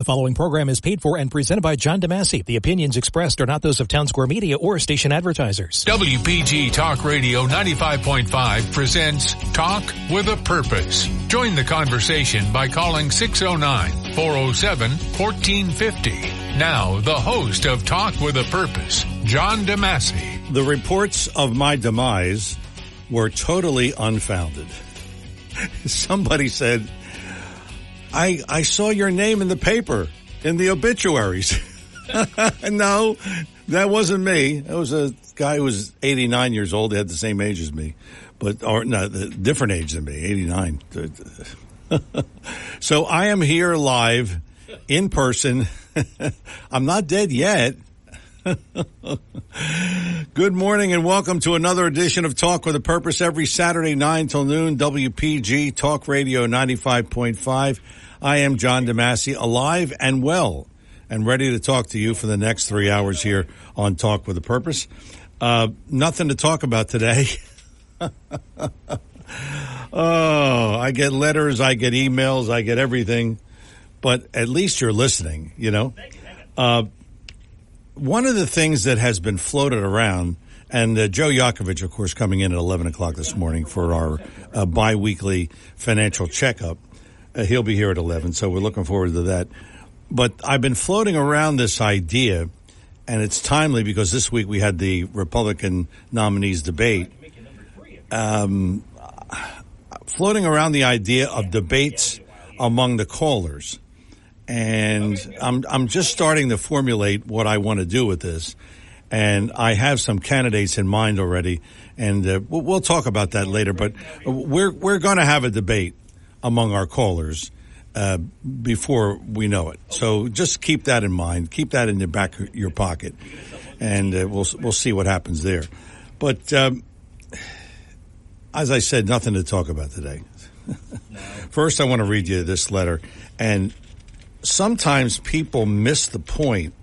The following program is paid for and presented by John DeMasi. The opinions expressed are not those of Town Square Media or station advertisers. WPG Talk Radio 95.5 presents Talk with a Purpose. Join the conversation by calling 609-407-1450. Now, the host of Talk with a Purpose, John DeMasi. The reports of my demise were totally unfounded. Somebody said, I saw your name in the paper, in the obituaries. No, that wasn't me. That was a guy who was 89 years old. He had the same age as me, different age than me, 89. So I am here live, in person. I'm not dead yet. Good morning and welcome to another edition of Talk with a Purpose every Saturday 9 till noon, WPG Talk Radio 95.5. I am John DeMasi, alive and well and ready to talk to you for the next 3 hours here on Talk with a Purpose. Nothing to talk about today. Oh, I get letters, I get emails, I get everything, but at least you're listening, you know. One of the things that has been floated around, and Joe Yakovich, of course, coming in at 11 o'clock this morning for our biweekly financial checkup. He'll be here at 11, so we're looking forward to that. But I've been floating around this idea, and it's timely because this week we had the Republican nominees debate. Floating around the idea of debates among the callers. And I'm just starting to formulate what I want to do with this. And I have some candidates in mind already, and we'll talk about that later. But we're going to have a debate among our callers before we know it. So just keep that in mind. Keep that in the back of your pocket, and we'll see what happens there. But as I said, nothing to talk about today. First, I want to read you this letter. And sometimes people miss the point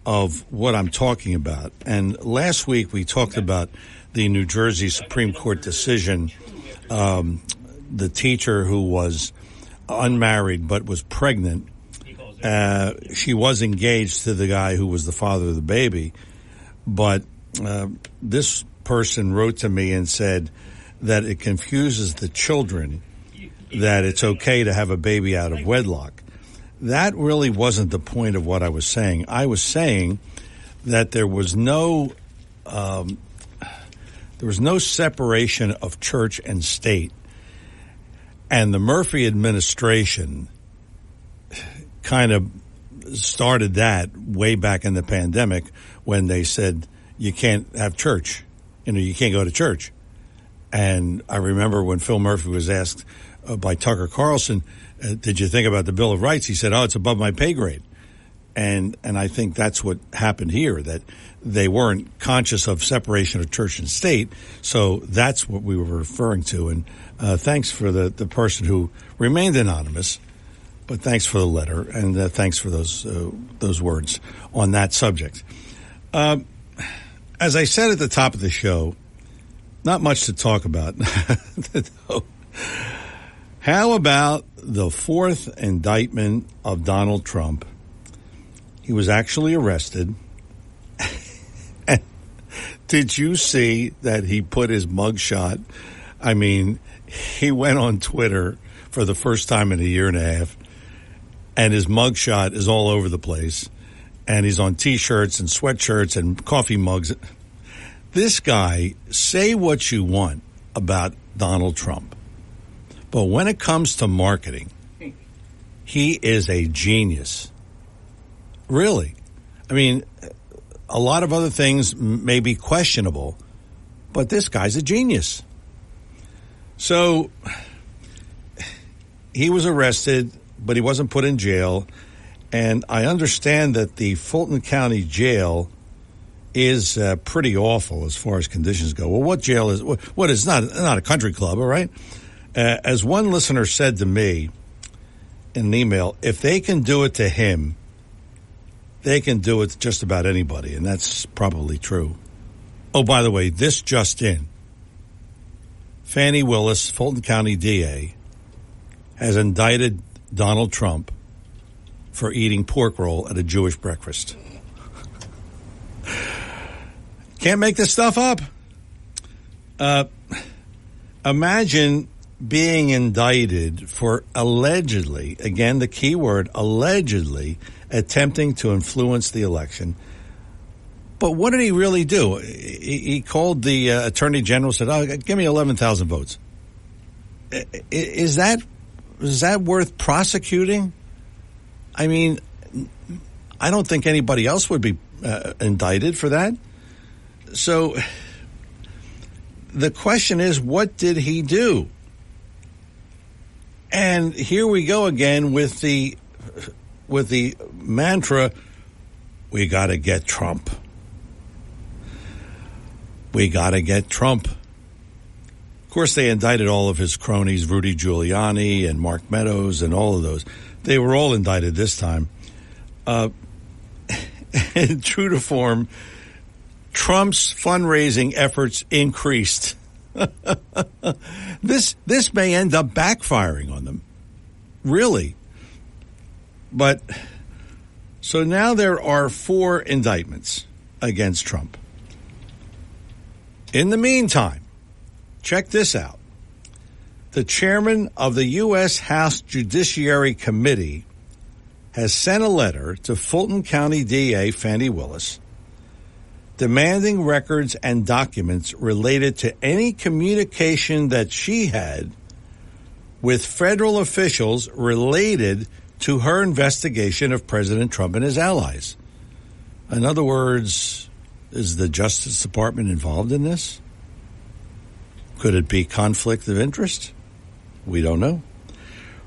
of what I'm talking about. And last week we talked about the New Jersey Supreme Court decision, the teacher who was unmarried but was pregnant. She was engaged to the guy who was the father of the baby. But this person wrote to me and said that it confuses the children, that it's okay to have a baby out of wedlock. That really wasn't the point of what I was saying. I was saying that there was no separation of church and state. And the Murphy administration kind of started that way back in the pandemic when they said you can't have church. You can't go to church. And I remember when Phil Murphy was asked by Tucker Carlson, did you think about the Bill of Rights? He said, it's above my pay grade. And I think that's what happened here, that they weren't conscious of separation of church and state. So that's what we were referring to. And thanks for the person who remained anonymous, but thanks for the letter, and thanks for those words on that subject. As I said at the top of the show, not much to talk about. How about the fourth indictment of Donald Trump? He was actually arrested. Did you see that he put his mugshot? I mean, he went on Twitter for the first time in a year and a half, and his mugshot is all over the place. And he's on T-shirts and sweatshirts and coffee mugs. This guy, say what you want about Donald Trump, but when it comes to marketing, he is a genius. Really. I mean, a lot of other things may be questionable, but this guy's a genius. So he was arrested, but he wasn't put in jail. And I understand that the Fulton County Jail is pretty awful as far as conditions go. Well, what jail is? What is not a country club, all right? As one listener said to me in an email, if they can do it to him, they can do it to just about anybody, and that's probably true. Oh, by the way, this just in. Fannie Willis, Fulton County DA, has indicted Donald Trump for eating pork roll at a Jewish breakfast. Can't make this stuff up. Imagine being indicted for allegedly, again, the key word, allegedly, attempting to influence the election. But what did he really do? He called the Attorney General, said, give me 11,000 votes. Is that worth prosecuting? I mean, I don't think anybody else would be indicted for that. So the question is, what did he do? And here we go again with the mantra, we got to get Trump. We got to get Trump. Of course, they indicted all of his cronies, Rudy Giuliani and Mark Meadows and all of those. They were all indicted this time. And true to form, Trump's fundraising efforts increased. This may end up backfiring on them. Really. But so now there are 4 indictments against Trump. In the meantime, check this out. The chairman of the U.S. House Judiciary Committee has sent a letter to Fulton County DA Fani Willis demanding records and documents related to any communication that she had with federal officials related to her investigation of President Trump and his allies. In other words, is the Justice Department involved in this? Could it be conflict of interest? We don't know.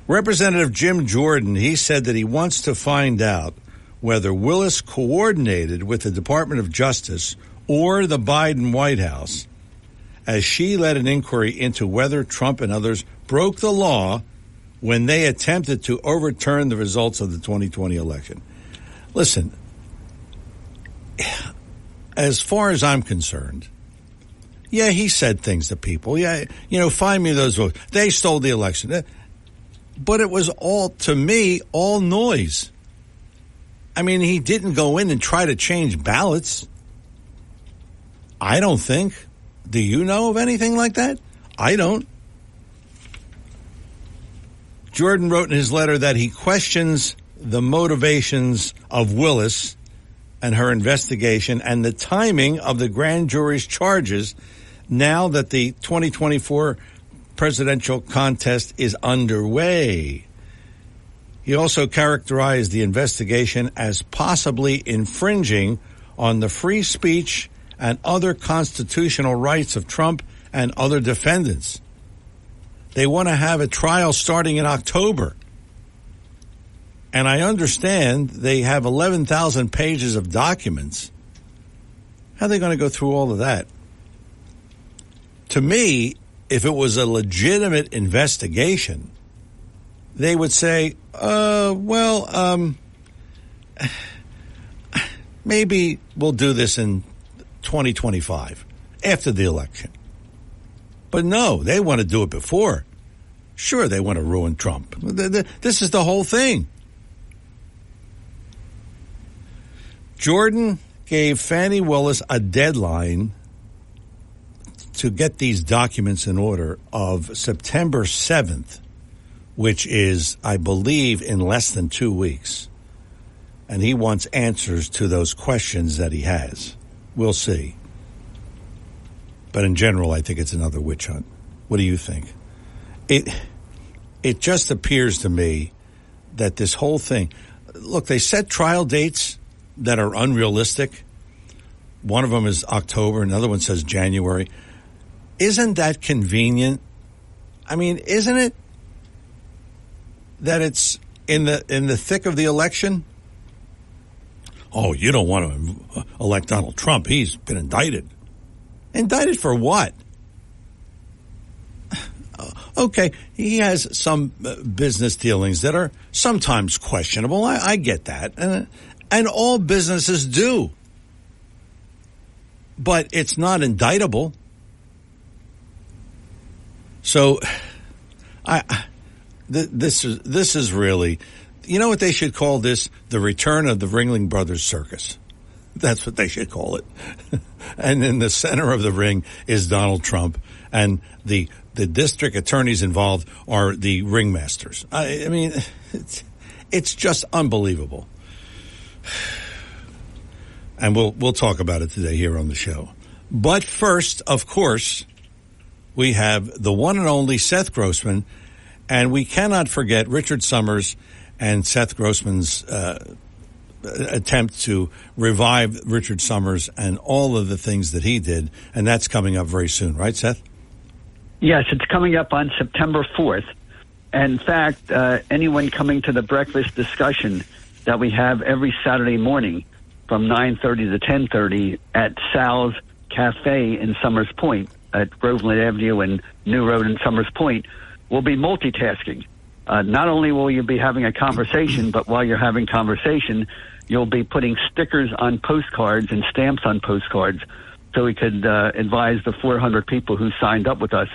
Representative Jim Jordan, he said that he wants to find out whether Willis coordinated with the Department of Justice or the Biden White House as she led an inquiry into whether Trump and others broke the law when they attempted to overturn the results of the 2020 election. Listen, as far as I'm concerned, yeah, he said things to people. Yeah, find me those votes. They stole the election. But it was all, to me, all noise. I mean, he didn't go in and try to change ballots. I don't think. Do you know of anything like that? I don't. Jordan wrote in his letter that he questions the motivations of Willis and her investigation and the timing of the grand jury's charges now that the 2024 presidential contest is underway. He also characterized the investigation as possibly infringing on the free speech and other constitutional rights of Trump and other defendants. They want to have a trial starting in October. And I understand they have 11,000 pages of documents. How are they going to go through all of that? To me, if it was a legitimate investigation, they would say, maybe we'll do this in 2025, after the election. But no, they want to do it before. Sure, they want to ruin Trump. This is the whole thing. Jordan gave Fani Willis a deadline to get these documents in order of September 7th, which is, I believe, in less than 2 weeks. And he wants answers to those questions that he has. We'll see. But in general, I think it's another witch hunt. What do you think? It just appears to me that this whole thing, look, they set trial dates that are unrealistic. One of them is October, another one says January. Isn't that convenient? I mean, isn't it that it's in the thick of the election? Oh, you don't want to elect Donald Trump. He's been indicted. Indicted for what? Okay, he has some business dealings that are sometimes questionable. I get that. And all businesses do. But it's not indictable. So this is really, You know what they should call this? The return of the Ringling Brothers Circus. That's what they should call it. And in the center of the ring is Donald Trump, and the district attorneys involved are the ringmasters. I mean, it's just unbelievable. And we'll talk about it today here on the show. But first, of course, we have the one and only Seth Grossman, and we cannot forget Richard Summers and Seth Grossman's attempt to revive Richard Summers and all of the things that he did, and that's coming up very soon, right, Seth? Yes, it's coming up on September 4th. And in fact, anyone coming to the breakfast discussion that we have every Saturday morning from 9:30 to 10:30 at Sal's Cafe in Summers Point at Groveland Avenue and New Road in Summers Point will be multitasking. Not only will you be having a conversation, but while you're having conversation, you'll be putting stickers on postcards and stamps on postcards so we could advise the 400 people who signed up with us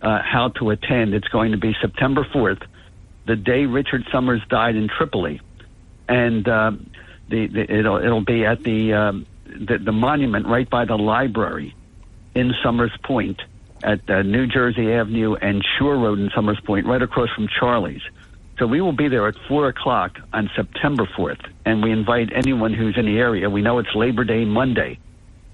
how to attend. It's going to be September 4th, the day Richard Summers died in Tripoli. And it'll be at the monument right by the library in Summers Point at New Jersey Avenue and Shore Road in Summers Point, right across from Charlie's. So we will be there at 4 o'clock on September 4th, and we invite anyone who's in the area. We know it's Labor Day Monday,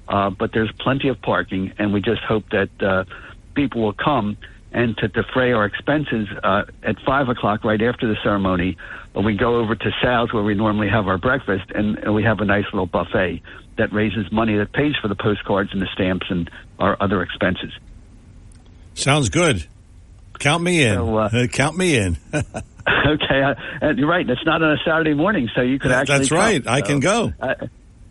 but there's plenty of parking, and we just hope that people will come. And to defray our expenses, at 5 o'clock, right after the ceremony, we go over to Sal's where we normally have our breakfast, and we have a nice little buffet that raises money that pays for the postcards and the stamps and our other expenses. Sounds good. Count me in. So, count me in. Okay, you're right. It's not on a Saturday morning, so you could actually. That's right. Come. I can go.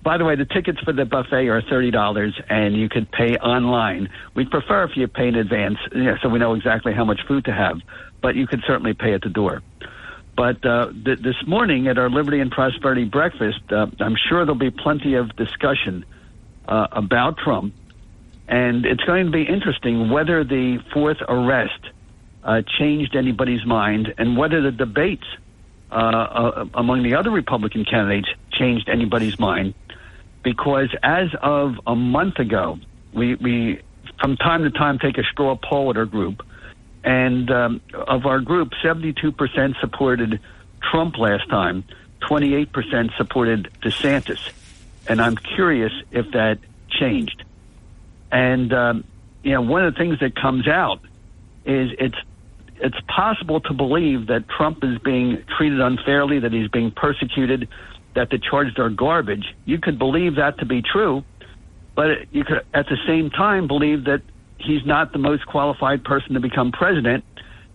By the way, the tickets for the buffet are $30, and you could pay online. We'd prefer if you pay in advance, so we know exactly how much food to have, but you could certainly pay at the door. But this morning at our Liberty and Prosperity breakfast, I'm sure there'll be plenty of discussion about Trump, and it's going to be interesting whether the fourth arrest changed anybody's mind and whether the debates among the other Republican candidates changed anybody's mind. Because as of a month ago, we from time to time take a straw poll at our group, and of our group, 72% supported Trump last time, 28% supported DeSantis, and I'm curious if that changed. And one of the things that comes out is it's possible to believe that Trump is being treated unfairly, that he's being persecuted, that the charges are garbage. You could believe that to be true, but you could at the same time believe that he's not the most qualified person to become president,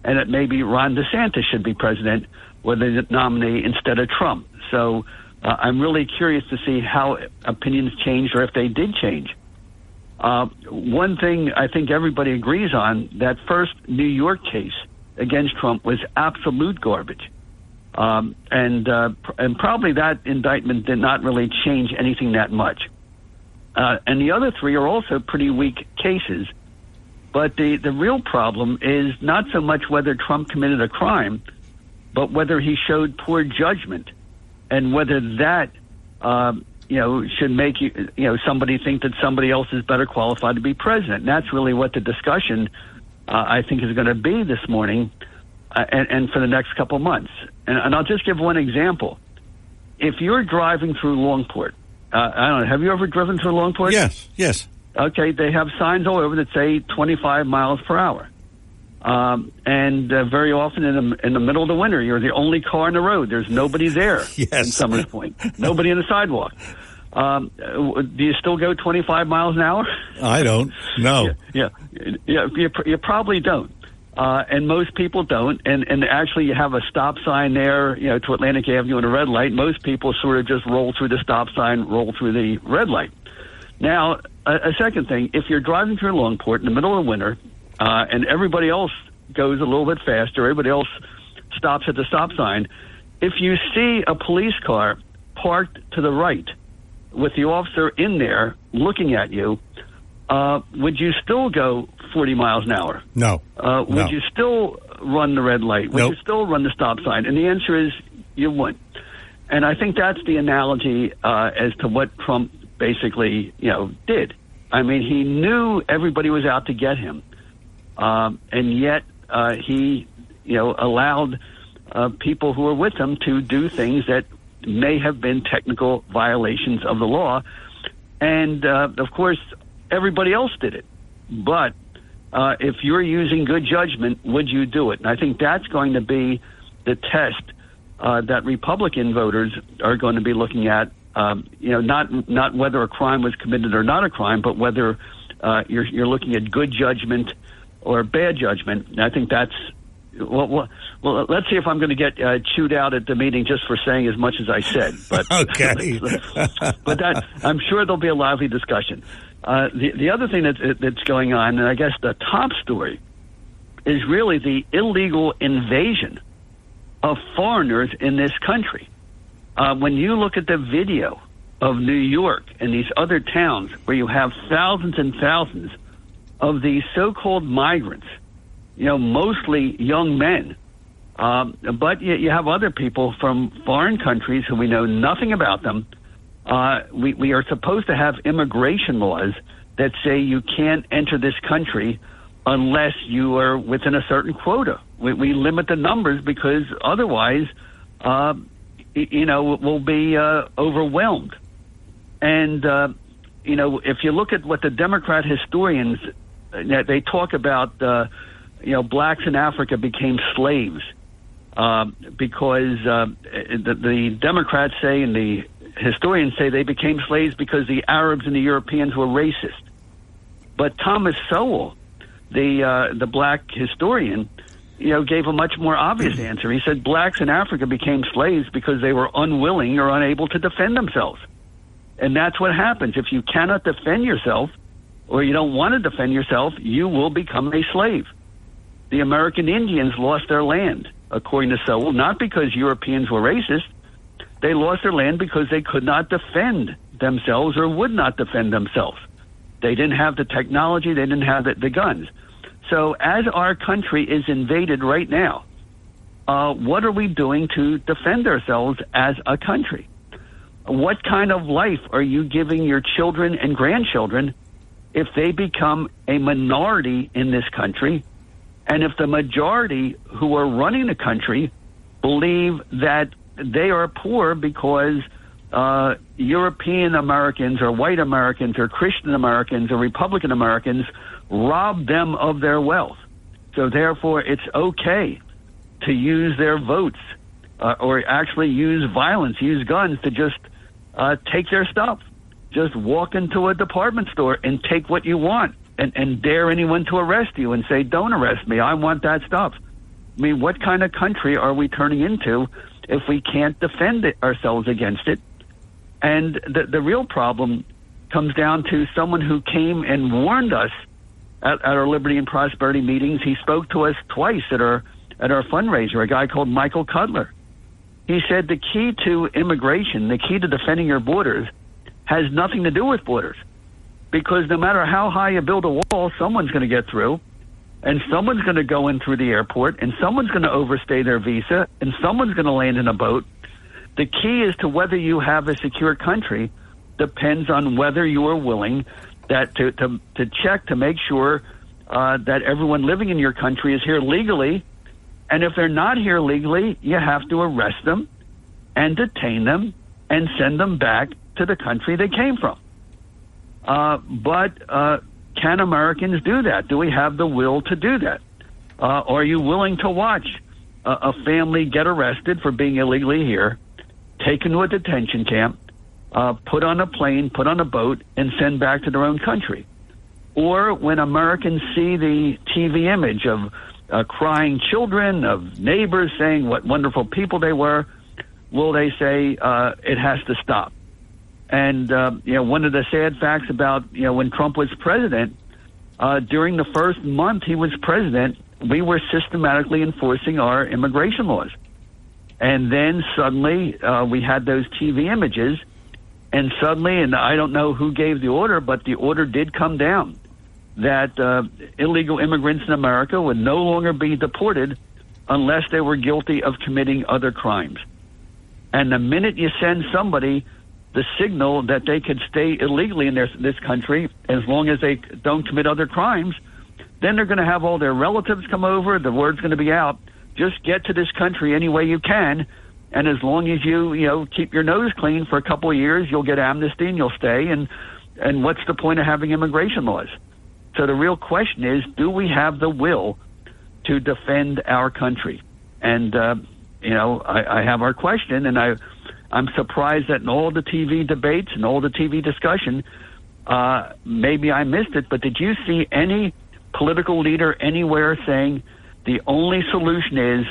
and that maybe Ron DeSantis should be president or the nominee instead of Trump. So I'm really curious to see how opinions changed or if they did change. One thing I think everybody agrees on, that first New York case against Trump was absolute garbage. And probably that indictment did not really change anything that much. And the other three are also pretty weak cases. But the real problem is not so much whether Trump committed a crime, but whether he showed poor judgment, and whether that should make somebody think that somebody else is better qualified to be president. And that's really what the discussion I think is going to be this morning and for the next couple months. And I'll just give one example. If you're driving through Longport, I don't know, have you ever driven through Longport? Yes. Okay, they have signs all over that say 25 miles per hour. And very often in the middle of the winter, you're the only car on the road. There's nobody there in Summers Point. Nobody on the sidewalk. Do you still go 25 miles an hour? I don't. No. Yeah. You probably don't. And most people don't. And actually you have a stop sign there, to Atlantic Avenue and a red light. Most people sort of just roll through the stop sign, roll through the red light. Now, a second thing, if you're driving through Longport in the middle of the winter, and everybody else goes a little bit faster, everybody else stops at the stop sign, if you see a police car parked to the right with the officer in there looking at you, would you still go 40 miles an hour? No. Would you still run the red light? Would you still run the stop sign? And the answer is you wouldn't. And I think that's the analogy as to what Trump basically, did. I mean, he knew everybody was out to get him, and yet he, allowed people who were with him to do things that may have been technical violations of the law. And, of course, everybody else did it. But if you're using good judgment, would you do it? And I think that's going to be the test that Republican voters are going to be looking at. Not whether a crime was committed or not a crime, but whether you're looking at good judgment or bad judgment. And I think that's well. Let's see if I'm going to get chewed out at the meeting just for saying as much as I said. But okay, but that I'm sure there'll be a lively discussion. The other thing that's going on, and I guess the top story, is really the illegal invasion of foreigners in this country. When you look at the video of New York and these other towns where you have thousands and thousands of these so-called migrants, mostly young men, but you have other people from foreign countries who we know nothing about them. We are supposed to have immigration laws that say you can't enter this country unless you are within a certain quota. We limit the numbers because otherwise, we'll be overwhelmed. And, if you look at what the Democrat historians, they talk about, blacks in Africa became slaves because the Democrats say and the historians say they became slaves because the Arabs and the Europeans were racist. But Thomas Sowell, the black historian, gave a much more obvious answer. He said blacks in Africa became slaves because they were unwilling or unable to defend themselves. And that's what happens. If you cannot defend yourself or you don't want to defend yourself, you will become a slave. The American Indians lost their land, according to Sowell, not because Europeans were racist. They lost their land because they could not defend themselves or would not defend themselves. They didn't have the technology. They didn't have the guns. So as our country is invaded right now, what are we doing to defend ourselves as a country? What kind of life are you giving your children and grandchildren if they become a minority in this country? And if the majority who are running the country believe that they are poor because European Americans or white Americans or Christian Americans or Republican Americans rob them of their wealth. So therefore, it's okay to use their votes or actually use violence, use guns to just take their stuff. Just walk into a department store and take what you want and dare anyone to arrest you and say, don't arrest me, I want that stuff. I mean, what kind of country are we turning into if we can't defend ourselves against it? And the real problem comes down to someone who came and warned us at our Liberty and Prosperity meetings. He spoke to us twice at our fundraiser, a guy called Michael Cutler. He said the key to immigration, the key to defending your borders, has nothing to do with borders. Because no matter how high you build a wall, someone's going to get through, and someone's going to go in through the airport, and someone's going to overstay their visa, and someone's going to land in a boat. The key is to whether you have a secure country depends on whether you are willing to check to make sure that everyone living in your country is here legally. And if they're not here legally, you have to arrest them and detain them and send them back to the country they came from. But can Americans do that? Do we have the will to do that? Are you willing to watch a family get arrested for being illegally here, taken to a detention camp, put on a plane, put on a boat, and send back to their own country? Or when Americans see the TV image of crying children, of neighbors saying what wonderful people they were, will they say it has to stop? And, one of the sad facts about, when Trump was president, during the first month he was president, we were systematically enforcing our immigration laws. And then suddenly we had those TV images, and suddenly, and I don't know who gave the order, but the order did come down that illegal immigrants in America would no longer be deported unless they were guilty of committing other crimes. And the minute you send somebody the signal that they could stay illegally in this country as long as they don't commit other crimes, then they're going to have all their relatives come over. The word's going to be out. Just get to this country any way you can, and as long as you keep your nose clean for a couple of years, you'll get amnesty and you'll stay. And what's the point of having immigration laws? So the real question is, do we have the will to defend our country? And I have our question, and I'm surprised that in all the TV debates and all the TV discussion, maybe I missed it, but did you see any political leader anywhere saying the only solution is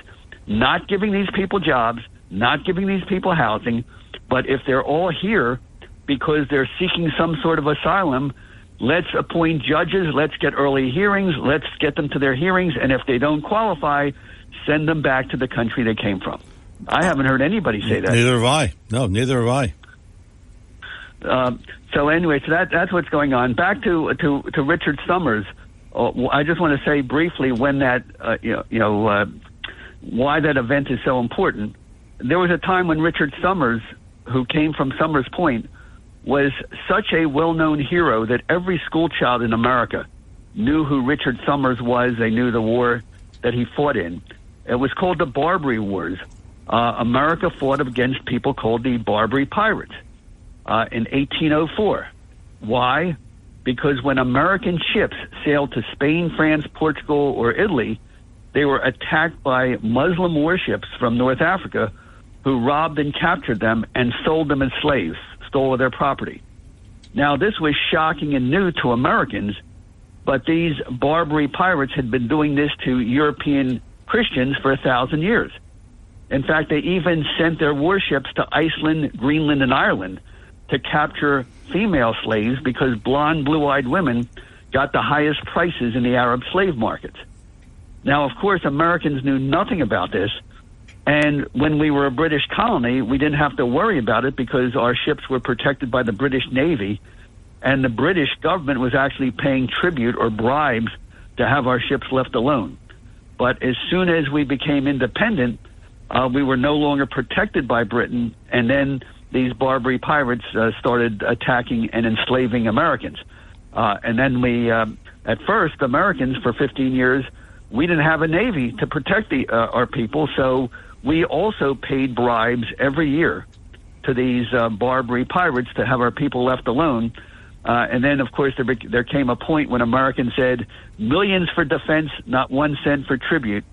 not giving these people jobs, not giving these people housing, but if they're all here because they're seeking some sort of asylum, let's appoint judges, let's get early hearings, let's get them to their hearings, and if they don't qualify, send them back to the country they came from. I haven't heard anybody say that. Neither have I. No, neither have I. So anyway, so that's what's going on. Back to Richard Summers. I just want to say briefly when that, why that event is so important. There was a time when Richard Summers, who came from Summers Point, was such a well-known hero that every school child in America knew who Richard Summers was. They knew the war that he fought in. It was called the Barbary Wars. America fought against people called the Barbary Pirates in 1804. Why? Because when American ships sailed to Spain, France, Portugal, or Italy, they were attacked by Muslim warships from North Africa who robbed and captured them and sold them as slaves, stole their property. Now, this was shocking and new to Americans, but these Barbary pirates had been doing this to European Christians for 1,000 years. In fact, they even sent their warships to Iceland, Greenland, and Ireland to capture female slaves because blonde, blue-eyed women got the highest prices in the Arab slave markets. Now, of course, Americans knew nothing about this, and when we were a British colony, we didn't have to worry about it because our ships were protected by the British Navy, and the British government was actually paying tribute or bribes to have our ships left alone. But as soon as we became independent, we were no longer protected by Britain, and then these Barbary pirates started attacking and enslaving Americans. And then we, at first, Americans, for 15 years, we didn't have a Navy to protect our people, so we also paid bribes every year to these Barbary pirates to have our people left alone. And then, of course, there came a point when Americans said, millions for defense, not 1 cent for tribute.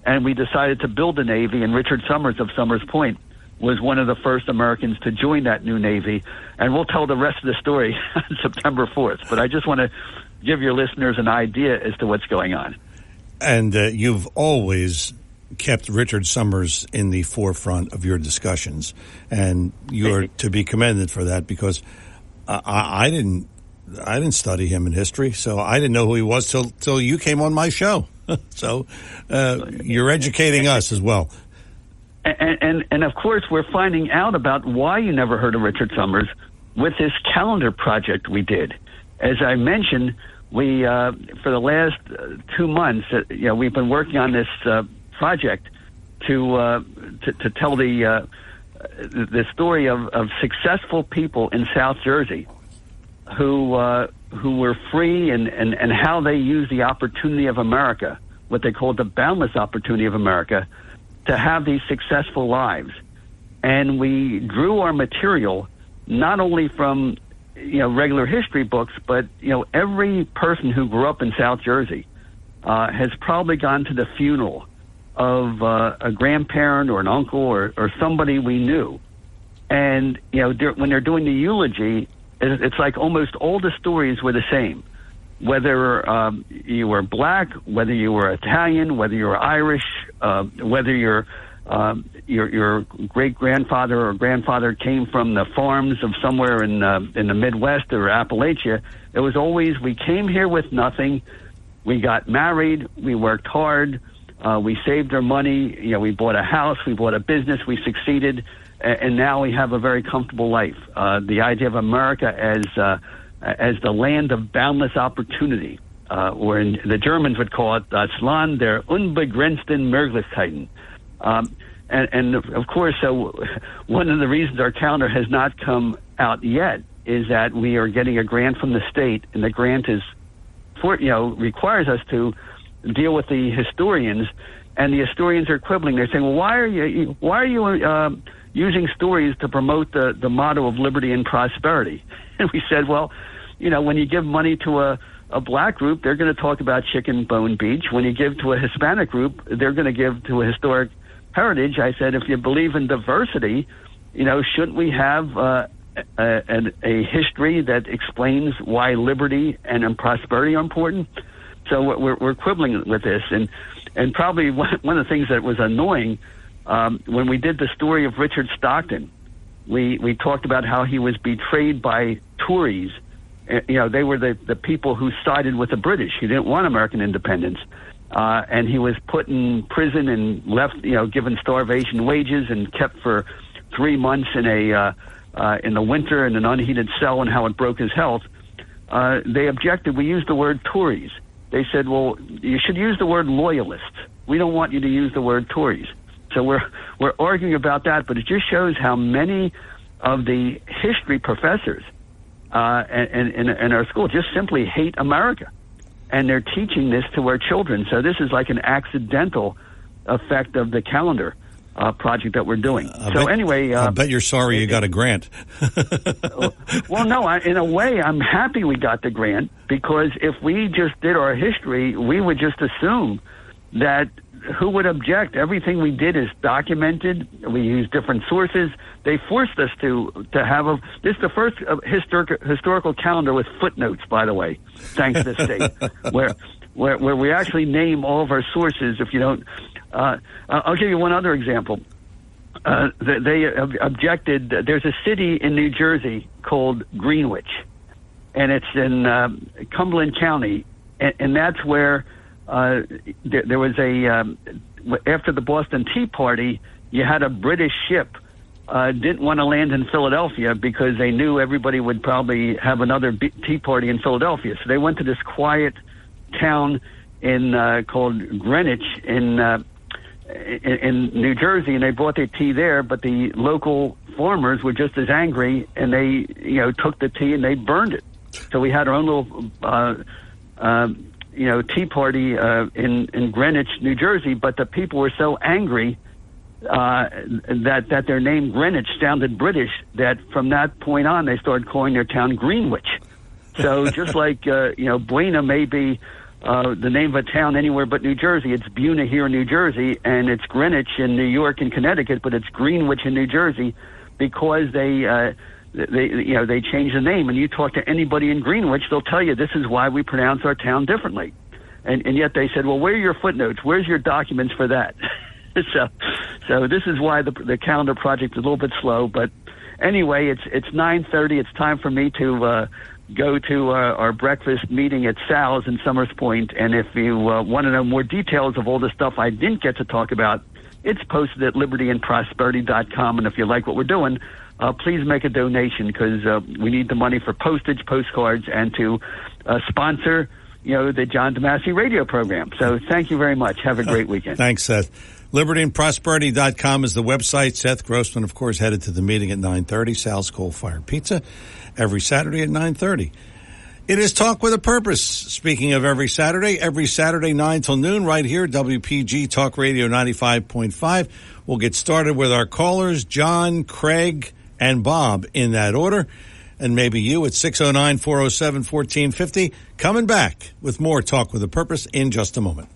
And we decided to build a Navy, and Richard Summers of Summers Point was one of the first Americans to join that new Navy. And we'll tell the rest of the story on September 4th. But I just want to give your listeners an idea as to what's going on. And you've always kept Richard Summers in the forefront of your discussions. And you're to be commended for that, because I didn't study him in history, so I didn't know who he was till you came on my show. So you're educating us as well. And of course, we're finding out about why you never heard of Richard Summers with this calendar project we did. As I mentioned, we for the last 2 months, we've been working on this project to tell the story of successful people in South Jersey who were free and how they used the opportunity of America, what they called the boundless opportunity of America, to have these successful lives. And we drew our material not only from regular history books, but every person who grew up in South Jersey has probably gone to the funeral of a grandparent or an uncle or somebody we knew. And when they're doing the eulogy, it's like almost all the stories were the same. Whether you were black, whether you were Italian, whether you were Irish, whether your great grandfather or grandfather came from the farms of somewhere in the Midwest or Appalachia, it was always, we came here with nothing, we got married, we worked hard, we saved our money, we bought a house, we bought a business, we succeeded, and now we have a very comfortable life. The idea of America as the land of boundless opportunity, or the Germans would call it das Land der unbegrenzten Möglichkeiten. And of course, so one of the reasons our calendar has not come out yet is that we are getting a grant from the state, and the grant is requires us to deal with the historians, and the historians are quibbling. They're saying, well, why are you using stories to promote the motto of liberty and prosperity? And we said, well, when you give money to a black group, they're going to talk about Chicken Bone Beach. When you give to a Hispanic group, they're going to give to a historic heritage. I said, if you believe in diversity, shouldn't we have a history that explains why liberty and prosperity are important? So we're quibbling with this, and probably one of the things that was annoying when we did the story of Richard Stockton, we talked about how he was betrayed by Tories. They were the people who sided with the British. He didn't want American independence. And he was put in prison and left, given starvation wages and kept for 3 months in the winter in an unheated cell, and how it broke his health. They objected. We used the word Tories. They said, well, you should use the word loyalists. We don't want you to use the word Tories. So we're arguing about that, but it just shows how many of the history professors in our school just simply hate America. And they're teaching this to our children. So this is like an accidental effect of the calendar project that we're doing. I bet you're sorry you got a grant. Well, no, in a way, I'm happy we got the grant, because if we just did our history, we would just assume that who would object? Everything we did is documented. We use different sources. They forced us to have this is the first historical calendar with footnotes, by the way, thanks to the state, where we actually name all of our sources. If you don't, I'll give you one other example. They objected. There's a city in New Jersey called Greenwich, and it's in Cumberland County, and that's where there was after the Boston Tea Party, you had a British ship didn't want to land in Philadelphia because they knew everybody would probably have another tea party in Philadelphia. So they went to this quiet town called Greenwich in New Jersey, and they bought their tea there. But the local farmers were just as angry, and they took the tea and they burned it. So we had our own little tea party in Greenwich, New Jersey. But the people were so angry that their name Greenwich sounded British, that from that point on they started calling their town Greenwich. So just like Buena may be the name of a town anywhere but New Jersey, it's Buena here in New Jersey, and it's Greenwich in New York and Connecticut, but it's Greenwich in New Jersey because they changed the name. And you talk to anybody in Greenwich, they'll tell you this is why we pronounce our town differently. And yet they said, well, where are your footnotes? Where's your documents for that? So this is why the calendar project is a little bit slow. But anyway, it's 9:30. It's time for me to go to our breakfast meeting at Sal's in Summers Point. And if you want to know more details of all the stuff I didn't get to talk about, it's posted at libertyandprosperity.com. And if you like what we're doing, please make a donation, because we need the money for postage, postcards, and to sponsor the John DeMasi radio program. So thank you very much. Have a great weekend. Thanks, Seth. LibertyandProsperity.com is the website. Seth Grossman, of course, headed to the meeting at 9:30. Sal's Coal-Fired Pizza every Saturday at 9:30. It is Talk with a Purpose. Speaking of every Saturday 9 till noon right here, WPG Talk Radio 95.5. We'll get started with our callers, John, Craig, and Bob, in that order. And maybe you at 609-407-1450. Coming back with more Talk with a Purpose in just a moment.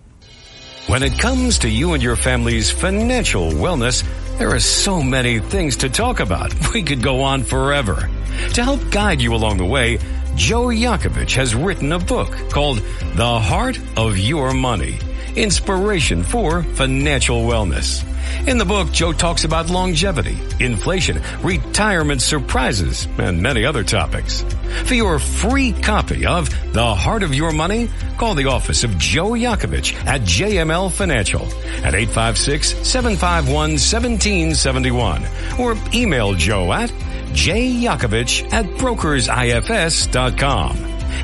When it comes to you and your family's financial wellness, there are so many things to talk about. We could go on forever. To help guide you along the way, Joe Yakovich has written a book called The Heart of Your Money, Inspiration for Financial Wellness. In the book, Joe talks about longevity, inflation, retirement surprises, and many other topics. For your free copy of The Heart of Your Money, call the office of Joe Yakovich at JML Financial at 856-751-1771 or email Joe at jyakovich@brokersifs.com.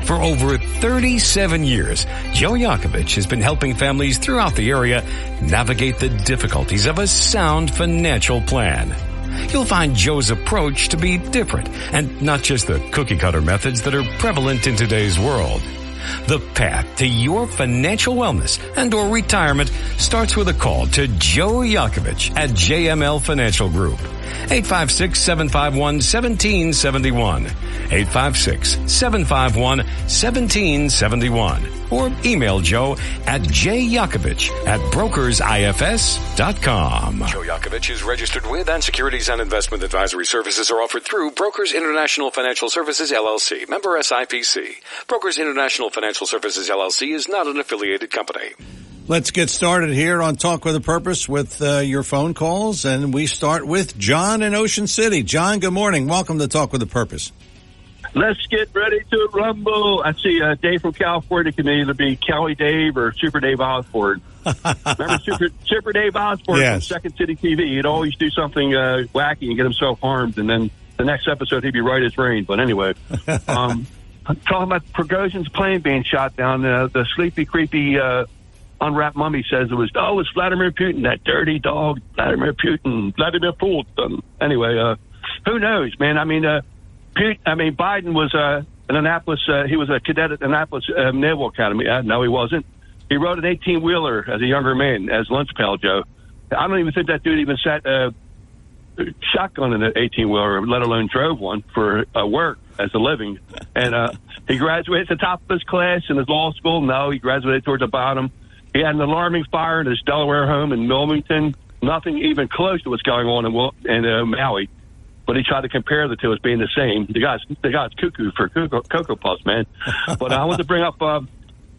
For over 37 years, Joe Yakovich has been helping families throughout the area navigate the difficulties of a sound financial plan. You'll find Joe's approach to be different and not just the cookie-cutter methods that are prevalent in today's world. The path to your financial wellness and or retirement starts with a call to Joe Yakovich at JML Financial Group. 856-751-1771. 856-751-1771. Or email Joe at jyakovich@brokersifs.com. Joe Yakovich is registered with, and securities and investment advisory services are offered through Brokers International Financial Services, LLC. Member SIPC. Brokers International Financial Services, LLC is not an affiliated company. Let's get started here on Talk with a Purpose with your phone calls, and we start with John in Ocean City. John, good morning. Welcome to Talk with a Purpose. Let's get ready to rumble. I see Dave from California can either be Cali Dave or Super Dave Osborne. Remember Super Dave Osborne Yes. from Second City TV? He'd always do something wacky and get himself harmed, and then the next episode he'd be right as rain. But anyway, talking about Prigozhin's plane being shot down, the sleepy, creepy unwrapped mummy says it was Vladimir Putin, that dirty dog, Vladimir Putin. Anyway, who knows, man? I mean, Biden was an Annapolis. He was a cadet at Annapolis Naval Academy. No, he wasn't. He rode an 18-wheeler as a younger man, as lunch pal Joe. I don't even think that dude even sat shotgun in an 18-wheeler, let alone drove one for work as a living. And he graduated at the top of his class in his law school. No, he graduated towards the bottom. He had an alarming fire in his Delaware home in Wilmington. Nothing even close to what's going on in Maui. But he tried to compare the two as being the same. The guy's cuckoo for Cocoa Puffs, man. But I want to bring up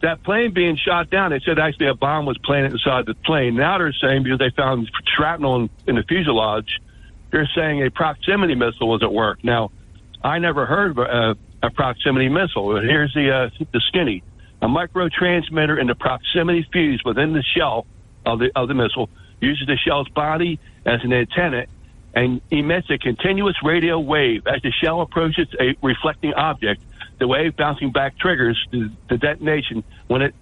that plane being shot down. They said actually a bomb was planted inside the plane. Now they're saying, because they found shrapnel in the fuselage, they're saying a proximity missile was at work. Now, I never heard of a proximity missile. Here's the skinny. A microtransmitter in the proximity fuse within the shell of the missile uses the shell's body as an antenna and emits a continuous radio wave. As the shell approaches a reflecting object, the wave bouncing back triggers the detonation when its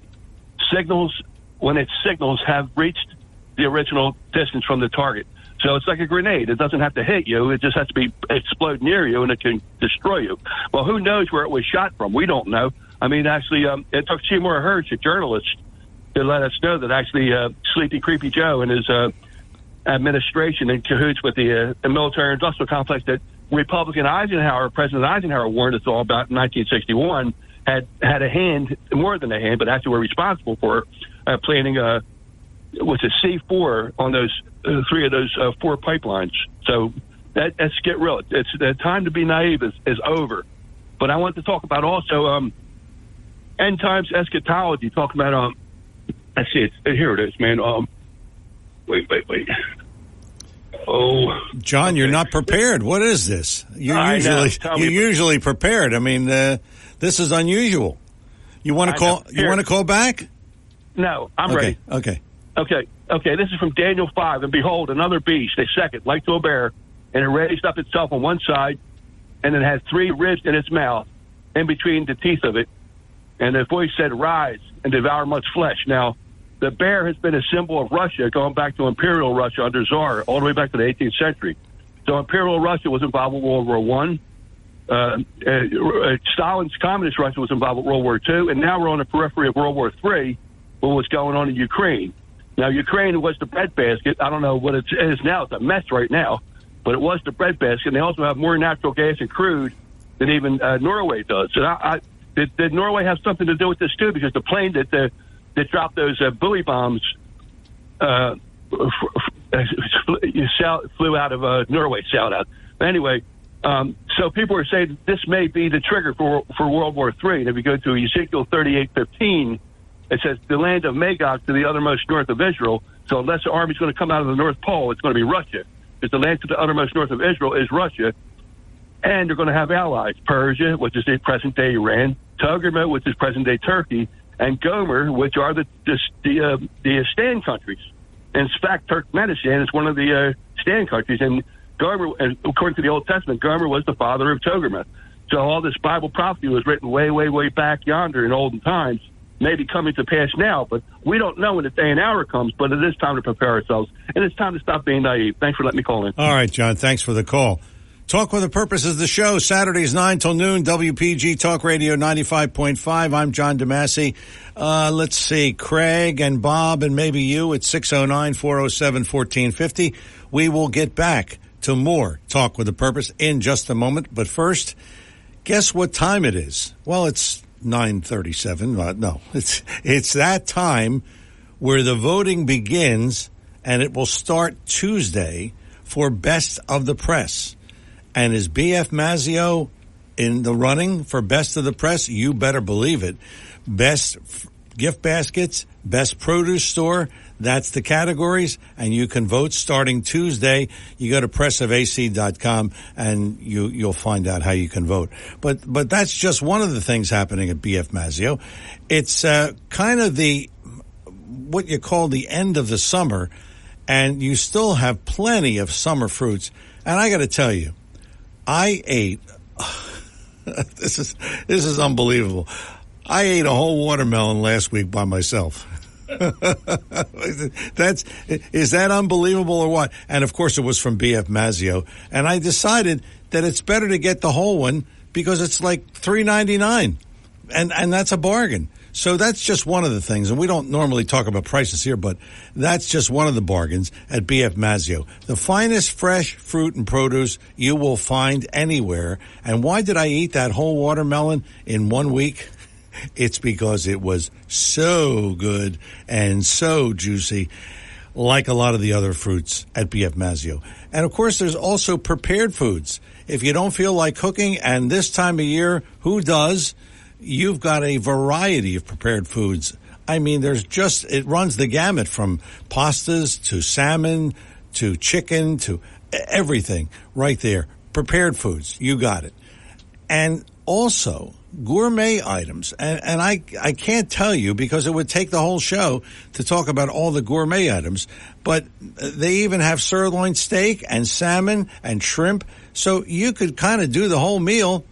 signals have reached the original distance from the target. So it's like a grenade. It doesn't have to hit you. It just has to explode near you, and it can destroy you. Well, who knows where it was shot from? We don't know. I mean, actually, it took Seymour Hersh, a journalist, to let us know that actually Sleepy Creepy Joe and his administration in cahoots with the military-industrial complex that President Eisenhower warned us all about in 1961, had a hand, more than a hand, but actually were responsible for planning was a C4 on those three of those four pipelines. So let's get real. It's the time to be naive is over. But I want to talk about also end times eschatology. Talking about let's see, here it is, man. Wait. Oh, John, okay. You're not prepared. What is this? You're usually prepared. I mean, this is unusual. You want to call? You want to call back? No, I'm ready. Okay. This is from Daniel 5. And behold, another beast, a second, like to a bear, and it raised up itself on one side, and it had three ribs in its mouth, in between the teeth of it. And the voice said, "Rise and devour much flesh." Now, the bear has been a symbol of Russia, going back to Imperial Russia under Tsar, all the way back to the 18th century. So Imperial Russia was involved with World War I. Stalin's Communist Russia was involved with World War II, and now we're on the periphery of World War III, with what's going on in Ukraine. Now, Ukraine was the breadbasket. I don't know what it is now. It's a mess right now, but it was the breadbasket. And they also have more natural gas and crude than even Norway does. So did Norway have something to do with this, too? Because the plane that dropped those buoy bombs flew out of Norway, sailed out. Anyway, so people are saying this may be the trigger for World War III. And if you go to Ezekiel 38:15, it says the land of Magog to the uttermost north of Israel. So unless the army's going to come out of the North Pole, it's going to be Russia. Because the land to the uttermost north of Israel is Russia. And they're going to have allies, Persia, which is the present-day Iran, Togarmah, which is present-day Turkey, and Gomer, which are the stand countries. In fact, Turkmenistan is one of the stand countries. And Gomer, according to the Old Testament, Gomer was the father of Togarmah. So all this Bible prophecy was written way, way, way back yonder in olden times, maybe coming to pass now, but we don't know when the day and hour comes, but it is time to prepare ourselves, and it's time to stop being naive. Thanks for letting me call in. All right, John, thanks for the call. Talk with a Purpose is the show, Saturdays 9 till noon, WPG Talk Radio 95.5. I'm John DeMasi. Let's see, Craig and Bob and maybe you at 609-407-1450. We will get back to more Talk with a Purpose in just a moment, but first, guess what time it is? Well, it's 9:37. No, it's that time where the voting begins, and it will start Tuesday for Best of the Press. And is B.F. Mazzio in the running for Best of the Press? You better believe it. Best gift baskets, best produce store, that's the categories, and you can vote starting Tuesday. You go to pressofac.com and you'll find out how you can vote. But that's just one of the things happening at B.F. Mazzio. It's kind of what you call the end of the summer, and you still have plenty of summer fruits. And I got to tell you, I ate this is unbelievable. I ate a whole watermelon last week by myself. Is that unbelievable or what? And of course it was from B.F. Mazzio. And I decided that it's better to get the whole one because it's like $3.99. And that's a bargain. So that's just one of the things. And we don't normally talk about prices here, but that's just one of the bargains at B.F. Mazzio. The finest fresh fruit and produce you will find anywhere. And why did I eat that whole watermelon in 1 week? It's because it was so good and so juicy, like a lot of the other fruits at B.F. Mazzio. And, of course, there's also prepared foods. If you don't feel like cooking, and this time of year, who does? You've got a variety of prepared foods. I mean, it runs the gamut from pastas to salmon to chicken to everything right there. Prepared foods, you got it. And also gourmet items. And I can't tell you because it would take the whole show to talk about all the gourmet items, but they even have sirloin steak and salmon and shrimp. So you could kind of do the whole meal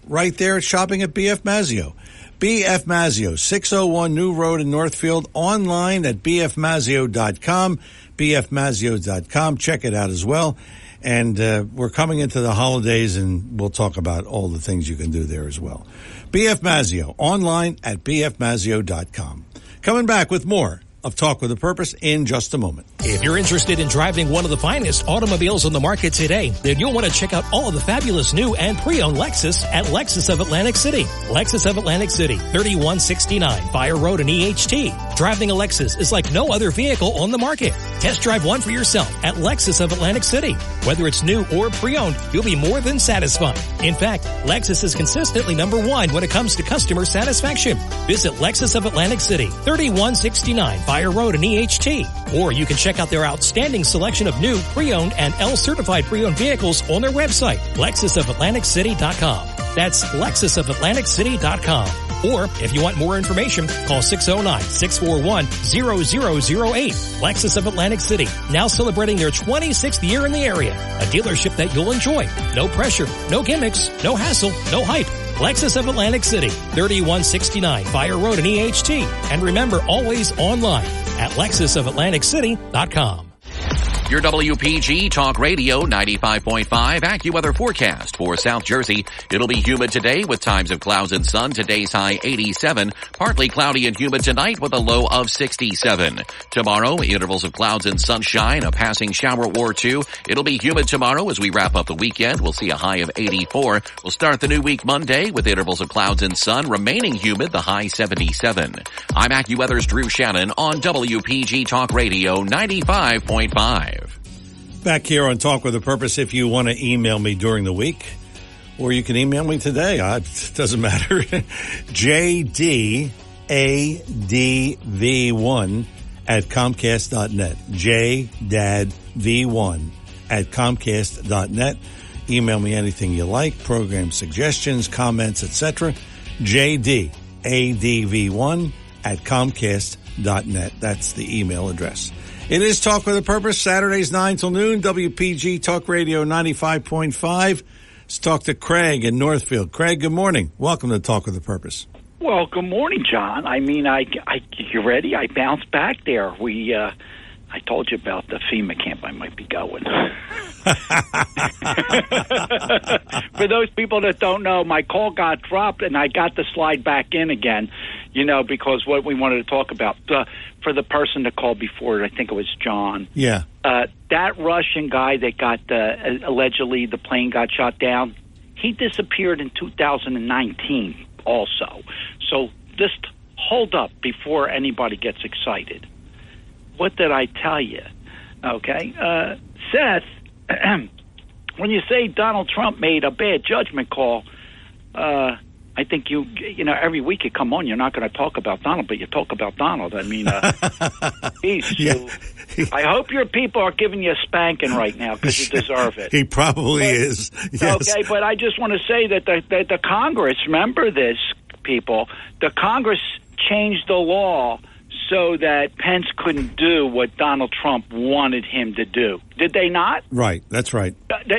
right there shopping at B.F. Mazzio. B.F. Mazzio, 601 New Road in Northfield, online at bfmazzio.com, bfmazzio.com. Check it out as well. And we're coming into the holidays, and we'll talk about all the things you can do there as well. B.F. Mazzio, online at bfmazzio.com. Coming back with more of Talk with a Purpose in just a moment. If you're interested in driving one of the finest automobiles on the market today, then you'll want to check out all of the fabulous new and pre-owned Lexus at Lexus of Atlantic City. Lexus of Atlantic City, 3169 Fire Road in EHT. Driving a Lexus is like no other vehicle on the market. Test drive one for yourself at Lexus of Atlantic City. Whether it's new or pre-owned, you'll be more than satisfied. In fact, Lexus is consistently number one when it comes to customer satisfaction. Visit Lexus of Atlantic City, 3169 Fire Road in EHT. Or you can check out their outstanding selection of new, pre-owned, and L-certified pre-owned vehicles on their website, LexusOfAtlanticCity.com. That's LexusOfAtlanticCity.com. Or, if you want more information, call 609-641-0008. Lexus of Atlantic City, now celebrating their 26th year in the area. A dealership that you'll enjoy. No pressure, no gimmicks, no hassle, no hype. Lexus of Atlantic City, 3169 Fire Road in EHT. And remember, always online at LexusOfAtlanticCity.com. Your WPG Talk Radio 95.5 AccuWeather forecast for South Jersey. It'll be humid today with times of clouds and sun. Today's high 87. Partly cloudy and humid tonight with a low of 67. Tomorrow, intervals of clouds and sunshine, a passing shower or two. It'll be humid tomorrow as we wrap up the weekend. We'll see a high of 84. We'll start the new week Monday with intervals of clouds and sun, remaining humid, the high 77. I'm AccuWeather's Drew Shannon on WPG Talk Radio 95.5. Back here on Talk with a Purpose. If you want to email me during the week, or you can email me today, it doesn't matter. JDADV1 at Comcast.net. JDADV1 at Comcast.net. Email me anything you like, program suggestions, comments, etc. JDADV1 at Comcast.net. That's the email address. It is Talk with a Purpose, Saturdays 9 till noon, WPG Talk Radio 95.5. Let's talk to Craig in Northfield. Craig, good morning. Welcome to Talk with a Purpose. Well, good morning, John. I mean, you ready? I bounced back there. I told you about the FEMA camp I might be going. For those people that don't know, my call got dropped, and I got to slide back in again, because what we wanted to talk about. For the person that called before, I think it was John. Yeah. That Russian guy that got, allegedly the plane got shot down, he disappeared in 2019 also. So just hold up before anybody gets excited. What did I tell you? Okay. Seth, when you say Donald Trump made a bad judgment call, I think you every week you come on, you're not going to talk about Donald, but you talk about Donald. I mean, I hope your people are giving you a spanking right now because you deserve it. He probably is. Yes. Okay, but I just want to say that the Congress, remember this, people, the Congress changed the law so that Pence couldn't do what Donald Trump wanted him to do. Did they not? Right, that's right.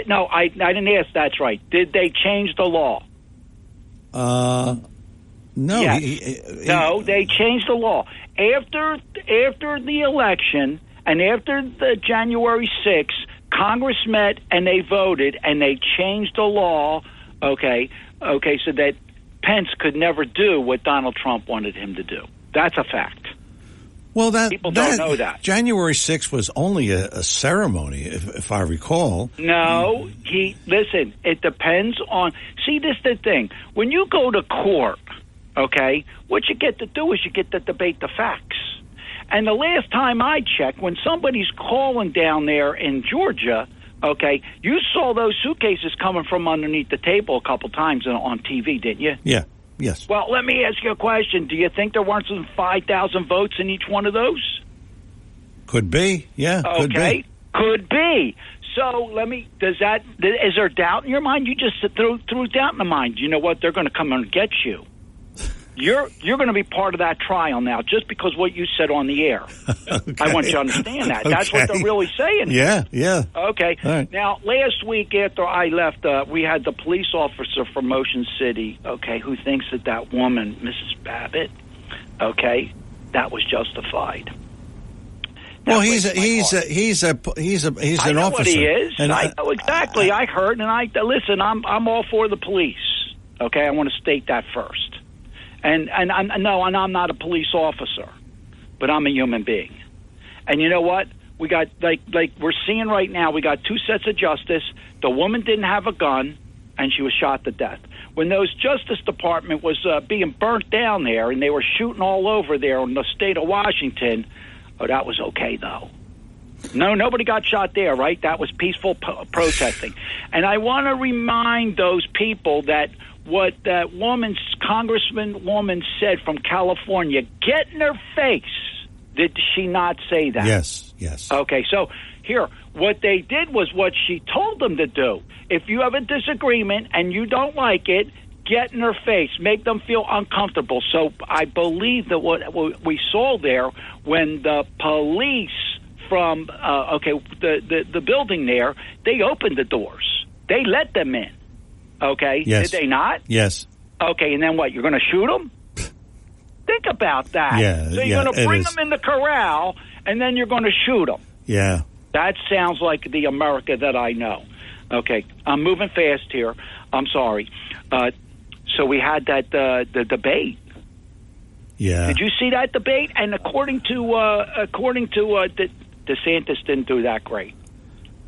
No, I didn't ask that's right. Did they change the law? No. Yes. No, they changed the law. After the election and after the January 6th, Congress met and they voted and they changed the law, okay, so that Pence could never do what Donald Trump wanted him to do. That's a fact. Well, people don't know that. January 6th was only a ceremony, if I recall. No, listen, it depends on, see, this is the thing. When you go to court, okay, what you get to do is you get to debate the facts. And the last time I checked, when somebody's calling down there in Georgia, okay, you saw those suitcases coming from underneath the table a couple times on TV, didn't you? Yeah. Yes. Well, let me ask you a question. Do you think there weren't some 5,000 votes in each one of those? Could be. Yeah. Okay. Could be. So is there doubt in your mind? You just threw doubt in the mind. You know what? They're going to come and get you. You're going to be part of that trial now, just because what you said on the air. Okay. I want you to understand that. That's what they're really saying. Yeah. Okay. Right. Now, last week after I left, we had the police officer from Motion City, okay, who thinks that woman, Mrs. Babbitt, okay, that was justified. Well, he's an I know officer. What he is. And I know exactly. I heard, and listen. I'm all for the police. Okay, I want to state that first. And I'm not a police officer, but I'm a human being. And you know what? We got like we're seeing right now. We got two sets of justice. The woman didn't have a gun, and she was shot to death. When those Justice Department was being burnt down there, and they were shooting all over there in the state of Washington. Oh, that was okay though. No, nobody got shot there, right? That was peaceful protesting. And I want to remind those people that what that congresswoman said from California, get in her face. Did she not say that? Yes. Okay, so here, what they did was what she told them to do. If you have a disagreement and you don't like it, get in her face, make them feel uncomfortable. So I believe that what we saw there when the police from the building there, they opened the doors. They let them in. Okay. Yes. Did they not? Yes. Okay, and then what? You're going to shoot them? Think about that. Yeah. So you're going to bring them in the corral, and then you're going to shoot them. Yeah. That sounds like the America that I know. Okay, I'm moving fast here. I'm sorry. So we had that the debate. Yeah. Did you see that debate? And according to DeSantis didn't do that great.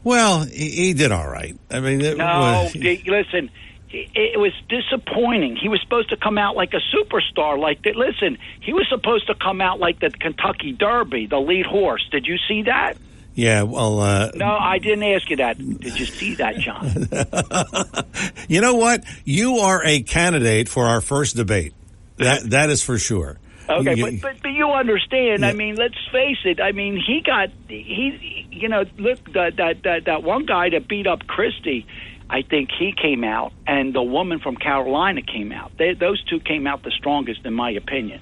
Well, he did all right. I mean, listen, it was disappointing. He was supposed to come out like a superstar. Listen, he was supposed to come out like the Kentucky Derby, the lead horse. Did you see that? Yeah, well... no, I didn't ask you that. Did you see that, John? You know what? You are a candidate for our first debate. That is for sure. Okay, but you understand. Yeah. I mean, let's face it. I mean, look, that one guy that beat up Christie, I think he came out, and the woman from Carolina came out. Those two came out the strongest, in my opinion.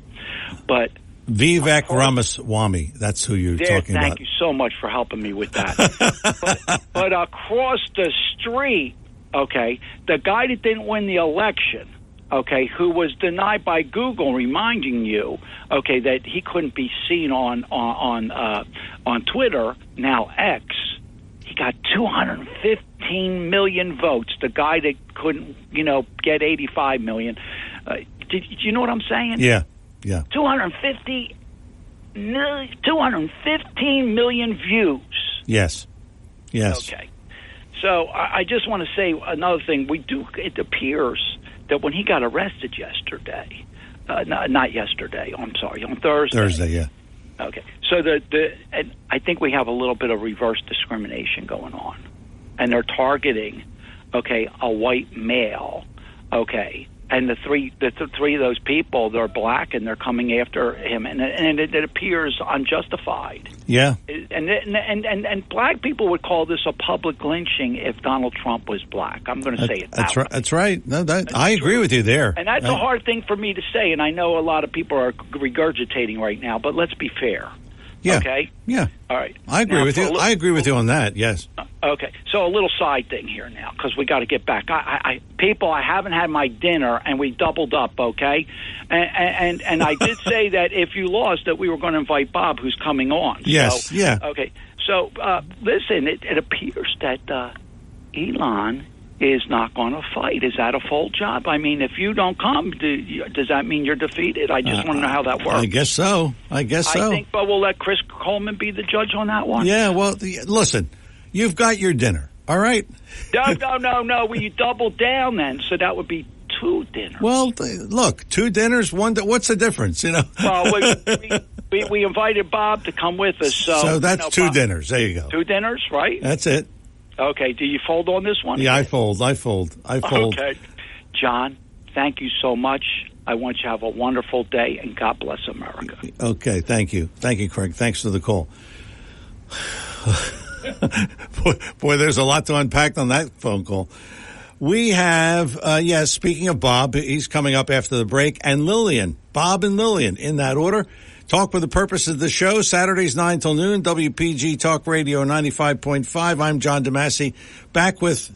But Vivek Ramaswamy, that's who you're talking about. Thank you so much for helping me with that. but across the street, okay, the guy that didn't win the election, okay, who was denied by Google, reminding you, okay, that he couldn't be seen on Twitter, now X. He got 215 million votes. The guy that couldn't, get 85 million. Do you know what I'm saying? Yeah. 215 million views. Yes. Okay. So I just want to say another thing. It appears that when he got arrested yesterday, not yesterday, I'm sorry, on Thursday. Thursday, yeah. Okay. So and I think we have a little bit of reverse discrimination going on. And they're targeting, okay, a white male, okay, and the three of those people, they're black, and they're coming after him, and it appears unjustified. Yeah. And black people would call this a public lynching if Donald Trump was black. I'm going to say it. That's right. No, I agree with you there. And that's a hard thing for me to say, and I know a lot of people are regurgitating right now. But let's be fair. Yeah. Okay. Yeah. All right. I agree with you. I agree with you on that. Yes. Okay. So a little side thing here now, because we got to get back. I haven't had my dinner, and we doubled up. Okay. And I did say that if you lost, that we were going to invite Bob, who's coming on. Yes. So, yeah. Okay. So listen, it appears that Elon is not going to fight. Is that a full job? I mean, if you don't come, does that mean you're defeated? I just want to know how that works. I guess so. I think, but we'll let Chris Coleman be the judge on that one. Yeah, well, listen, you've got your dinner, all right? No. We doubled down then, so that would be 2 dinners. Well, look, 2 dinners, one. What's the difference, Well, we invited Bob to come with us. So that's 2 dinners. There you go. 2 dinners, right? That's it. Okay, do you fold on this one? Yeah, I fold. Okay. John, thank you so much. I want you to have a wonderful day, and God bless America. Okay, thank you. Thank you, Craig. Thanks for the call. Boy, there's a lot to unpack on that phone call. We have, speaking of Bob, he's coming up after the break, and Lillian. Bob and Lillian, in that order. Talk with the purpose of the show, Saturdays 9 till noon, WPG Talk Radio 95.5. I'm John DeMasi, back with,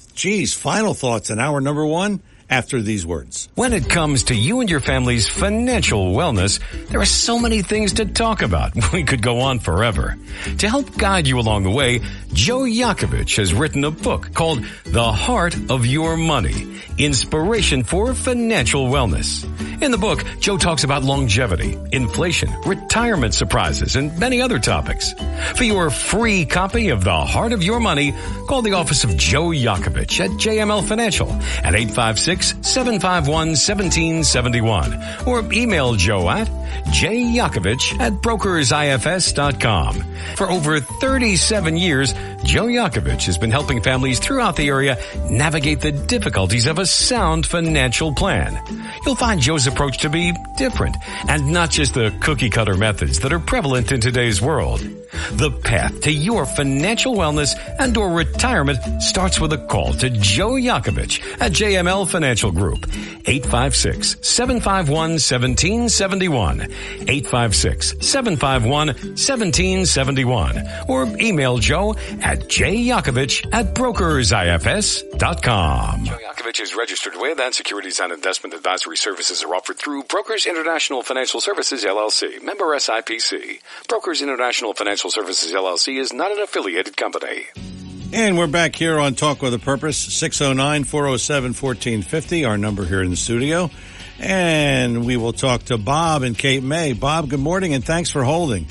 final thoughts in hour number 1 after these words. When it comes to you and your family's financial wellness, there are so many things to talk about. We could go on forever. To help guide you along the way, Joe Yakovich has written a book called The Heart of Your Money, Inspiration for Financial Wellness. In the book, Joe talks about longevity, inflation, retirement surprises, and many other topics. For your free copy of The Heart of Your Money, call the office of Joe Yakovich at JML Financial at 856-751-1771 or email Joe at jyakovich@brokersifs.com. For over 37 years, Joe Yakovich has been helping families throughout the area navigate the difficulties of a sound financial plan. You'll find Joe's approach to be different and not just the cookie-cutter methods that are prevalent in today's world. The path to your financial wellness and or retirement starts with a call to Joe Yakovich at JML Financial Group, 856-751-1771, 856-751-1771, or email Joe at jyakovich@brokersifs.com. Joe Yakovich is registered with and securities and investment advisory services are offered through Brokers International Financial Services, LLC, member SIPC. Brokers International Financial Services, LLC is not an affiliated company. And we're back here on Talk with a Purpose, 609-407-1450, our number here in the studio. And we will talk to Bob and Cape May. Bob, good morning, and thanks for holding.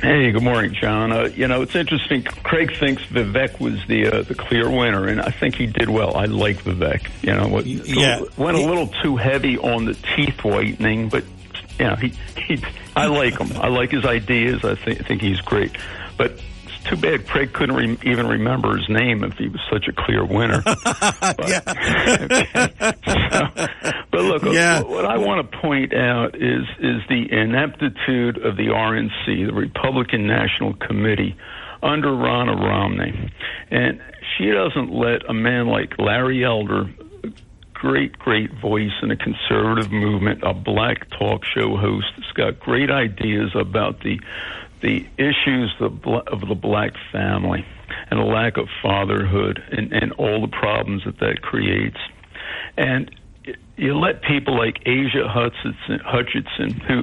Hey, good morning, John. It's interesting. Craig thinks Vivek was the clear winner, and I think he did well. I like Vivek. Went a little too heavy on the teeth whitening, but I like him. I like his ideas. I think he's great. But it's too bad Craig couldn't even remember his name if he was such a clear winner. But look, what I want to point out is the ineptitude of the RNC, the Republican National Committee, under Ronna Romney. And she doesn't let a man like Larry Elder, great voice in the conservative movement, a black talk show host, has got great ideas about the issues of the black family. and a lack of fatherhood and all the problems that creates. And you let people like Asia Hutchinson, who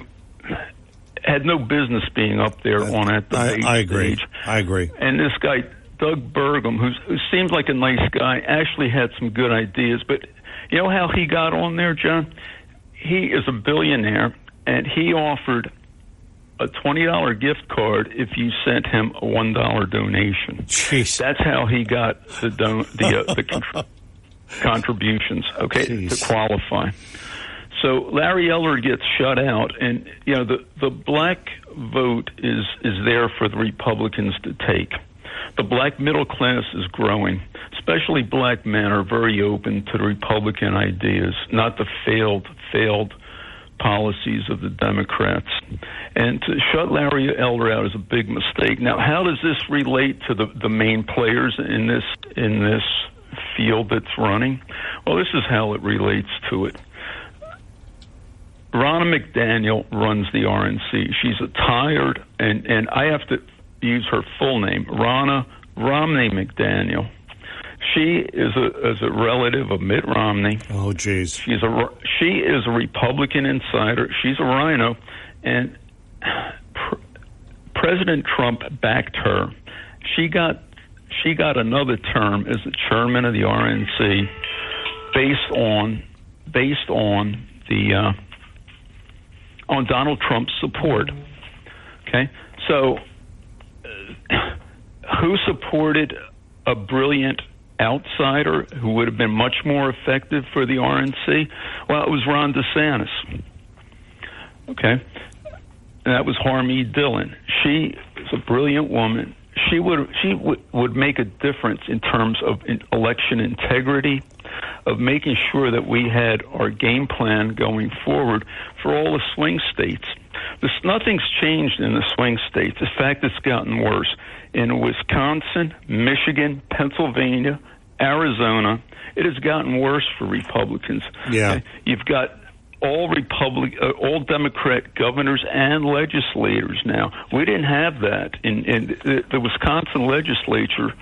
had no business being up there on that debate stage. I agree. And this guy, Doug Burgum, who seems like a nice guy, actually had some good ideas. But you know how he got on there, John? He is a billionaire, and he offered a $20 gift card if you sent him a $1 donation. Jeez. That's how he got the contributions, okay, Jeez. to qualify. So Larry Elder gets shut out, and you know the black vote is there for the Republicans to take. The black middle class is growing. Especially black men are very open to the Republican ideas, not the failed policies of the Democrats. And to shut Larry Elder out is a big mistake. Now, how does this relate to the main players in this field that's running? Well, this is how it relates to it. Ronna McDaniel runs the RNC. She's a tired, and I have to use her full name, Ronna Romney McDaniel. She is a relative of Mitt Romney. Oh, geez. She is a Republican insider. She's a rhino, and President Trump backed her. She got another term as the chairman of the RNC, based on Donald Trump's support. Okay, so who supported a brilliant outsider who would have been much more effective for the RNC? Well, it was Ron DeSantis. Okay, and that was Harmeet Dillon. She is a brilliant woman. She would make a difference in terms of election integrity, of making sure that we had our game plan going forward for all the swing states. Nothing's changed in the swing states. In fact, it's gotten worse. In Wisconsin, Michigan, Pennsylvania, Arizona, it has gotten worse for Republicans. Yeah. You've got all Democrat governors and legislators now. We didn't have that in the Wisconsin legislature,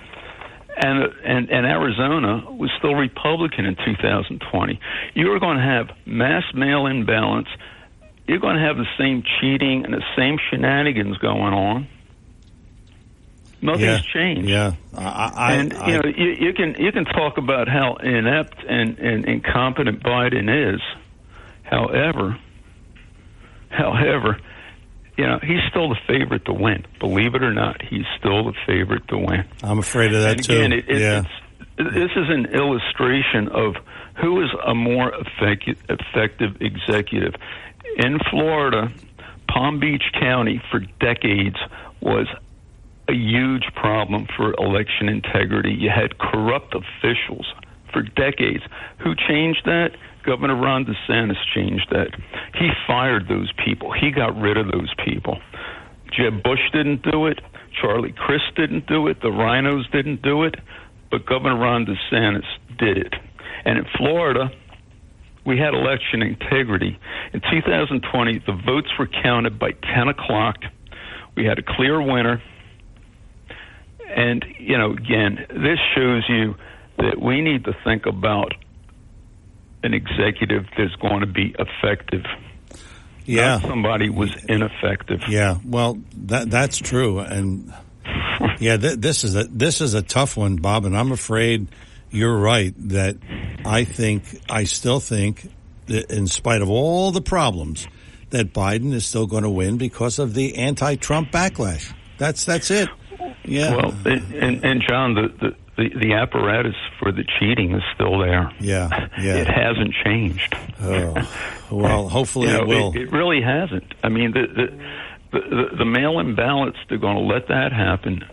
and Arizona was still Republican in 2020. You're going to have mass mail-in ballots. You're going to have the same cheating and the same shenanigans going on. Nothing's changed. Yeah, you can talk about how inept and incompetent Biden is. However, he's still the favorite to win. Believe it or not, he's still the favorite to win. I'm afraid of that again, too. This is an illustration of who is a more effective executive. In Florida, Palm Beach County for decades was a huge problem for election integrity. You had corrupt officials for decades. Who changed that? Governor Ron DeSantis changed that. He fired those people. He got rid of those people. Jeb Bush didn't do it. Charlie Crist didn't do it. The rhinos didn't do it. But Governor Ron DeSantis did it. And in Florida, we had election integrity. In 2020, the votes were counted by 10 o'clock. We had a clear winner. And, again, this shows you that we need to think about an executive that's going to be effective. Yeah. Not somebody was ineffective. Yeah, well, that's true. And, this is a tough one, Bob, and I'm afraid you're right that I still think that in spite of all the problems that Biden is still going to win because of the anti-Trump backlash. That's it. Yeah. Well, and John, the apparatus for the cheating is still there. Yeah. It hasn't changed. Oh, well, hopefully it will. It really hasn't. I mean, the mail-in ballots, they're going to let that happen.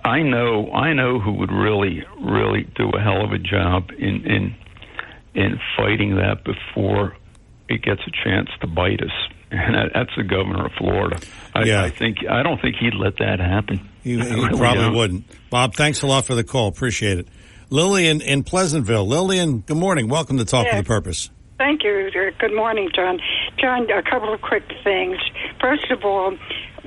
I know who would really do a hell of a job in fighting that before it gets a chance to bite us. And that's the governor of Florida. I don't think he'd let that happen. He probably wouldn't. Bob, thanks a lot for the call. Appreciate it. Lillian in Pleasantville. Lillian, good morning. Welcome to Talk with a Purpose. Thank you. Good morning, John. John, a couple of quick things. First of all,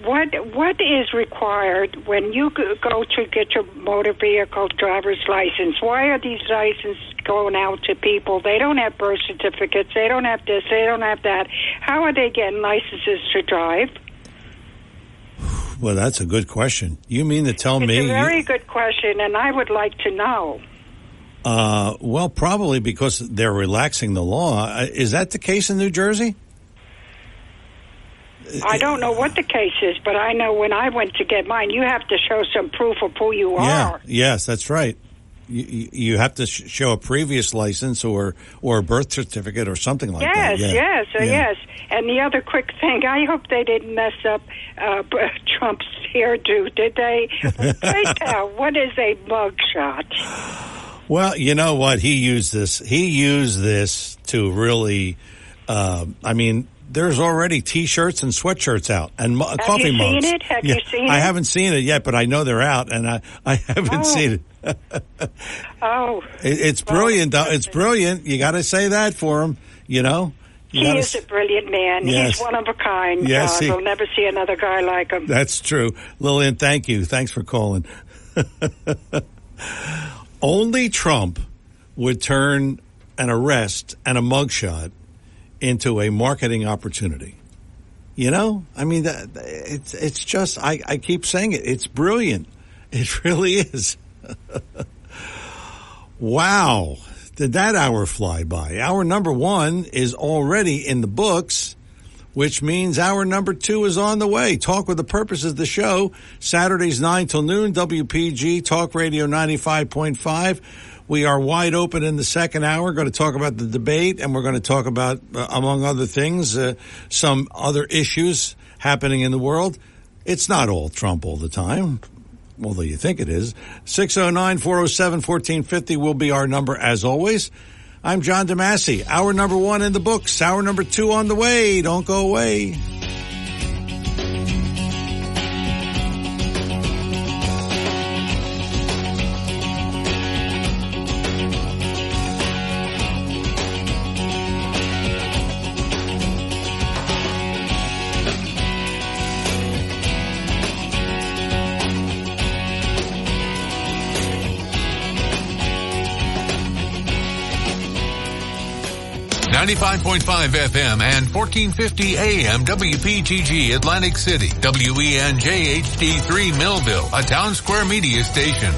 what is required when you go to get your motor vehicle driver's license? Why are these licenses going out to people? They don't have birth certificates. They don't have this. They don't have that. How are they getting licenses to drive? Well, that's a good question. You mean to tell me? It's a very good question, and I would like to know. Well, probably because they're relaxing the law. Is that the case in New Jersey? I don't know what the case is, but I know when I went to get mine, you have to show some proof of who you are. Yes, that's right. You have to show a previous license or a birth certificate or something like that. Yes. And the other quick thing, I hope they didn't mess up Trump's hairdo, did they? What is a mugshot? Well, you know what? He used this to really, there's already T-shirts and sweatshirts out and coffee mugs. Have you seen it? I haven't seen it yet, but I know they're out, and I haven't seen it. It's brilliant. It's brilliant. You got to say that for him, you know. He is a brilliant man. Yes. He's one of a kind. Yes, We'll never see another guy like him. That's true. Lillian, thank you. Thanks for calling. Only Trump would turn an arrest and a mugshot into a marketing opportunity. You know? I mean, it's just, I keep saying it. It's brilliant. It really is. Wow. Did that hour fly by? Hour number 1 is already in the books, which means hour number 2 is on the way. Talk with a Purpose is the show. Saturdays 9 till noon, WPG Talk Radio 95.5. We are wide open in the second hour. We're going to talk about the debate, and we're going to talk about, among other things, some other issues happening in the world. It's not all Trump all the time, although you think it is. 609-407-1450 will be our number as always. I'm John DeMasi. Hour number 1 in the books. Hour number 2 on the way. Don't go away. .5 FM and 1450 AM WPGG Atlantic City, WENJ HD3 Millville, a Town Square media station.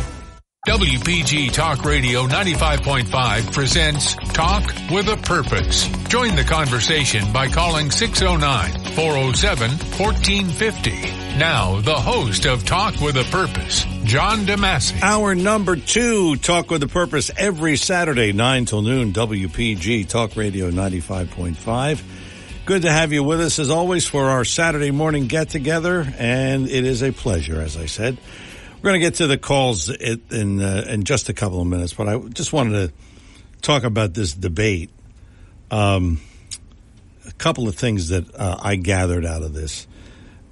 WPG Talk Radio 95.5 presents Talk with a Purpose. Join the conversation by calling 609-407-1450. Now, the host of Talk with a Purpose, John DeMasi. Hour number 2, Talk with a Purpose, every Saturday, 9 till noon, WPG Talk Radio 95.5. Good to have you with us, as always, for our Saturday morning get-together, and it is a pleasure, as I said. We're going to get to the calls in just a couple of minutes, but I just wanted to talk about this debate. A couple of things that I gathered out of this.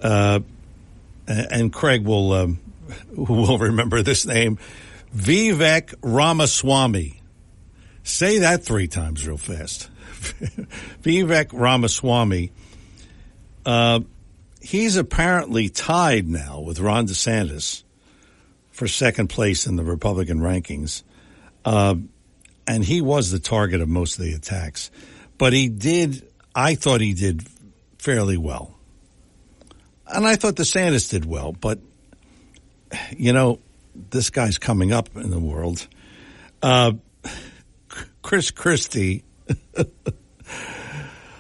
And Craig will remember this name, Vivek Ramaswamy. Say that 3 times real fast. Vivek Ramaswamy. He's apparently tied now with Ron DeSantis for second place in the Republican rankings. And he was the target of most of the attacks. But I thought he did fairly well. And I thought DeSantis did well, but, you know, this guy's coming up in the world. Chris Christie,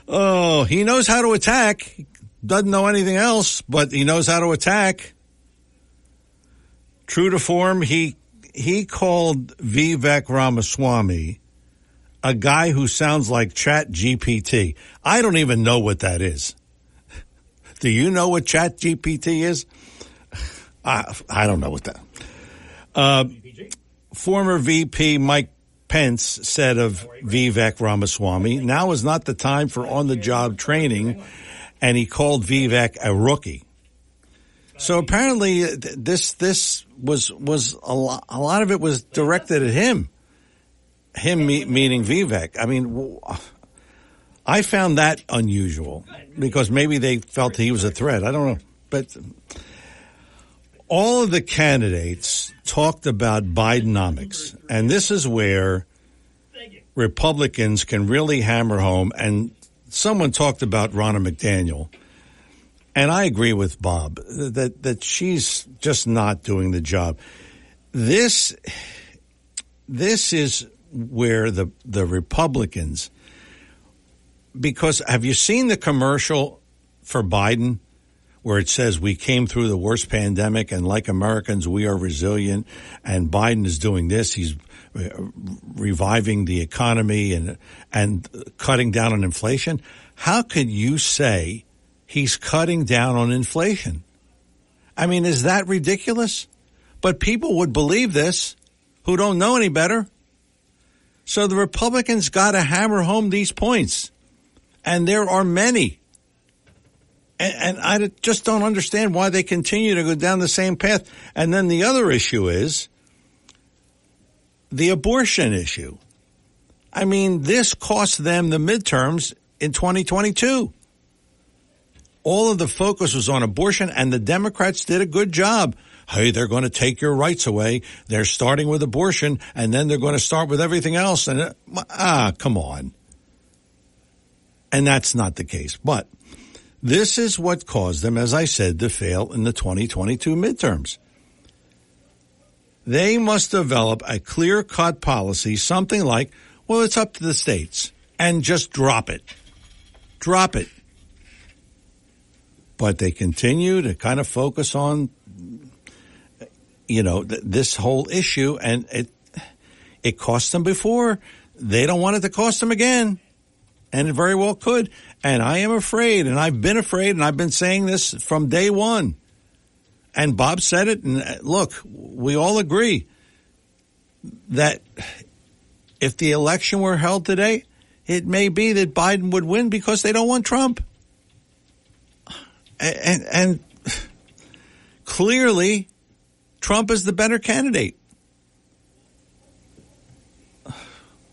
he knows how to attack. Doesn't know anything else, but he knows how to attack. True to form, he called Vivek Ramaswamy a guy who sounds like Chat GPT. I don't even know what that is. Do you know what Chat GPT is? I don't know what that. Former VP Mike Pence said of Vivek Ramaswamy, now is not the time for on-the-job training, and he called Vivek a rookie. So apparently this was a lot of it was directed at him. Him meaning Vivek. I mean, I found that unusual because maybe they felt he was a threat. I don't know. But all of the candidates talked about Bidenomics, and this is where Republicans can really hammer home. And someone talked about Ronna McDaniel, and I agree with Bob that she's just not doing the job. This is where the Republicans, because have you seen the commercial for Biden where it says we came through the worst pandemic and like Americans we are resilient, and Biden is doing this, he's reviving the economy and cutting down on inflation? How could you say he's cutting down on inflation? I mean, is that ridiculous? But people would believe this who don't know any better. So the Republicans got to hammer home these points. And there are many. And I just don't understand why they continue to go down the same path. And then the other issue is the abortion issue. I mean, this cost them the midterms in 2022. All of the focus was on abortion, and the Democrats did a good job. Hey, they're going to take your rights away. They're starting with abortion, and then they're going to start with everything else. And come on. And that's not the case. But this is what caused them, as I said, to fail in the 2022 midterms. They must develop a clear-cut policy, something like, well, it's up to the states, and just drop it. Drop it. But they continue to kind of focus on, this whole issue, and it cost them before. They don't want it to cost them again. And it very well could. And I am afraid, and I've been afraid, and I've been saying this from day one. And Bob said it, and look, we all agree that if the election were held today, it may be that Biden would win because they don't want Trump. And clearly, Trump is the better candidate.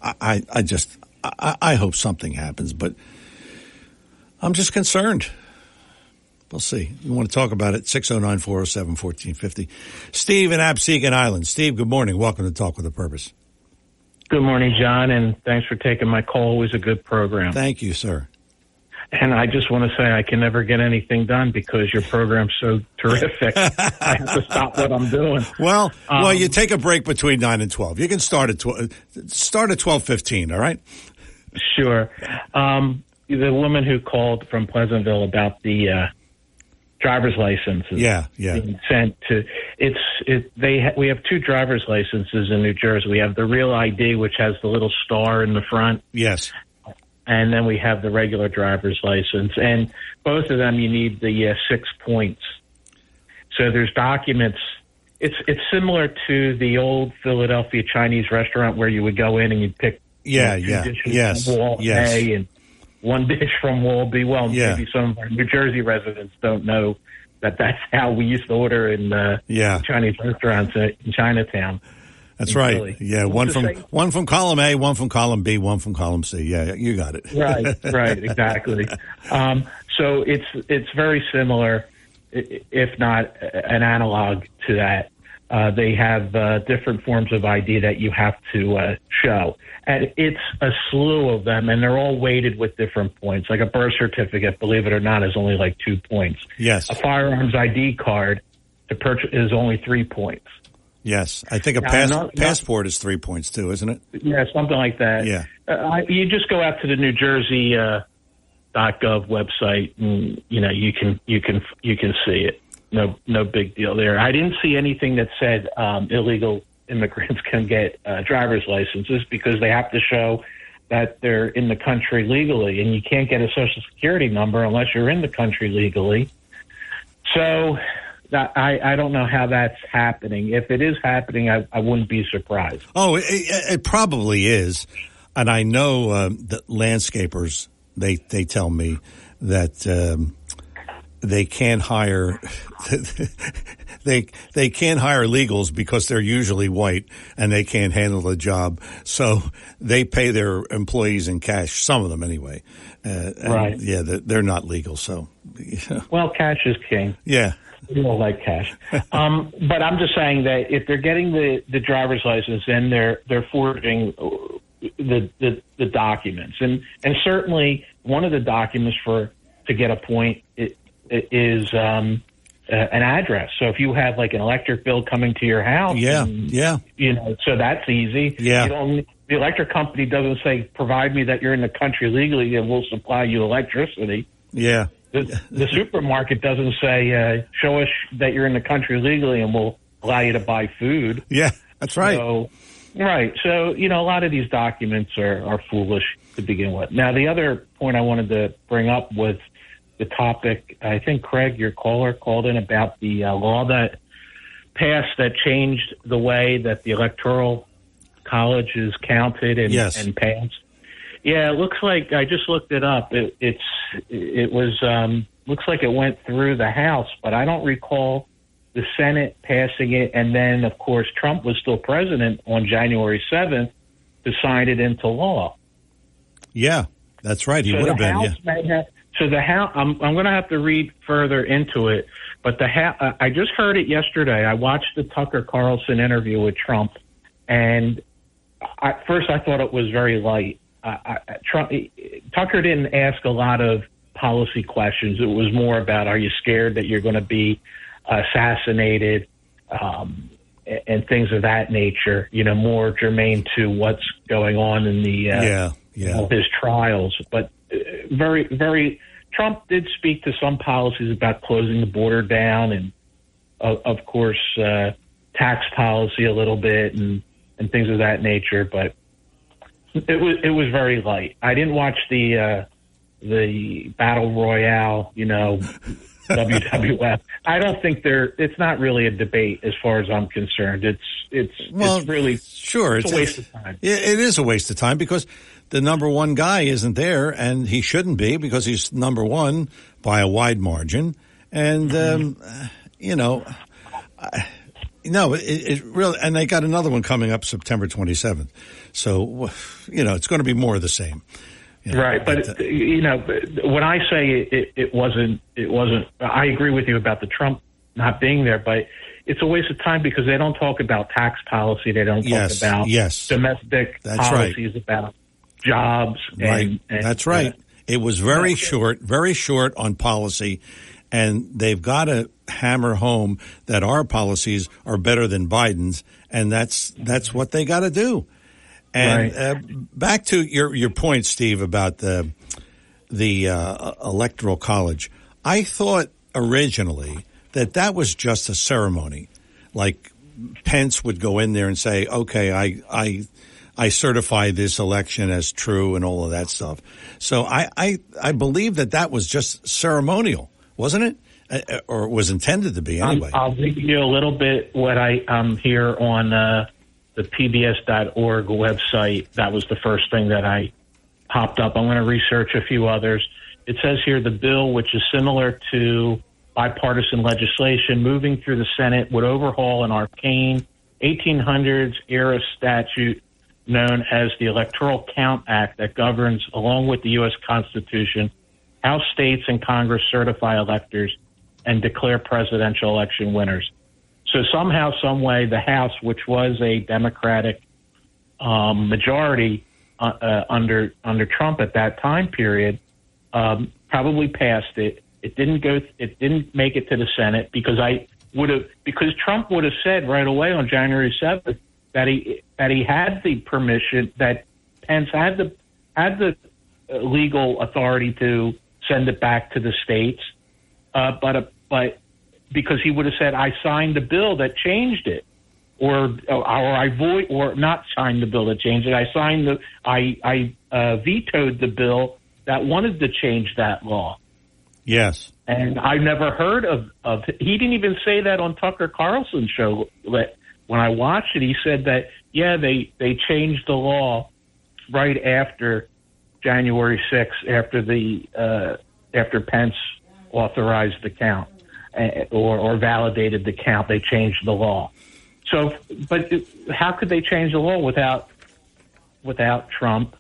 I hope something happens, but I'm just concerned. We'll see. You want to talk about it? 609-407-1450. Steve in Absecon Island. Steve, good morning. Welcome to Talk with a Purpose. Good morning, John, and thanks for taking my call. Always a good program. Thank you, sir. And I just want to say I can never get anything done because your program's so terrific. I have to stop what I'm doing. Well, you take a break between 9 and 12. You can start at 12:15, all right? Sure. The woman who called from Pleasantville about the driver's licenses being sent to we have two driver's licenses in New Jersey. We have the Real ID, which has the little star in the front. Yes. And then we have the regular driver's license. And both of them, you need the 6 points. So there's documents. It's similar to the old Philadelphia Chinese restaurant where you would go in and you'd pick dishes from wall A and one dish from wall B. Well, maybe some of our New Jersey residents don't know that that's how we used to order in Chinese restaurants in Chinatown. That's right. Philly. Yeah, one from column A, one from column B, one from column C. Yeah, you got it. Right, exactly. So it's very similar, if not an analog to that. They have different forms of ID that you have to show. And it's a slew of them, and they're all weighted with different points. Like a birth certificate, believe it or not, is only like 2 points. Yes. A firearms ID card to purchase is only 3 points. Yes. I think a passport is 3 points too, isn't it? Yeah, something like that. Yeah. You just go out to the New Jersey .gov website, and you can see it. No big deal there. I didn't see anything that said illegal immigrants can get driver's licenses because they have to show that they're in the country legally, and you can't get a Social Security number unless you're in the country legally. So I don't know how that's happening. If it is happening, I wouldn't be surprised. Oh, it probably is. And I know that landscapers, they tell me that they can't hire they can't hire legals because they're usually white and they can't handle the job. So they pay their employees in cash, some of them anyway. Right. Yeah, they're not legal. So, well, cash is king. Yeah. We don't like cash. But I'm just saying that if they're getting the driver's license, then they're forging the documents, and certainly one of the documents to get a point is an address. So if you have like an electric bill coming to your house, so that's easy. Yeah. The electric company doesn't say, provide me that you're in the country legally and we'll supply you electricity. Yeah. The supermarket doesn't say, show us that you're in the country legally and we'll allow you to buy food. Yeah, that's right. So, a lot of these documents are foolish to begin with. Now, the other point I wanted to bring up was the topic. I think, Craig, your caller, called in about the law that passed that changed the way that the Electoral College is counted and passed. Yeah, it looks like, I just looked it up. It looks like it went through the House, but I don't recall the Senate passing it. And then, of course, Trump was still president on January 7th to sign it into law. Yeah, that's right. He would have been. So the House, I'm going to have to read further into it, but I just heard it yesterday. I watched the Tucker Carlson interview with Trump, and at first I thought it was very light. Tucker didn't ask a lot of policy questions. It was more about, are you scared that you're going to be assassinated, and things of that nature, more germane to what's going on in the his trials. But very, very, Trump did speak to some policies about closing the border down and, of course, tax policy a little bit and things of that nature. But it was very light. I didn't watch the battle royale, WWF. I don't think it's not really a debate as far as I'm concerned. It's really sure it's a waste of time. It is a waste of time because the number one guy isn't there, and he shouldn't be because he's number one by a wide margin. And it really, and they got another one coming up September 27th. So, it's going to be more of the same. Right. But when I say it wasn't, I agree with you about the Trump not being there, but it's a waste of time because they don't talk about tax policy. They don't talk about domestic policies, about jobs. Right. That's right. It was very short on policy. And they've got to hammer home that our policies are better than Biden's, and that's what they got to do. And back to your point, Steve, about the Electoral College. I thought originally that was just a ceremony, like Pence would go in there and say, "Okay, I certify this election as true," and all of that stuff. So I believe that was just ceremonial. Wasn't it? Or was intended to be anyway. I'll read you a little bit what I here on the PBS.org website. That was the first thing that I popped up. I'm going to research a few others. It says here the bill, which is similar to bipartisan legislation moving through the Senate, would overhaul an arcane 1800s era statute known as the Electoral Count Act that governs, along with the U.S. Constitution, how states and Congress certify electors and declare presidential election winners. So somehow, some way, the House, which was a Democratic majority under Trump at that time period, probably passed it. It didn't make it to the Senate because Trump would have said right away on January 7th that he had the permission, that Pence had the legal authority to send it back to the states, but because he would have said, I signed the bill that changed it, or not signed the bill that changed it. I vetoed the bill that wanted to change that law. Yes. And I never heard of he didn't even say that on Tucker Carlson's show. When I watched it, he said that, they changed the law right after January 6th, after Pence authorized the count. or validated the count. They changed the law. So, but how could they change the law without Trump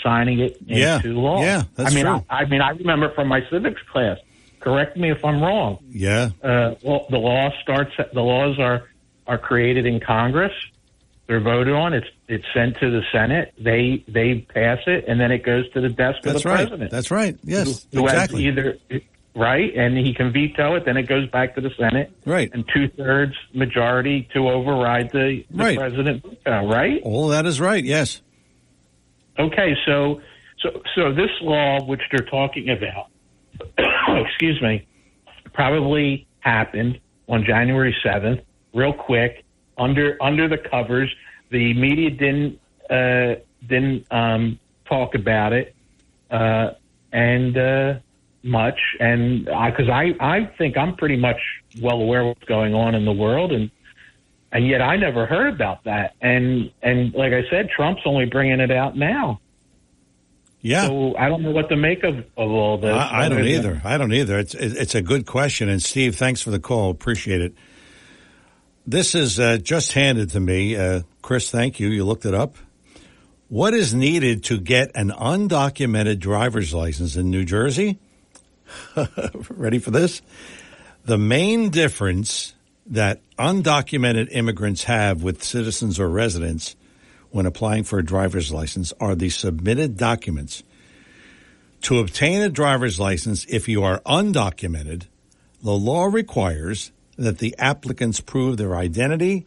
signing it into law? Yeah, that's true. I remember from my civics class. Correct me if I'm wrong. Yeah. Well, the laws are created in Congress. They're voted on. It's sent to the Senate. They pass it, and then it goes to the desk of the president. That's right. Yes, who exactly. Has right, and he can veto it. Then it goes back to the Senate. Right. And 2/3 majority to override the president veto. Right. All that is right. Yes. Okay. So this law, which they're talking about, excuse me, probably happened on January 7th, real quick, under the covers. The media didn't talk about it much, and because I think I'm pretty much well aware of what's going on in the world, and yet I never heard about that. And like I said, Trump's only bringing it out now. Yeah. So I don't know what to make of all this. I don't either. I don't either. It's a good question. And Steve, thanks for the call. Appreciate it. This is just handed to me. Chris, thank you. You looked it up. What is needed to get an undocumented driver's license in New Jersey? Ready for this? The main difference that undocumented immigrants have with citizens or residents when applying for a driver's license are the submitted documents. To obtain a driver's license, if you are undocumented, the law requires that the applicants prove their identity,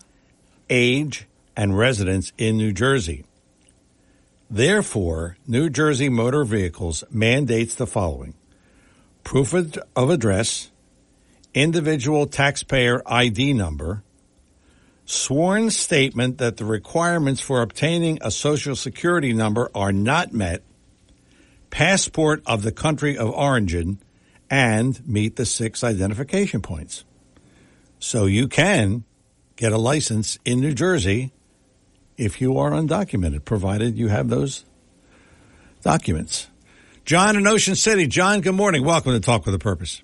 age, and residence in New Jersey. Therefore, New Jersey Motor Vehicles mandates the following: proof of address, individual taxpayer ID number, sworn statement that the requirements for obtaining a Social Security number are not met, passport of the country of origin, and meet the 6 identification points. So you can get a license in New Jersey if you are undocumented, provided you have those documents. John in Ocean City. John, good morning. Welcome to Talk with a Purpose.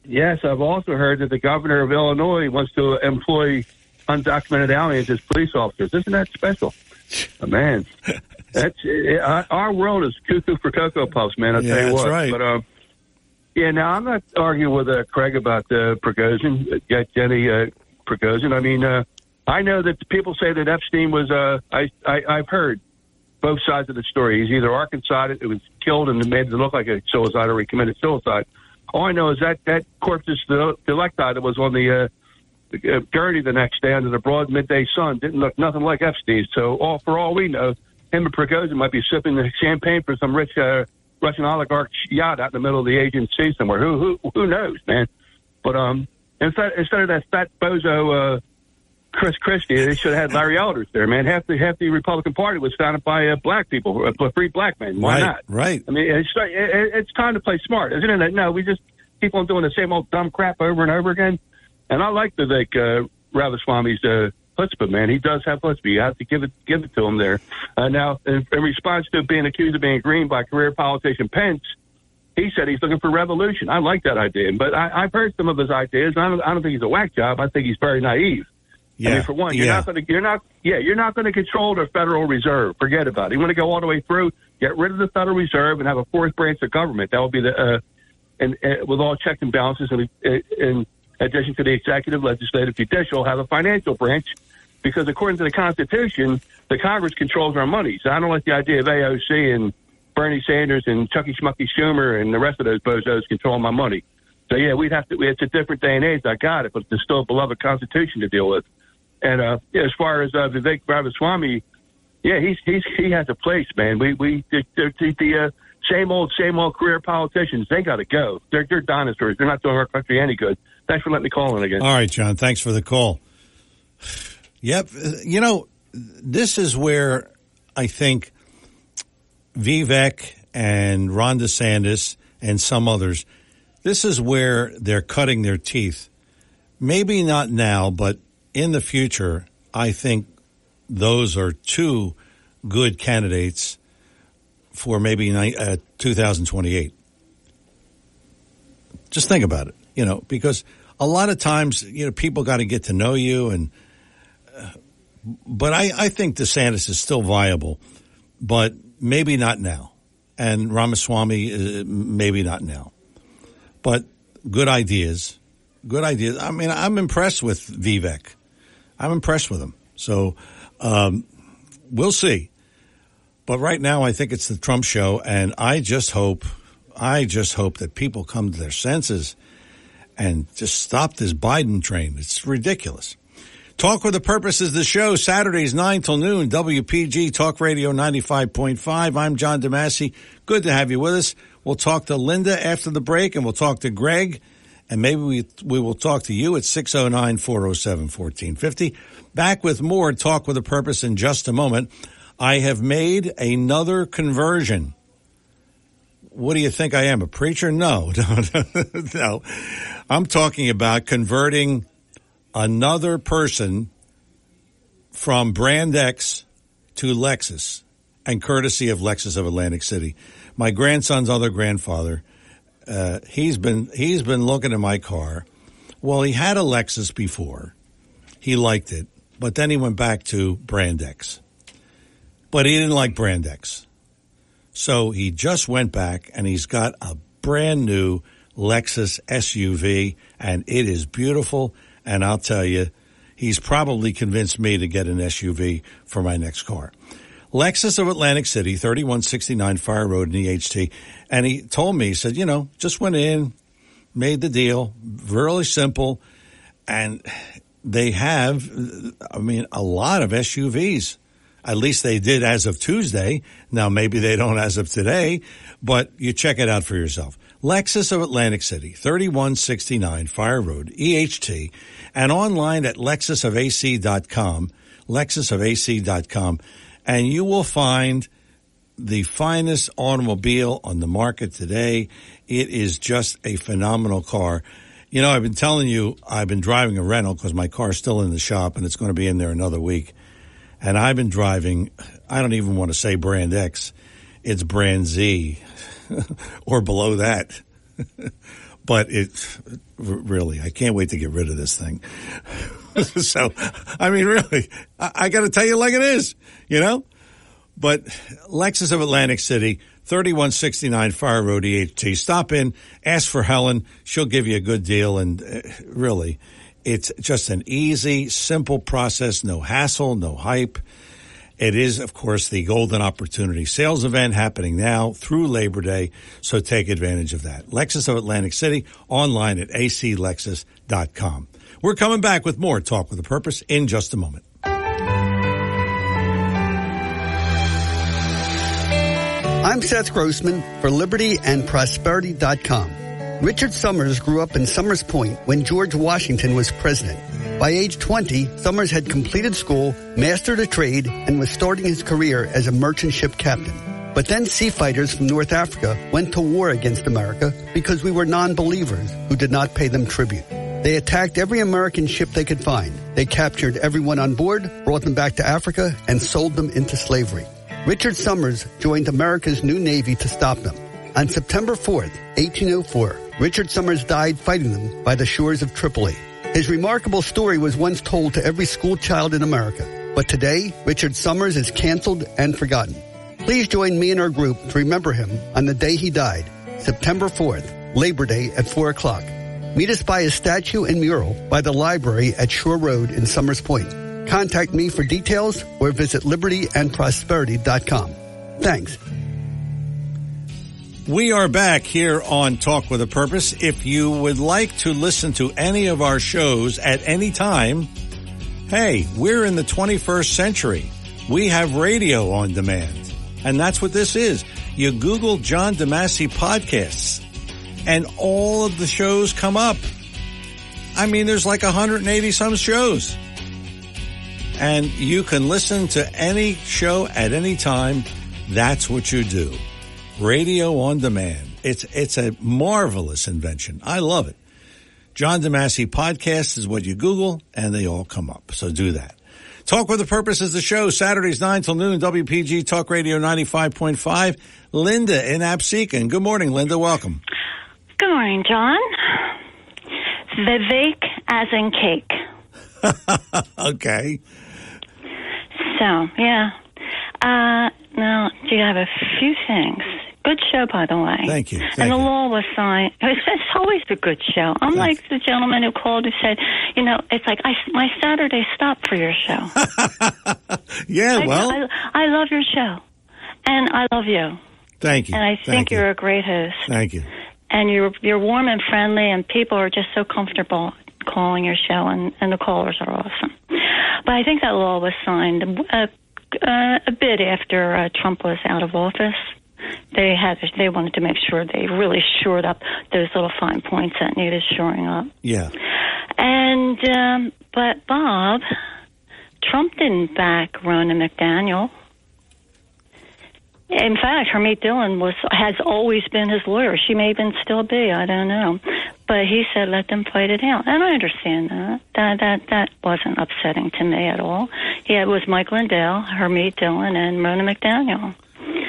Yes, I've also heard that the governor of Illinois wants to employ undocumented aliens as police officers. Isn't that special? Oh, man, our world is cuckoo for Cocoa Puffs, man. I'll tell you what. Right. But now I'm not arguing with Craig about Prigozhin, Jenny Prigozhin. I mean, I know that people say that Epstein was. I've heard both sides of the story. He's either Arkansas, it was killed and made it look like a suicide, or he committed suicide. All I know is that corpse is the delecti that was on the gurney the next day under the broad midday sun didn't look nothing like Epstein. So for all we know, him and Prigozhin might be sipping the champagne for some rich Russian oligarch yacht out in the middle of the Aegean Sea somewhere. Who knows, man? But instead of that fat bozo Chris Christie, they should have had Larry Elders there, man. Half the Republican Party was founded by black people, free black men. Why not? Right. I mean, it's time to play smart, isn't it? No, we just keep on doing the same old dumb crap over and over again. And I like Vivek Ramaswamy's chutzpah, man. He does have chutzpah. You have to give it to him there. Now, in response to being accused of being green by career politician Pence, he said he's looking for revolution. I like that idea, but I've heard some of his ideas. I don't think he's a whack job. I think he's very naive. Yeah. I mean, for one, you're not going to control the Federal Reserve. Forget about it. You want to go all the way through, get rid of the Federal Reserve and have a fourth branch of government. That would be with all checks and balances, and in addition to the executive, legislative, judicial, have a financial branch, because according to the Constitution, the Congress controls our money. So I don't like the idea of AOC and Bernie Sanders and Chucky Schmucky Schumer and the rest of those bozos controlling my money. So yeah, it's a different day and age. I got it, but there's still a beloved Constitution to deal with. And as far as Vivek Ramaswamy, yeah, he has a place, man. The same old career politicians. They got to go. They're dinosaurs. They're not doing our country any good. Thanks for letting me call in again. All right, John. Thanks for the call. Yep. You know, this is where I think Vivek and Ron DeSantis and some others, this is where they're cutting their teeth. Maybe not now, but in the future, I think those are two good candidates for maybe 2028. Just think about it, because a lot of times, people got to get to know you, but I think DeSantis is still viable, but maybe not now. And Ramaswamy, maybe not now. But good ideas. I mean, I'm impressed with Vivek. I'm impressed with him. So we'll see. But right now, I think it's the Trump show, and I just hope that people come to their senses and just stop this Biden train. It's ridiculous. Talk with a Purpose is the show, Saturdays 9 till noon, WPG Talk Radio 95.5. I'm John DeMasi. Good to have you with us. We'll talk to Linda after the break, and we'll talk to Greg, and maybe we will talk to you at 609-407-1450. Back with more Talk with a Purpose in just a moment. I have made another conversion. What do you think I am, a preacher? No. No. I'm talking about converting another person from Brand X to Lexus, and courtesy of Lexus of Atlantic City. My grandson's other grandfather, he's been looking at my car. Well, he had a Lexus before. He liked it, but then he went back to Brand X. But he didn't like Brand X. So he just went back, and he's got a brand new Lexus SUV, and it is beautiful. And I'll tell you, he's probably convinced me to get an SUV for my next car. Lexus of Atlantic City, 3169 Fire Road in EHT. And he told me, he said, just went in, made the deal, really simple. And they have, a lot of SUVs. At least they did as of Tuesday. Now, maybe they don't as of today, but you check it out for yourself. Lexus of Atlantic City, 3169 Fire Road, EHT, and online at lexusofac.com, lexusofac.com, and you will find the finest automobile on the market today. It is just a phenomenal car. I've been telling you, I've been driving a rental because my car's still in the shop, and it's going to be in there another week. And I've been driving, I don't even want to say Brand X, it's Brand Z or below that. But it's really, I can't wait to get rid of this thing. So, really, I got to tell you like it is, But Lexus of Atlantic City, 3169 Fire Road, EHT. Stop in, ask for Helen. She'll give you a good deal. And really, it's just an easy, simple process. No hassle, no hype. It is, of course, the Golden Opportunity Sales Event happening now through Labor Day, so take advantage of that. Lexus of Atlantic City, online at aclexus.com. We're coming back with more Talk with a Purpose in just a moment. I'm Seth Grossman for LibertyAndProsperity.com. Richard Summers grew up in Summers Point when George Washington was president. By age 20, Summers had completed school, mastered a trade, and was starting his career as a merchant ship captain. But then sea fighters from North Africa went to war against America because we were non-believers who did not pay them tribute. They attacked every American ship they could find. They captured everyone on board, brought them back to Africa, and sold them into slavery. Richard Summers joined America's new Navy to stop them. On September 4th, 1804, Richard Summers died fighting them by the shores of Tripoli. His remarkable story was once told to every school child in America. But today, Richard Summers is canceled and forgotten. Please join me and our group to remember him on the day he died, September 4th, Labor Day at 4 o'clock. Meet us by his statue and mural by the library at Shore Road in Summers Point. Contact me for details or visit libertyandprosperity.com. Thanks. We are back here on Talk with a Purpose. If you would like to listen to any of our shows at any time, hey, we're in the 21st century. We have radio on demand. And that's what this is. You Google John DeMasi podcasts and all of the shows come up. There's like 180 some shows. And you can listen to any show at any time. That's what you do. Radio on demand. It's a marvelous invention. I love it. John DeMasi Podcast is what you Google, and they all come up. So do that. Talk with a Purpose is the show, Saturdays 9 till noon, WPG Talk Radio 95.5. Linda in Absecon. Good morning, Linda. Welcome. Good morning, John. Vivek as in cake. Okay. So, yeah. Now, do you have a few things? Good show, by the way. Thank you. And the law was signed. It's always a good show. I'm like the gentleman who called who said, you know, it's like my Saturday stopped for your show. Yeah, I love your show. And I love you. Thank you. And I think you're a great host. Thank you. And you're warm and friendly, and people are just so comfortable calling your show, and the callers are awesome. But I think that law was signed a bit after Trump was out of office. They wanted to make sure they really shored up those little fine points that needed shoring up. Yeah. And but Bob, Trump didn't back Ronna McDaniel. In fact, Hermit Dillon has always been his lawyer. She may even still be. I don't know. But he said, let them fight it out. And I understand that. That wasn't upsetting to me at all. Yeah, it was Mike Lindell, Hermit Dillon, and Ronna McDaniel.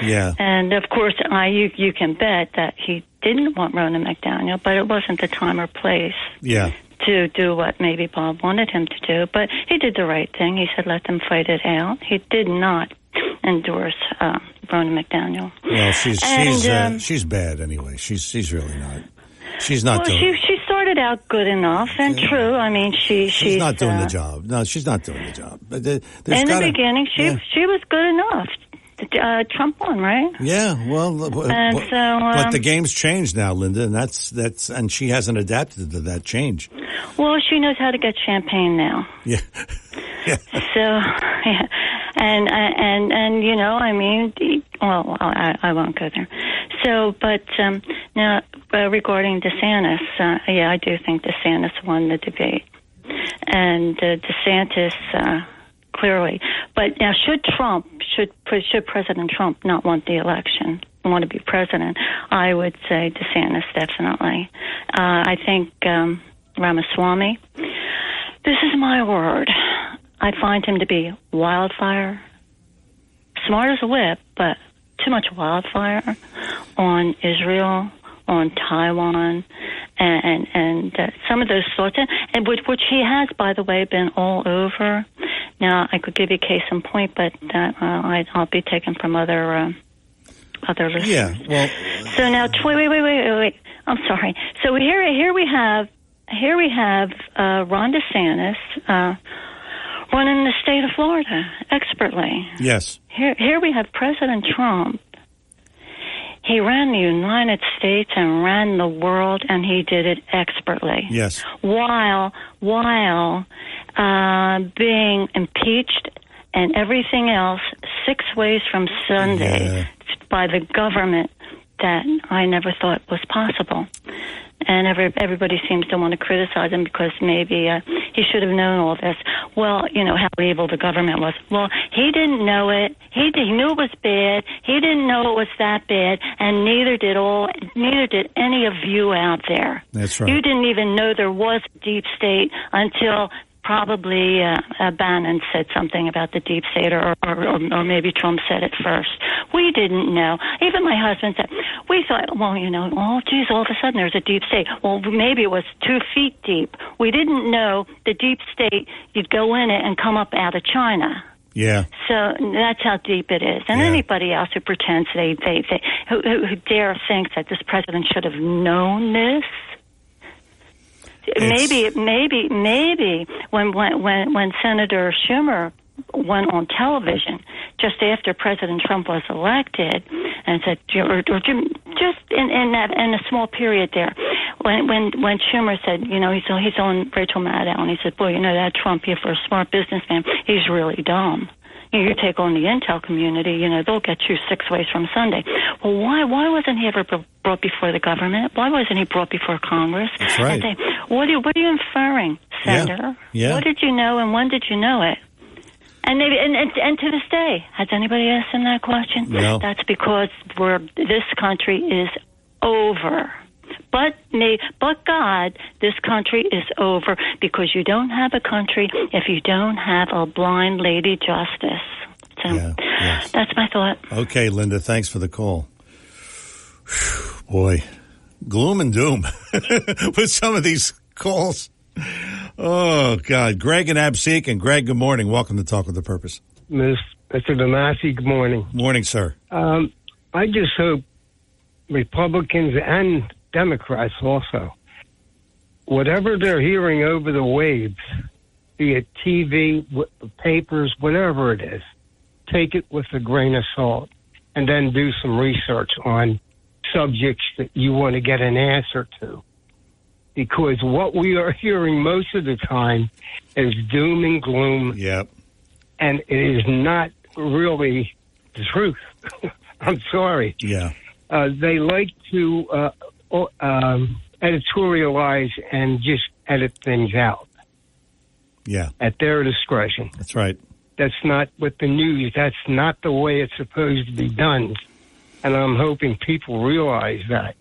Yeah. And, of course, you can bet that he didn't want Ronna McDaniel, but it wasn't the time or place. Yeah. To do what maybe Bob wanted him to do. But he did the right thing. He said, let them fight it out. He did not endorse Ronna McDaniel. Well, she's bad anyway. She's really not. She's not doing. She started out good enough and true. I mean, she's not doing the job. No, she's not doing the job. But in the beginning, she was good enough. Trump won, right? Yeah. Well, but the game's changed now, Linda, and that's and she hasn't adapted to that change. Well, she knows how to get champagne now. Yeah. Yeah. So, yeah. And you know, I mean, well, I won't go there. So, but now regarding DeSantis, yeah, I do think DeSantis won the debate, and DeSantis clearly. But now, should President Trump not want the election, want to be president? I would say DeSantis definitely. I think Ramaswamy. This is my word. I find him to be wildfire, smart as a whip, but too much wildfire on Israel, on Taiwan, and some of those thoughts, and which he has, by the way, been all over. Now, I could give you case in point, but I'll be taken from other listeners. Yeah, well. So now, wait. I'm sorry. So here we have Ron DeSantis running the state of Florida expertly. Yes. Here we have President Trump. He ran the United States and ran the world, and he did it expertly. Yes. While being impeached and everything else 6 ways from Sunday by the government that I never thought was possible. And everybody seems to want to criticize him because maybe he should have known all this. Well, you know how evil the government was. Well, he didn't know it. He knew it was bad. He didn't know it was that bad, and neither did any of you out there. That's right. You didn't even know there was a deep state until probably Bannon said something about the deep state, or maybe Trump said it first. We didn't know. Even my husband said, we thought, well, you know, oh, geez, all of a sudden there's a deep state. Well, maybe it was 2 feet deep. We didn't know the deep state, you'd go in it and come up out of China. Yeah. So that's how deep it is. And anybody else who pretends who dare think that this president should have known this, maybe when Senator Schumer went on television just after President Trump was elected and said, or just in a small period there, when Schumer said, you know, he's on Rachel Maddow, and he said, boy, you know, that Trump here, for a smart businessman, he's really dumb. You take on the intel community, you know, they'll get you 6 ways from Sunday. Well, why wasn't he ever brought before the government? Why wasn't he brought before Congress? That's right. And say, what are you inferring, Senator? Yeah. What did you know, and when did you know it? And maybe, and to this day, has anybody asked him that question? No. That's because this country is over. But God, this country is over, because you don't have a country if you don't have a blind lady justice. So that's my thought. Okay, Linda, thanks for the call. Boy, gloom and doom with some of these calls. Oh, God. Greg and Absec. And Greg, good morning. Welcome to Talk with a Purpose. Mr. Damasi, good morning. Morning, sir. I just hope Republicans and Democrats also, whatever they're hearing over the waves, be it TV, papers, whatever it is, take it with a grain of salt and then do some research on subjects that you want to get an answer to. Because what we are hearing most of the time is doom and gloom. Yep. And it is not really the truth. I'm sorry. Yeah. They like to editorialize and just edit things out. Yeah. At their discretion. That's right. That's not what the news, that's not the way it's supposed to be done. And I'm hoping people realize that.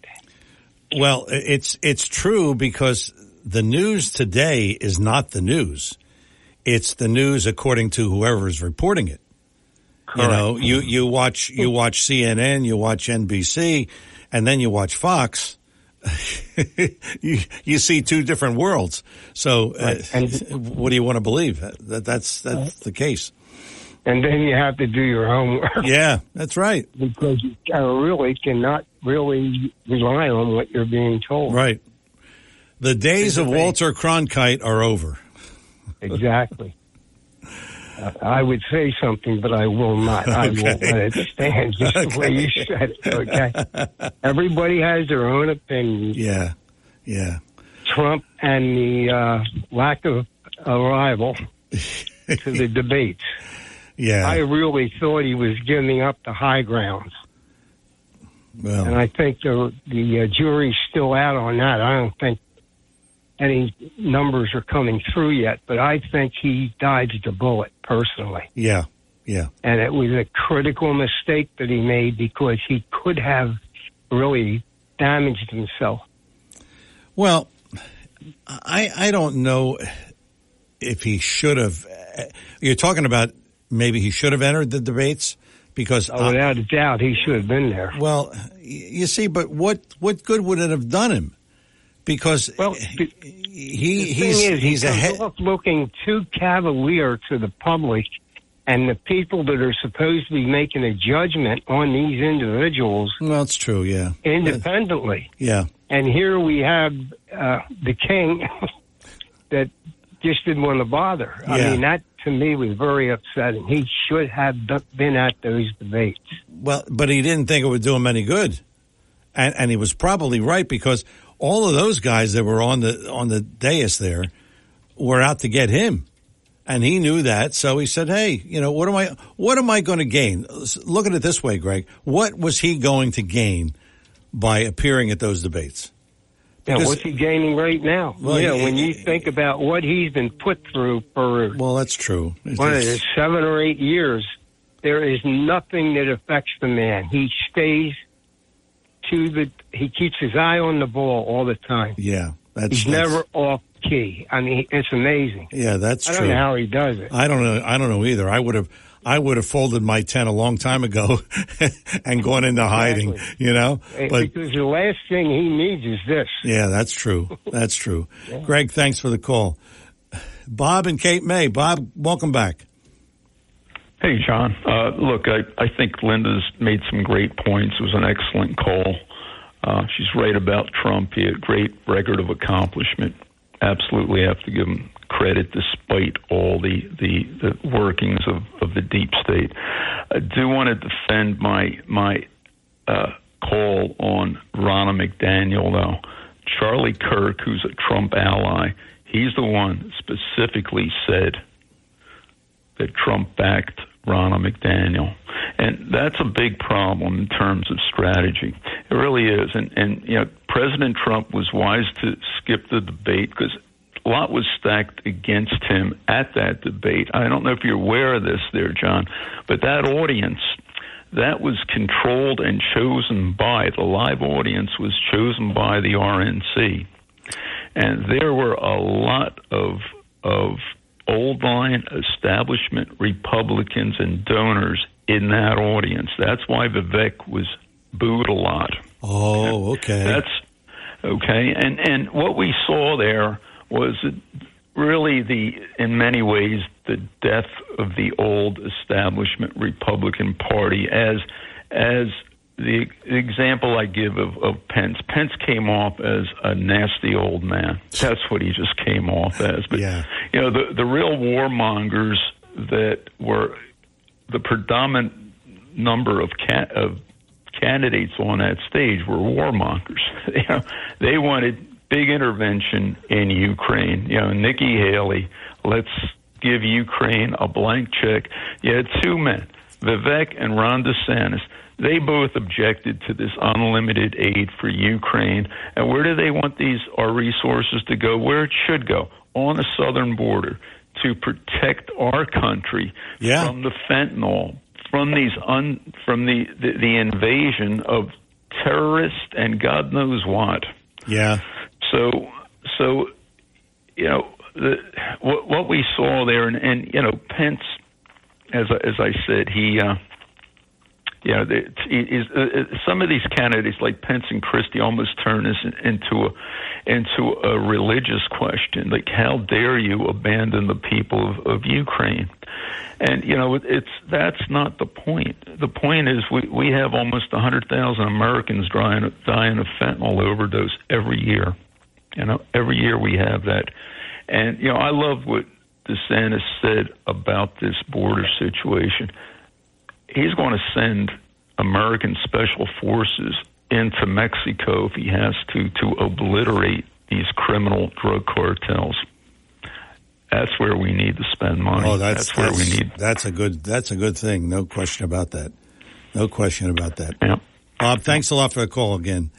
Well, it's true because the news today is not the news. It's the news according to whoever is reporting it. Correct. You know, you watch CNN, you watch NBC, and then you watch Fox. you see two different worlds. So, what do you want to believe? That's the case. And then you have to do your homework. Yeah, that's right. Because you really cannot really rely on what you're being told. Right. The days of Walter Cronkite are over. Exactly. I would say something, but I will not. I won't let it stand just the way you said it, okay? Everybody has their own opinion. Yeah, yeah. Trump and the lack of arrival to the debates. Yeah. I really thought he was giving up the high grounds. Well, and I think the jury's still out on that. I don't think any numbers are coming through yet, but I think he dodged the bullet personally. Yeah, yeah. And it was a critical mistake that he made because he could have really damaged himself. Well, I don't know if he should have. You're talking about maybe he should have entered the debates because without a doubt he should have been there. Well, you see, but what good would it have done him? Because he's looking too cavalier to the public and the people that are supposed to be making a judgment on these individuals. Well, it's true, yeah. Independently. Yeah. And here we have the king that just didn't want to bother. Yeah. I mean, that to me was very upsetting. He should have been at those debates. Well, but he didn't think it would do him any good. And he was probably right because all of those guys that were on the dais there were out to get him. And he knew that, so he said, hey, you know, what am I going to gain? Look at it this way, Greg. What was he going to gain by appearing at those debates? Because, what's he gaining right now? Well, when you think about what he's been put through for that's true. It 7 or 8 years, there is nothing that affects the man. He stays he keeps his eye on the ball all the time. Yeah, he's never off key. I mean, it's amazing. Yeah, that's true. I don't know how he does it. I don't know either. I would have folded my tent a long time ago and gone into hiding, you know. But because the last thing he needs is this. Yeah, that's true. That's true. Yeah. Greg, thanks for the call. Bob and Cape May. Bob, welcome back. Hey, John. Look, I think Linda's made some great points. It was an excellent call. She's right about Trump. He had a great record of accomplishment. Absolutely have to give him credit despite all the workings of the deep state. I do want to defend my call on Ronna McDaniel, though. Charlie Kirk, who's a Trump ally, he's the one specifically said that Trump backed Ronna McDaniel. And that's a big problem in terms of strategy. It really is. And you know, President Trump was wise to skip the debate because a lot was stacked against him at that debate. I don't know if you're aware of this there, John, but that audience, that was controlled and chosen by, the live audience was chosen by the RNC. And there were a lot of old-line establishment Republicans and donors in that audience. That's why Vivek was booed a lot. Oh, okay. That's okay. And what we saw there was really in many ways, the death of the old establishment Republican Party. As the example I give of Pence. Pence came off as a nasty old man. That's what he just came off as. But, the real warmongers that were the predominant number of candidates on that stage were warmongers. They wanted big intervention in Ukraine. Nikki Haley, let's give Ukraine a blank check. You had two men, Vivek and Ron DeSantis. They both objected to this unlimited aid for Ukraine. And where do they want our resources to go? Where it should go, on the southern border, to protect our country from the fentanyl, from the invasion of terrorists and God knows what. Yeah. So what we saw there, and Pence, as I said, some of these candidates like Pence and Christie almost turn this into a religious question. Like, how dare you abandon the people of Ukraine? And that's not the point. The point is we have almost 100,000 Americans dying of fentanyl overdose every year. Every year we have that. And I love what DeSantis said about this border situation. He's going to send American special forces into Mexico if he has to obliterate these criminal drug cartels. That's where we need to spend money. Oh, that's where we need. That's a good thing. No question about that. No question about that. Yeah. Bob, thanks a lot for the call again.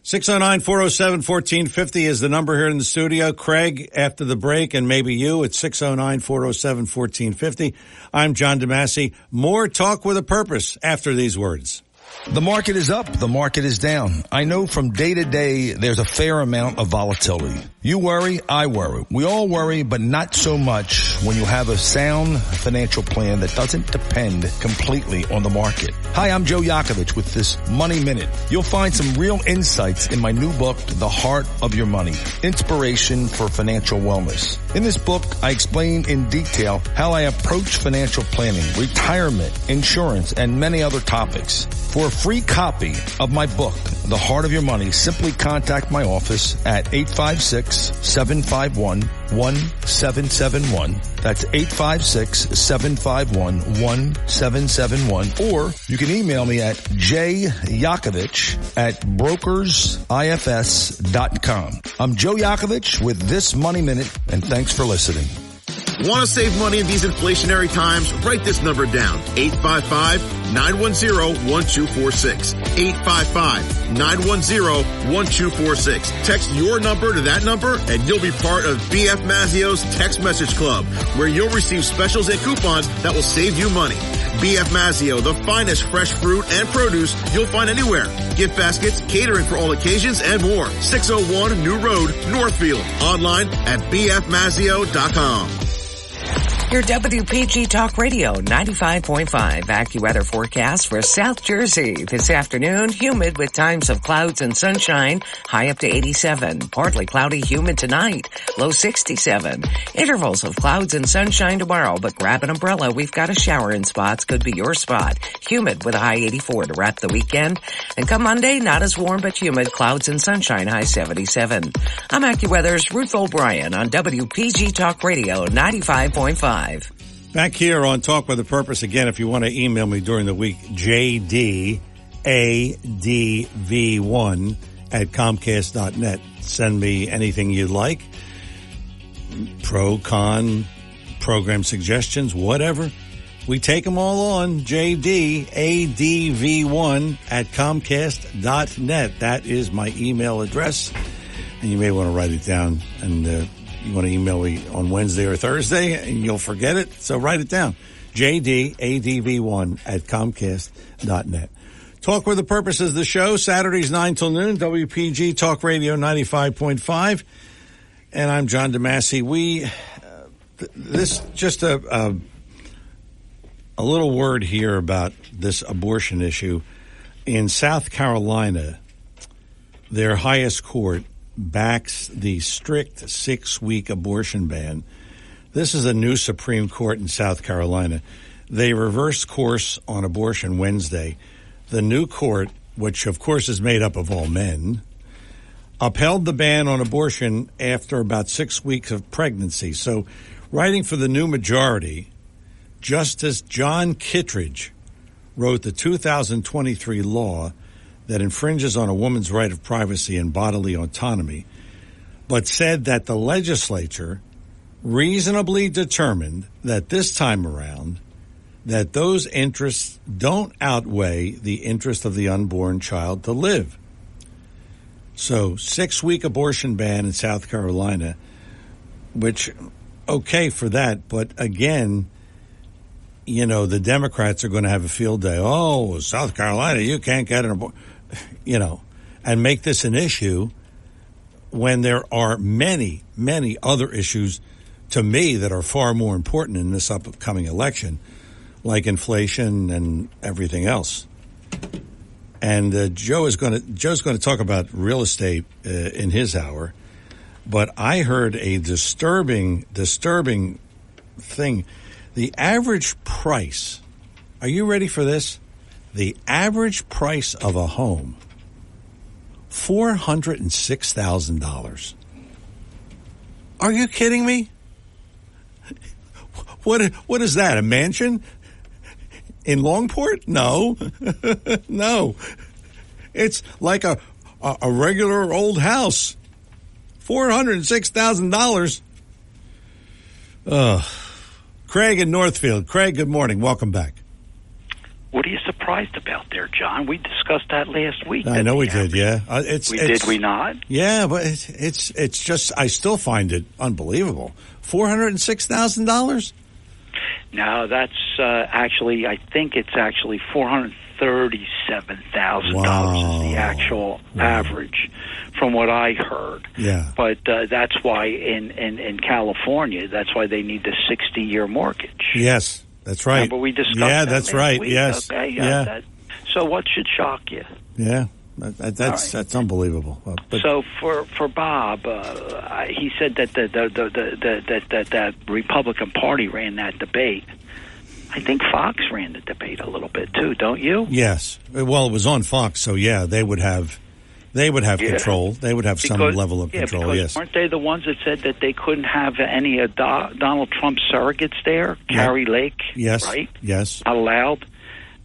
609-407-1450 is the number here in the studio. Craig, after the break, and maybe you at 609-407-1450. I'm John DeMasi. More Talk with a Purpose after these words. The market is up. The market is down. I know from day to day there's a fair amount of volatility. You worry, I worry. We all worry, but not so much when you have a sound financial plan that doesn't depend completely on the market. Hi, I'm Joe Yakovich with this Money Minute. You'll find some real insights in my new book, The Heart of Your Money, Inspiration for Financial Wellness. In this book, I explain in detail how I approach financial planning, retirement, insurance, and many other topics. For a free copy of my book, The Heart of Your Money, simply contact my office at 856-751-1771. That's 856-751-1771. Or you can email me at jyakovich@brokersifs.com. I'm Joe Yakovich with this Money Minute, and thanks for listening. Want to save money in these inflationary times? Write this number down. 855-910-1246. 855-910-1246. Text your number to that number and you'll be part of BF Mazzio's Text Message Club, where you'll receive specials and coupons that will save you money. BF Mazzio, the finest fresh fruit and produce you'll find anywhere. Gift baskets, catering for all occasions, and more. 601 New Road, Northfield. Online at bfmazzio.com. Your WPG Talk Radio 95.5 AccuWeather forecast for South Jersey. This afternoon, humid with times of clouds and sunshine, high up to 87. Partly cloudy, humid tonight, low 67. Intervals of clouds and sunshine tomorrow, but grab an umbrella. We've got a shower in spots. Could be your spot. Humid with a high 84 to wrap the weekend. And come Monday, not as warm but humid, clouds and sunshine, high 77. I'm AccuWeather's Ruth O'Brien on WPG Talk Radio 95.5. Back here on Talk with a Purpose again. If you want to email me during the week, jdadv1@comcast.net. Send me anything you'd like. Pro, con, program suggestions, whatever. We take them all on. jdadv1@comcast.net. That is my email address. And you may want to write it down, and you want to email me on Wednesday or Thursday and you'll forget it. So write it down. jdadv1@comcast.net. Talk with a Purpose is the show. Saturdays 9 till noon. WPG Talk Radio 95.5. And I'm John DeMasi. This just a little word here about this abortion issue. In South Carolina, their highest court backs the strict 6-week abortion ban. This is a new Supreme Court in South Carolina. They reversed course on abortion Wednesday. The new court, which of course is made up of all men, upheld the ban on abortion after about 6 weeks of pregnancy. So, writing for the new majority, Justice John Kittredge wrote the 2023 law that infringes on a woman's right of privacy and bodily autonomy, but said that the legislature reasonably determined that this time around that those interests don't outweigh the interest of the unborn child to live. So 6-week abortion ban in South Carolina, which, okay for that, but again, you know, the Democrats are going to have a field day. Oh, South Carolina, you can't get an abortion, you know, and make this an issue when there are many, many other issues to me that are far more important in this upcoming election, like inflation and everything else. And Joe's going to talk about real estate in his hour, but I heard a disturbing thing. The average price, are you ready for this? The average price of a home, $406,000. Are you kidding me? What is that, a mansion in Longport? No. No. It's like a regular old house. $406,000. Craig in Northfield. Craig, good morning. Welcome back. What are you surprised about there, John? We discussed that last week. I know we did, yeah. Did we not? Yeah, but it's just, I still find it unbelievable. $406,000? No, that's actually, I think it's actually $437,000 is the actual average from what I heard. Yeah. But that's why in California, that's why they need the 60-year mortgage. Yes, that's right. Remember we discussed that that's last right. week? Yes. Okay, yeah. So what should shock you? Yeah. That's unbelievable. But so for Bob, he said that that Republican Party ran that debate. I think Fox ran the debate a little bit too, don't you? Yes. Well, it was on Fox, so yeah, they would have control. They would have some level of control. Because yes. Weren't they the ones that said that they couldn't have any Donald Trump surrogates there? Carrie Lake. Yes. Right. Yes. Not allowed.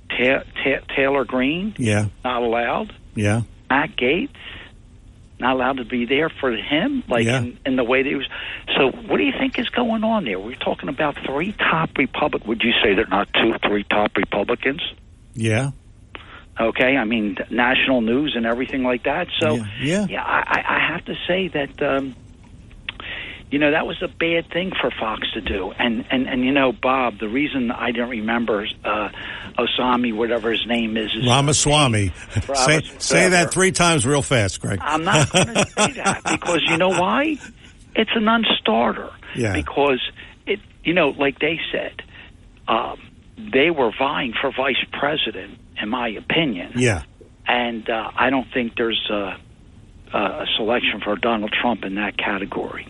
Taylor Greene. Yeah. Not allowed. Yeah. Matt Gaetz, not allowed to be there for him, in the way that he was. So what do you think is going on there? We're talking about 3 top Republicans. Would you say they're not 3 top Republicans? Yeah. Okay, I mean, national news and everything like that. So, yeah, I have to say that, that was a bad thing for Fox to do. And Bob, the reason I didn't remember Osami, whatever his name is Ramaswamy. Say that 3 times real fast, Greg. I'm not going to say that because you know why? It's a non-starter. Yeah. Because like they said, they were vying for vice president, in my opinion. Yeah. And I don't think there's a selection for Donald Trump in that category.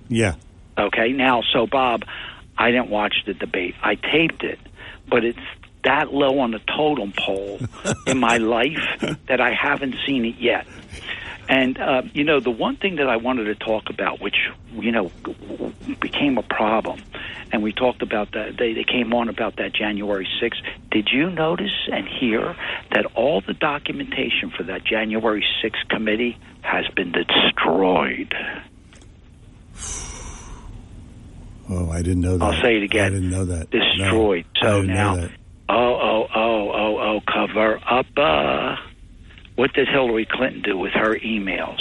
Yeah. Okay. Now, so Bob, I didn't watch the debate. I taped it, but it's that low on the totem pole in my life that I haven't seen it yet. And, the one thing that I wanted to talk about, which, became a problem, and we talked about that, they came on about that January 6th. Did you notice and hear that all the documentation for that January 6th committee has been destroyed? Oh, I didn't know that. I'll say it again. I didn't know that. Destroyed. No, so now, cover up. What did Hillary Clinton do with her emails?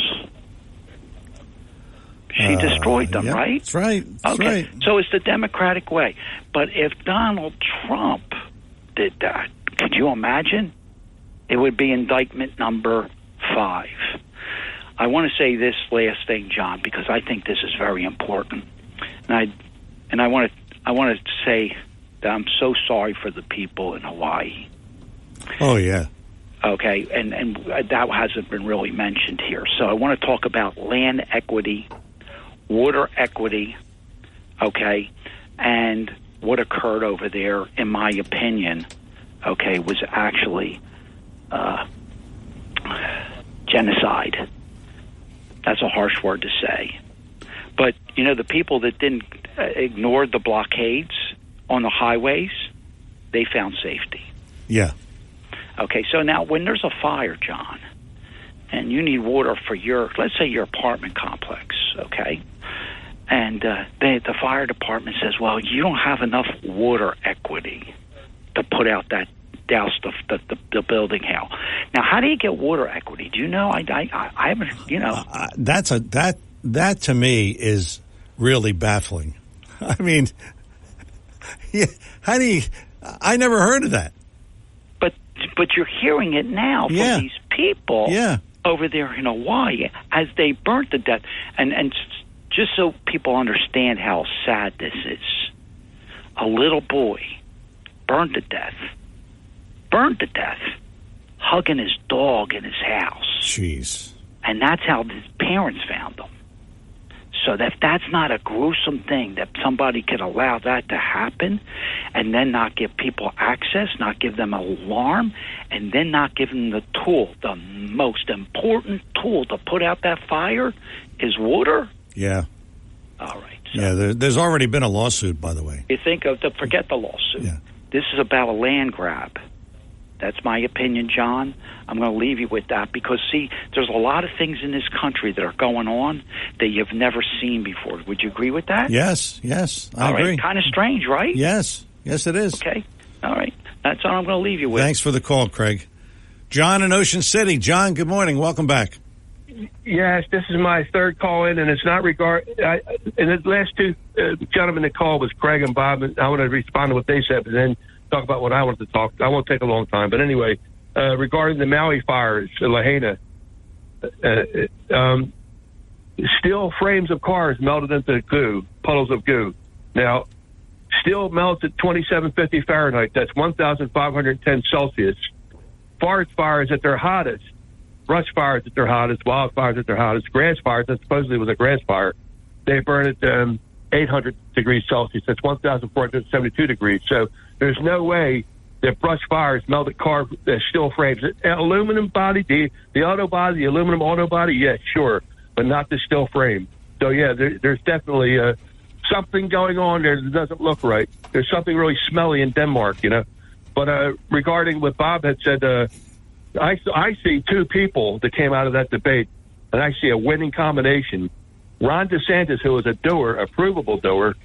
She destroyed them, right? That's right. That's right. So it's the Democratic way. But if Donald Trump did that, could you imagine? It would be indictment number 5. I want to say this last thing, John, because I think this is very important. And I want to say that I'm so sorry for the people in Hawaii. Oh, yeah. Okay, and that hasn't been really mentioned here. So I want to talk about land equity, water equity, okay, and what occurred over there, in my opinion, okay, was actually genocide. That's a harsh word to say. But, you know, the people that didn't ignore the blockades on the highways, they found safety. Yeah. Okay, so now when there's a fire, John, and you need water for let's say your apartment complex, okay, and the fire department says, well, you don't have enough water equity to put out that douse the building hell. Now, how do you get water equity? Do you know? I haven't, you know. That to me is really baffling. I mean, yeah, how do you? I never heard of that. But you're hearing it now from these people over there in Hawaii as they burnt to death. And just so people understand how sad this is, a little boy burned to death, hugging his dog in his house. Jeez. And that's how his parents found him. So that's not a gruesome thing, that somebody could allow that to happen and then not give people access, not give them an alarm, and then not give them the tool. The most important tool to put out that fire is water. Yeah. All right. So yeah, there's already been a lawsuit, by the way. You think forget the lawsuit. Yeah. This is about a land grab. That's my opinion, John. I'm going to leave you with that because, see, there's a lot of things in this country that are going on that you've never seen before. Would you agree with that? Yes, I agree. Kind of strange, right? Yes, it is. Okay, all right. That's all I'm going to leave you with. Thanks for the call, Craig. John in Ocean City. John, good morning. Welcome back. Yes, this is my third call in, and it's not and the last two gentlemen that called was Craig and Bob, and I want to respond to what they said, but then talk about what I wanted to talk. I won't take a long time, but anyway, regarding the Maui fires, Lahaina, steel frames of cars melted into puddles of goo. Now, steel melts at 2750 Fahrenheit. That's 1,510 Celsius. Forest fires at their hottest, brush fires at their hottest, wildfires at their hottest, grass fires, that supposedly was a grass fire, they burn at 800 degrees Celsius. That's 1,472 degrees. So there's no way that brush fires melted car steel frames. Aluminum body, the auto body, the aluminum auto body, yeah, sure, but not the steel frame. So, yeah, there's definitely something going on there that doesn't look right. There's something really smelly in Denmark, you know. But regarding what Bob had said, I see two people that came out of that debate, and I see a winning combination. Ron DeSantis, who is a doer, a provable doer,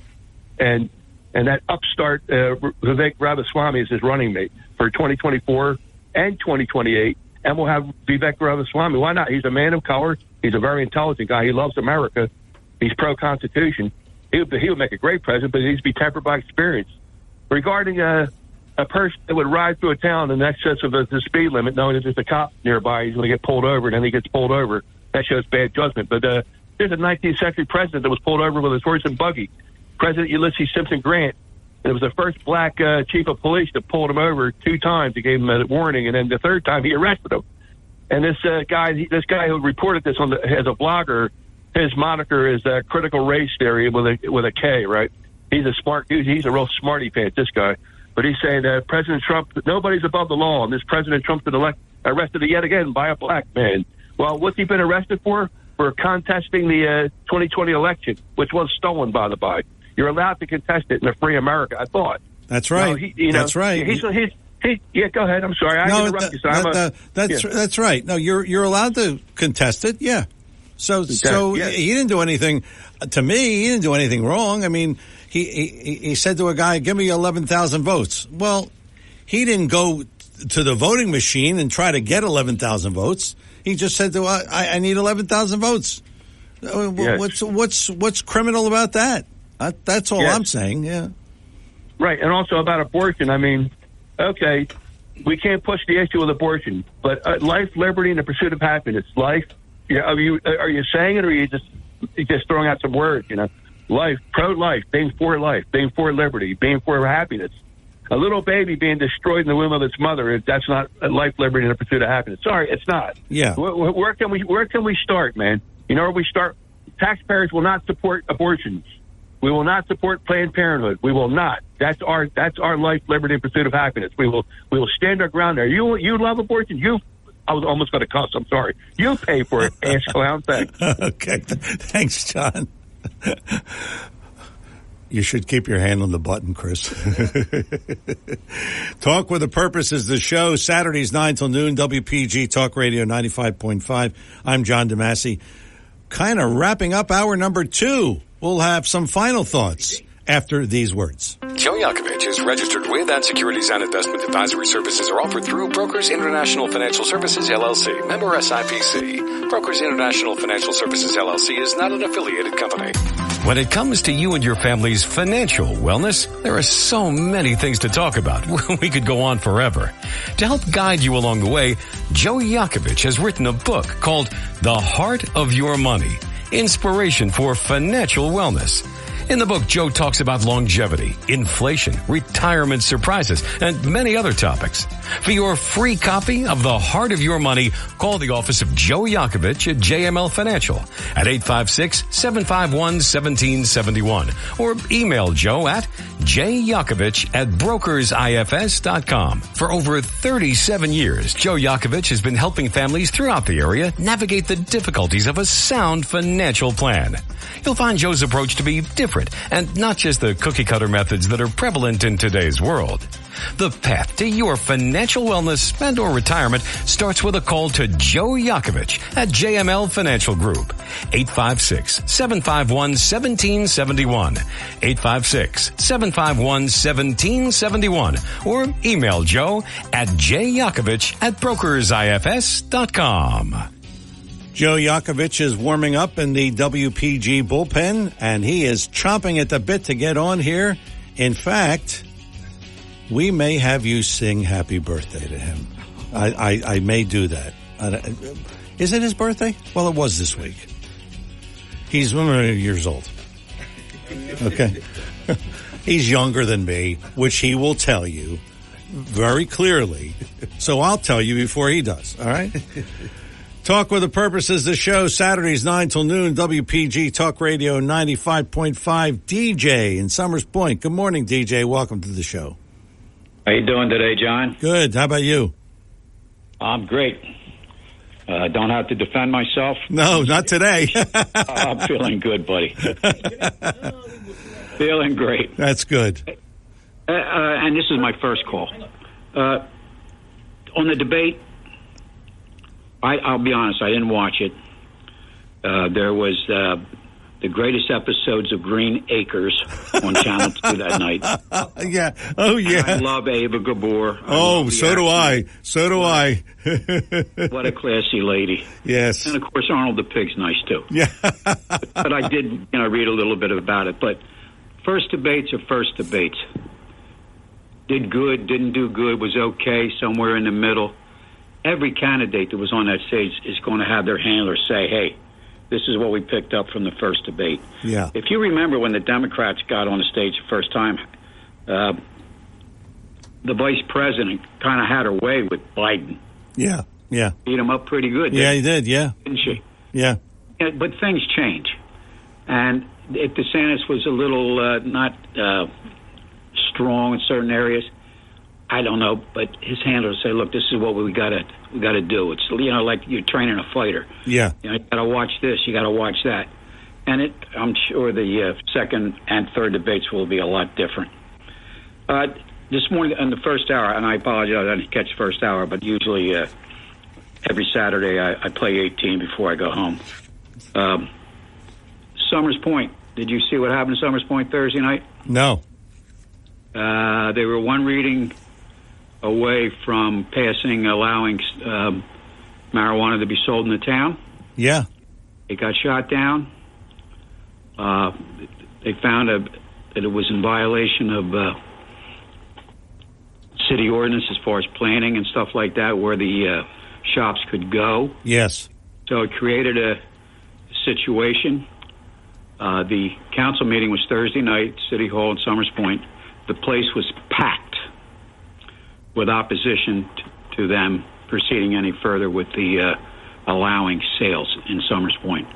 and that upstart Vivek Ramaswamy is his running mate for 2024 and 2028. And we'll have Vivek Ramaswamy. Why not? He's a man of color. He's a very intelligent guy. He loves America. He's pro-Constitution. He would make a great president, but he needs to be tempered by experience. Regarding a person that would ride through a town in excess of the speed limit, knowing that there's a cop nearby, he's going to get pulled over, and then he gets pulled over. That shows bad judgment. But there's a 19th century president that was pulled over with his horse and buggy, President Ulysses Simpson Grant. And it was the first black chief of police that pulled him over 2 times. He gave him a warning, and then the third time he arrested him. And this guy who reported this as a blogger, his moniker is critical race theory with a K, right? He's a smart dude. He's a real smarty pants, this guy. But he's saying that President Trump, nobody's above the law, and this President Trump's been arrested yet again by a black man. Well, what's he been arrested for? For contesting the 2020 election, which was stolen, by the by. You're allowed to contest it in a free America, I thought. That's right. That's right. Yeah, go ahead. I'm sorry. I interrupted you. That's right. No, you're allowed to contest it. Yeah. So he didn't do anything. To me, he didn't do anything wrong. I mean, he said to a guy, "Give me 11,000 votes." Well, he didn't go to the voting machine and try to get 11,000 votes. He just said to I need 11,000 votes. Yes. What's criminal about that? That's all I'm saying. Yeah. Right, and also about abortion. I mean, okay, we can't push the issue of abortion, but life, liberty, and the pursuit of happiness. Life. Yeah, are you saying it, or are you just throwing out some words? You know, life, pro-life, being for life, being for liberty, being for happiness. A little baby being destroyed in the womb of its mother, that's not a life, liberty, and a pursuit of happiness. Sorry, it's not. Yeah. Where can we start, man? You know where we start? Taxpayers will not support abortions. We will not support Planned Parenthood. We will not. That's our life, liberty, and pursuit of happiness. We will stand our ground there. You love abortion. I was almost going to cuss. I'm sorry. You pay for it, ass clown. Thanks. Okay. Thanks, John. You should keep your hand on the button, Chris. Talk with a Purpose is the show. Saturdays 9 till noon, WPG Talk Radio 95.5. I'm John DeMasi. Kind of wrapping up hour number 2. We'll have some final thoughts after these words. Joe Yakovich is registered with and securities and investment advisory services are offered through Brokers International Financial Services, LLC, member SIPC. Brokers International Financial Services, LLC is not an affiliated company. When it comes to you and your family's financial wellness, there are so many things to talk about. We could go on forever. To help guide you along the way, Joe Yakovich has written a book called The Heart of Your Money, Inspiration for Financial Wellness. In the book, Joe talks about longevity, inflation, retirement surprises, and many other topics. For your free copy of The Heart of Your Money, call the office of Joe Yakovich at JML Financial at 856-751-1771 or email Joe at jyakovich@brokersifs.com. For over 37 years, Joe Yakovich has been helping families throughout the area navigate the difficulties of a sound financial plan. You'll find Joe's approach to be different and not just the cookie-cutter methods that are prevalent in today's world. The path to your financial wellness and or retirement starts with a call to Joe Yakovich at JML Financial Group. 856-751-1771. 856-751-1771. Or email Joe at jyakovich@brokersifs.com. Joe Yakovich is warming up in the WPG bullpen, and he is chomping at the bit to get on here. In fact, we may have you sing happy birthday to him. I may do that. Is it his birthday? Well, it was this week. He's 1 years old. Okay. He's younger than me, which he will tell you very clearly. So I'll tell you before he does. All right? Talk with a Purpose is the show. Saturdays 9 till noon. WPG Talk Radio 95.5. DJ in Summers Point. Good morning, DJ. Welcome to the show. How you doing today, John? Good. How about you? I'm great. Don't have to defend myself. No, not today. I'm feeling good, buddy. Feeling great. That's good. And this is my first call. On the debate, I'll be honest, I didn't watch it. There was the greatest episodes of Green Acres on Channel 2 that night. Yeah. Oh, yeah. And I love Ava Gabor. Oh, so do I. So do I. What a classy lady. Yes. And, of course, Arnold the Pig's nice, too. Yeah. But I did read a little bit about it. But first debates are first debates. Did good, didn't do good, was okay, somewhere in the middle. Every candidate that was on that stage is going to have their handler say, hey, this is what we picked up from the first debate. Yeah. If you remember when the Democrats got on the stage the first time, the vice president kind of had her way with Biden. Yeah, yeah. Beat him up pretty good. Yeah, he did, yeah. Didn't she? Yeah. But things change. And if DeSantis was a little not strong in certain areas, I don't know, but his handlers say, "Look, this is what we got to do." It's like you're training a fighter. Yeah, you got to watch this, you got to watch that, and I'm sure the second and third debates will be a lot different. This morning in the first hour, and I apologize, I didn't catch the first hour, but usually every Saturday I play 18 before I go home. Summers Point. Did you see what happened to Summers Point Thursday night? No. They were one reading away from allowing marijuana to be sold in the town. Yeah. It got shot down. They found that it was in violation of city ordinance as far as planning and stuff like that, where the shops could go. Yes. So it created a situation. The council meeting was Thursday night, City Hall in Summers Point. The place was packed. with opposition to them proceeding any further with the allowing sales in Summers Point.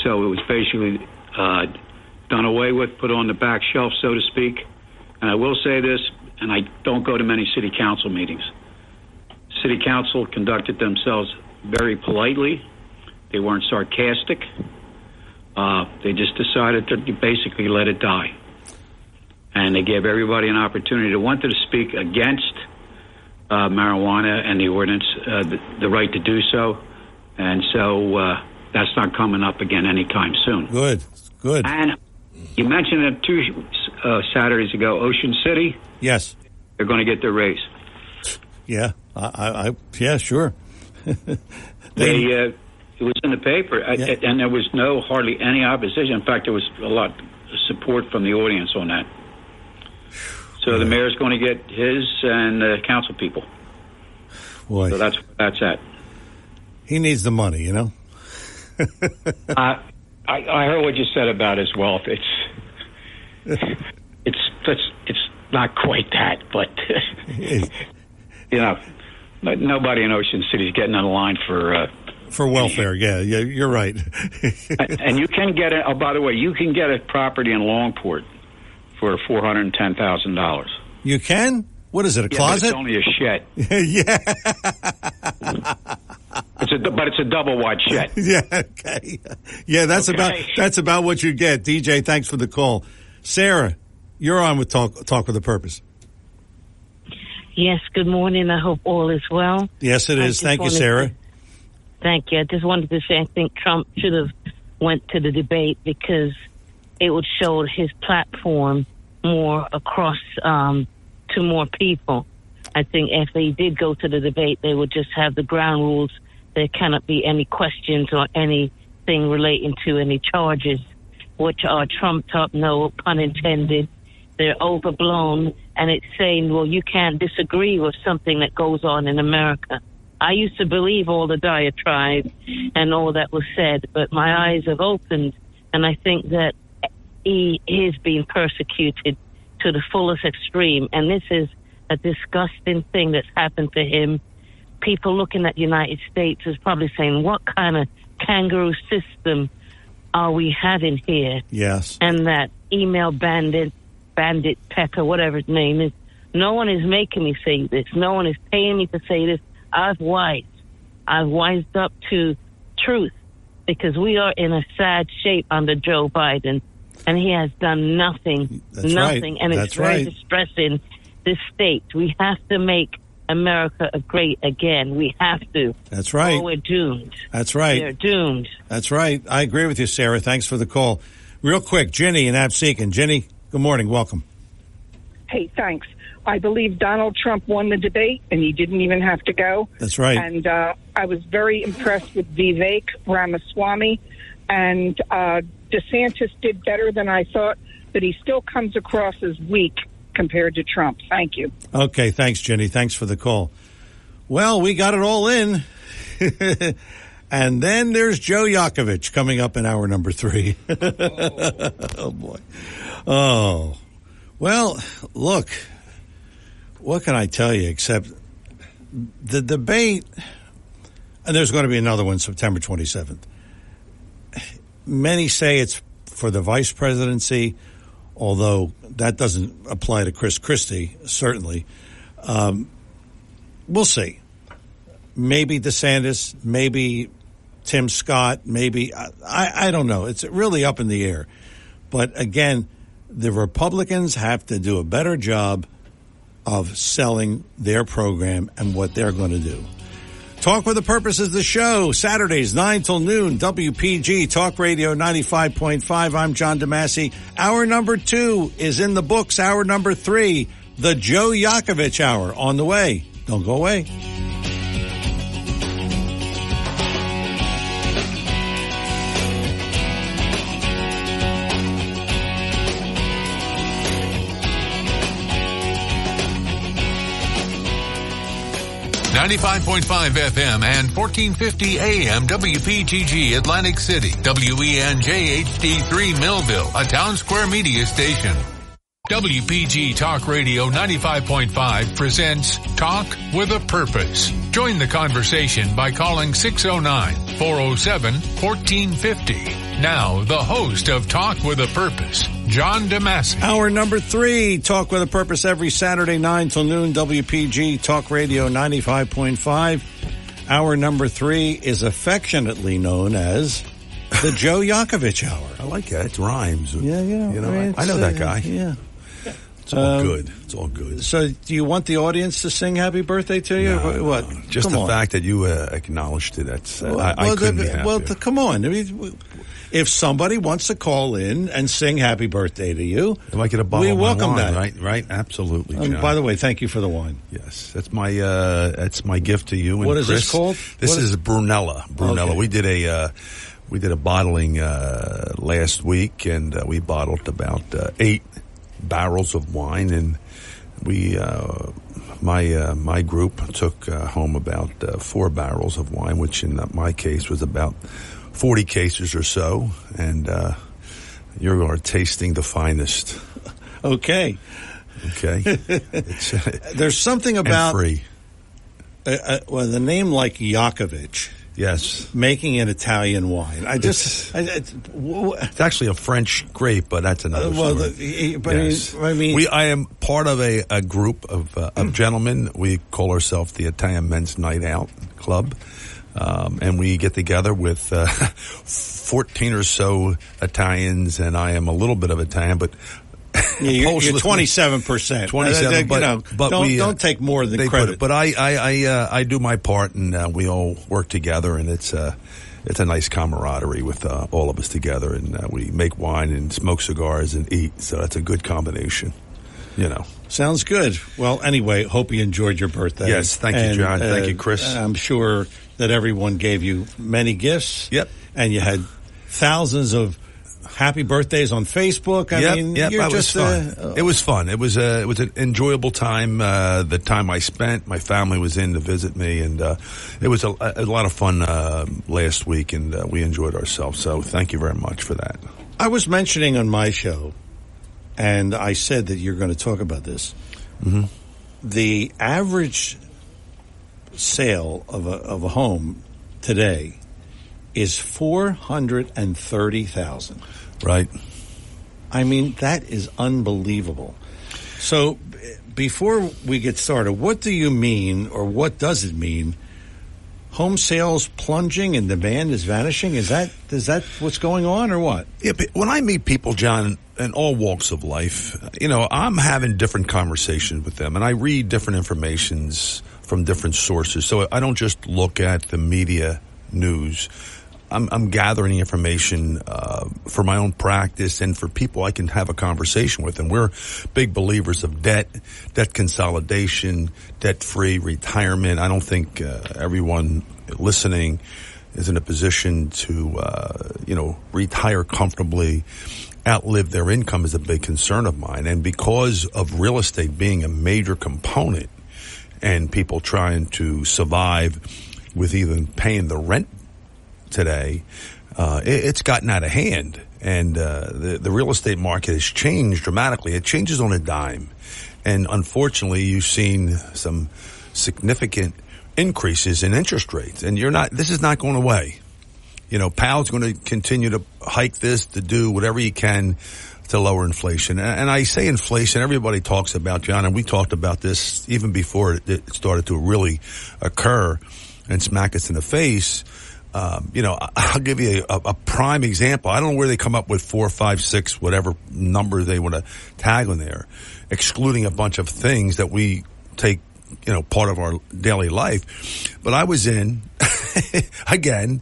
So it was basically done away with, put on the back shelf, so to speak. And I will say this, and I don't go to many city council meetings. City council conducted themselves very politely. They weren't sarcastic. They just decided to basically let it die. And they gave everybody an opportunity that wanted to speak against marijuana and the ordinance, the right to do so. And so that's not coming up again anytime soon. Good. And you mentioned it 2 Saturdays ago, Ocean City. Yes. They're going to get their raise. Yeah, yeah, sure. It was in the paper, and there was hardly any opposition. In fact, there was a lot of support from the audience on that. So the mayor's going to get his and the council people. Boy. So that's at. He needs the money, you know? I heard what you said about his wealth. It's not quite that, but you know, nobody in Ocean City is getting on the line for welfare. Yeah, you're right. And you can get it. Oh, by the way, you can get a property in Longport for $410,000. You can? What is it? A closet? But it's only a shed. Yeah. But it's a double wide shed. Yeah. Okay. Yeah, that's about what you get. DJ, thanks for the call. Sarah, you're on with Talk with a Purpose. Yes. Good morning. I hope all is well. Yes, it is. Thank you, Sarah. Thank you. I just wanted to say I think Trump should have went to the debate because it would show his platform more across to more people. I think if they did go to the debate, they would just have the ground rules. There cannot be any questions or anything relating to any charges, which are trumped up, no pun intended. They're overblown, and it's saying, well, you can't disagree with something that goes on in America. I used to believe all the diatribe and all that was said, but my eyes have opened, and I think that he is being persecuted to the fullest extreme, and this is a disgusting thing that's happened to him. People looking at the United States is probably saying, what kind of kangaroo system are we having here? Yes. And that email bandit Pecker, whatever his name is, no one is making me say this. No one is paying me to say this. I've wised up to truth because we are in a sad shape under Joe Biden, and he has done nothing. That's nothing. Right. And it's That's very right. distressing. This state, we have to make America great again. We have to. That's right. Or we're doomed. That's right. We're doomed. That's right. I agree with you, Sarah. Thanks for the call. Real quick, Ginny in Absecon. Ginny, good morning. Welcome. Hey, thanks. I believe Donald Trump won the debate, and he didn't even have to go. That's right. And I was very impressed with Vivek Ramaswamy. And DeSantis did better than I thought, but he still comes across as weak compared to Trump. Thank you. Okay, thanks, Jenny. Thanks for the call. Well, we got it all in. And then there's Joe Yakovich coming up in hour number 3. Oh, boy. Oh. Well, look, what can I tell you except the debate, and there's going to be another one September 27th. Many say it's for the vice presidency, although that doesn't apply to Chris Christie, certainly. We'll see. Maybe DeSantis, maybe Tim Scott, maybe, I don't know. It's really up in the air. But again, the Republicans have to do a better job of selling their program and what they're going to do. Talk with a Purpose is the show. Saturdays, 9 till noon, WPG Talk Radio 95.5. I'm John DeMasi. Hour number 2 is in the books. Hour number 3, the Joe Yakovich Hour, on the way. Don't go away. 95.5 FM and 1450 AM WPGG Atlantic City. WENJ HD3 Millville, a Town Square Media station. WPG Talk Radio 95.5 presents Talk with a Purpose. Join the conversation by calling 609-407-1450. Now, the host of Talk with a Purpose, John DeMasi. Hour number 3, Talk with a Purpose, every Saturday, 9 till noon, WPG Talk Radio 95.5. Hour number 3 is affectionately known as the Joe Yakovich Hour. I like that. It rhymes. Yeah. You know, I know that guy. Yeah. It's all good. It's all good. So, do you want the audience to sing "Happy Birthday" to you? No, what? No. Just come the on. fact that you acknowledged it. That's I couldn't be happier. Come on. I mean, if somebody wants to call in and sing "Happy Birthday" to you, I might get a bottle we of welcome wine, that. Right. Absolutely. John. By the way, thank you for the wine. Yes, that's my gift to you. And what is Chris. this called? This is Brunella. Okay. We did a bottling last week, and we bottled about 8 barrels of wine, and we my group took home about 4 barrels of wine, which in my case was about 40 cases or so, and you are tasting the finest. Okay. There's something about free. The name like Yakovich. Yes, making an Italian wine. It's actually a French grape, but that's another story. I am part of a group of gentlemen. We call ourselves the Italian Men's Night Out Club, and we get together with 14 or so Italians, and I am a little bit of Italian, but. You're 27%. 27, but don't take more than credit. But I do my part, and we all work together, and it's a nice camaraderie with all of us together, and we make wine and smoke cigars and eat. So that's a good combination. You know. Sounds good. Well, anyway, hope you enjoyed your birthday. Yes, thank you, John. Thank you, Chris. I'm sure that everyone gave you many gifts. Yep. And you had thousands of happy birthdays on Facebook. I mean, you're just fun. It was fun. It was an enjoyable time. The time I spent, my family was in to visit me, and it was a lot of fun last week, and we enjoyed ourselves. So thank you very much for that. I was mentioning on my show, and I said that you're going to talk about this. Mm-hmm. The average sale of a home today is $430,000. Right. I mean, that is unbelievable. So, before we get started, what do you mean, or what does it mean? Home sales plunging and demand is vanishing? Is that what's going on, or what? Yeah, but when I meet people, John, in all walks of life, I'm having different conversations with them, and I read different informations from different sources. So I don't just look at the media news. I'm gathering information for my own practice and for people I can have a conversation with. And we're big believers of debt consolidation, debt-free retirement. I don't think everyone listening is in a position to, retire comfortably, outlive their income is a big concern of mine. And because of real estate being a major component and people trying to survive with even paying the rent today, it's gotten out of hand, and the real estate market has changed dramatically. It changes on a dime, and unfortunately, you've seen some significant increases in interest rates, and this is not going away. Powell's going to continue to hike this, to do whatever he can to lower inflation. And I say inflation, everybody talks about, John, and we talked about this even before it started to really occur and smack us in the face. I'll give you a prime example. I don't know where they come up with 4, 5, 6, whatever number they want to tag on there, excluding a bunch of things that we take, part of our daily life. But I was in, again,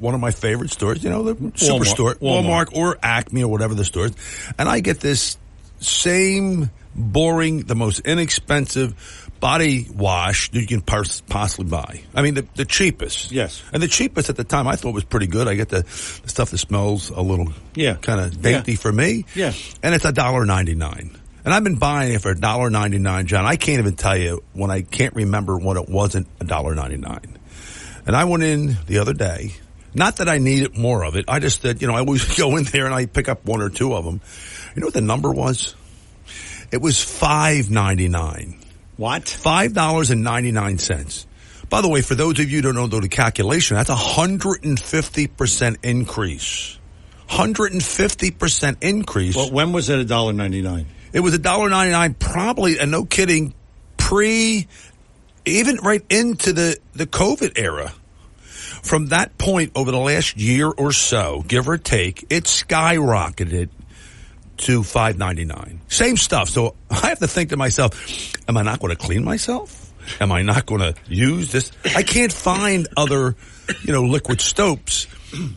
one of my favorite stores, the superstore, Walmart or Acme or whatever the store is. And I get this same boring, the most inexpensive body wash you can possibly buy. I mean, the cheapest. Yes. And the cheapest at the time I thought was pretty good. I get the stuff that smells a little kind of dainty for me. Yeah. And it's $1.99. And I've been buying it for $1.99, John. I can't even tell you when I can't remember when it wasn't $1.99. And I went in the other day. Not that I needed more of it. I just said, I always go in there and I pick up 1 or 2 of them. You know what the number was? it was $5.99. What? $5.99. By the way, for those of you who don't know the calculation, that's 150% increase. 150% increase. Well, when was it $1.99? It was $1.99 probably, and no kidding, even right into the COVID era. From that point over the last year or so, give or take, it skyrocketed to $5.99. Same stuff. So I have to think to myself, am I not going to clean myself? Am I not going to use this? I can't find other, liquid soaps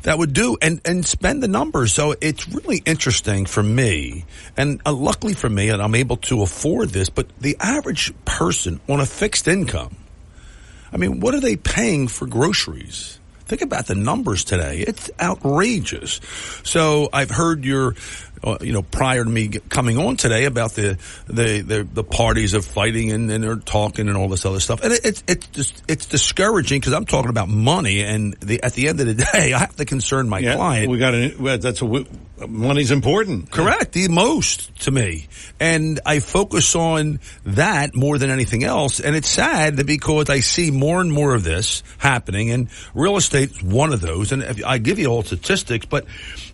that would do and spend the numbers. So it's really interesting for me, and luckily for me, and I'm able to afford this, but the average person on a fixed income, I mean, what are they paying for groceries? Think about the numbers today. It's outrageous. So I've heard your, prior to me coming on today about the parties of fighting and they're talking and all this other stuff. And it's discouraging because I'm talking about money, and at the end of the day, I have to concern my client. Money's important. Correct. The most to me. And I focus on that more than anything else. And it's sad because I see more and more of this happening, and real estate's one of those. And I give you all statistics, but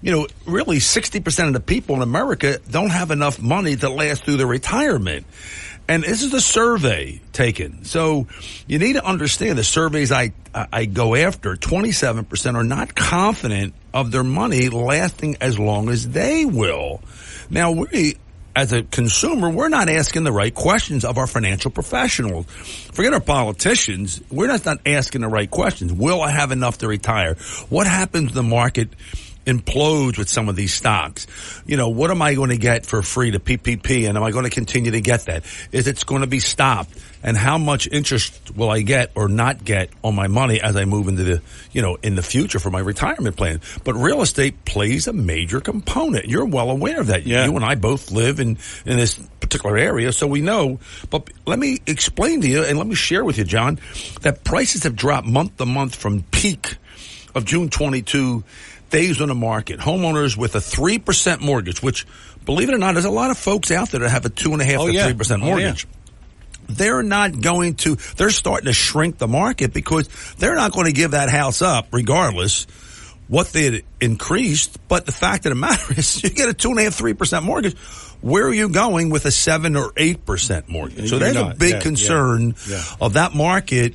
really 60% of the people in America don't have enough money to last through their retirement. And this is a survey taken. So you need to understand the surveys I go after, 27% are not confident of their money lasting as long as they will. Now, we, as a consumer, we're not asking the right questions of our financial professionals. Forget our politicians. We're not asking the right questions. Will I have enough to retire? What happens to the market implodes with some of these stocks? What am I going to get for free to PPP, and am I going to continue to get that? Is it going to be stopped? And how much interest will I get or not get on my money as I move into the, in the future for my retirement plan? But real estate plays a major component. You're well aware of that. Yeah. You and I both live in this particular area, so we know. But let me explain to you, and let me share with you, John, that prices have dropped month to month from peak of June 22 days on the market. Homeowners with a 3% mortgage, which, believe it or not, there's a lot of folks out there that have a 2.5% to 3% mortgage. They're starting to shrink the market because they're not going to give that house up regardless what they had increased. But the fact of the matter is, you get a 2.5%, 3% mortgage. Where are you going with a 7 or 8% mortgage? So there's a big concern of that market,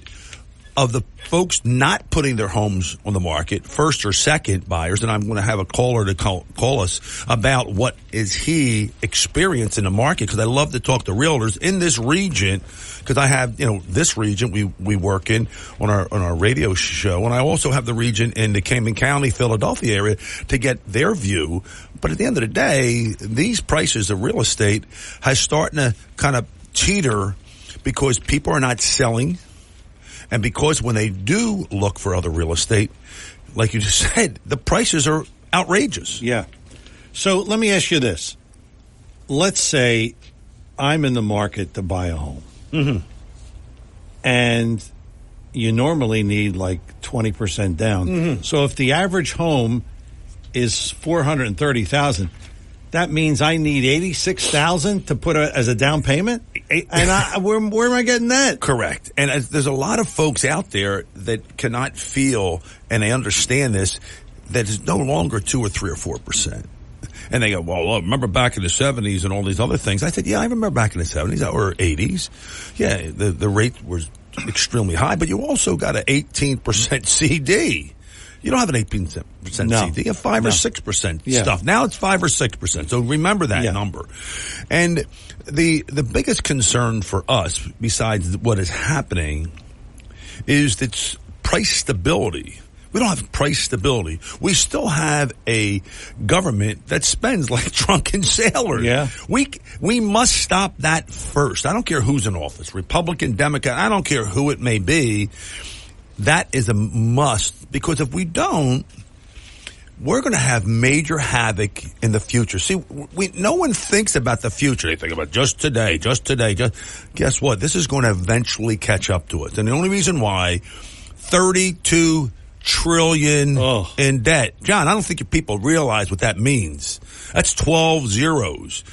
of the folks not putting their homes on the market, first or second buyers. And I'm going to have a caller to call us about what is he experiencing in the market, because I love to talk to realtors in this region, because I have, this region we work in on our radio show, and I also have the region in the Cayman County, Philadelphia area to get their view. But at the end of the day, these prices of real estate has starting to kind of teeter because people are not selling. And because when they do look for other real estate, like you just said, the prices are outrageous. Yeah. So let me ask you this. Let's say I'm in the market to buy a home. Mm-hmm. And you normally need like 20% down. Mm-hmm. So if the average home is $430,000, that means I need $86,000 to put as a down payment? And where am I getting that? Correct. And there's a lot of folks out there that cannot feel, and they understand this, that it's no longer 2 or 3 or 4%. And they go, well, remember back in the 70s and all these other things? I said, yeah, I remember back in the 70s or 80s. Yeah, the rate was extremely high, but you also got an 18% CD. You don't have an 18% CD. You have 5 or 6% stuff. Now it's 5 or 6%. So remember that number. And the biggest concern for us, besides what is happening, is that price stability. We don't have price stability. We still have a government that spends like drunken sailors. Yeah. We must stop that first. I don't care who's in office, Republican, Democrat, I don't care who it may be. That is a must, because if we don't, we're going to have major havoc in the future. See, no one thinks about the future. They think about just today. Guess what? This is going to eventually catch up to us. And the only reason why, $32 trillion in debt. John, I don't think people realize what that means. That's 12 zeros.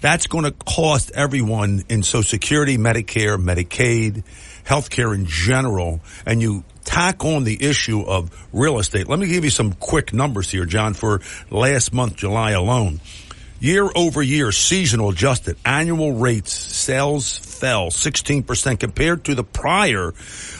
That's going to cost everyone in Social Security, Medicare, Medicaid, healthcare in general, and you tack on the issue of real estate. Let me give you some quick numbers here, John, for last month, July alone. Year over year, seasonal adjusted annual rates, sales fell 16% compared to the prior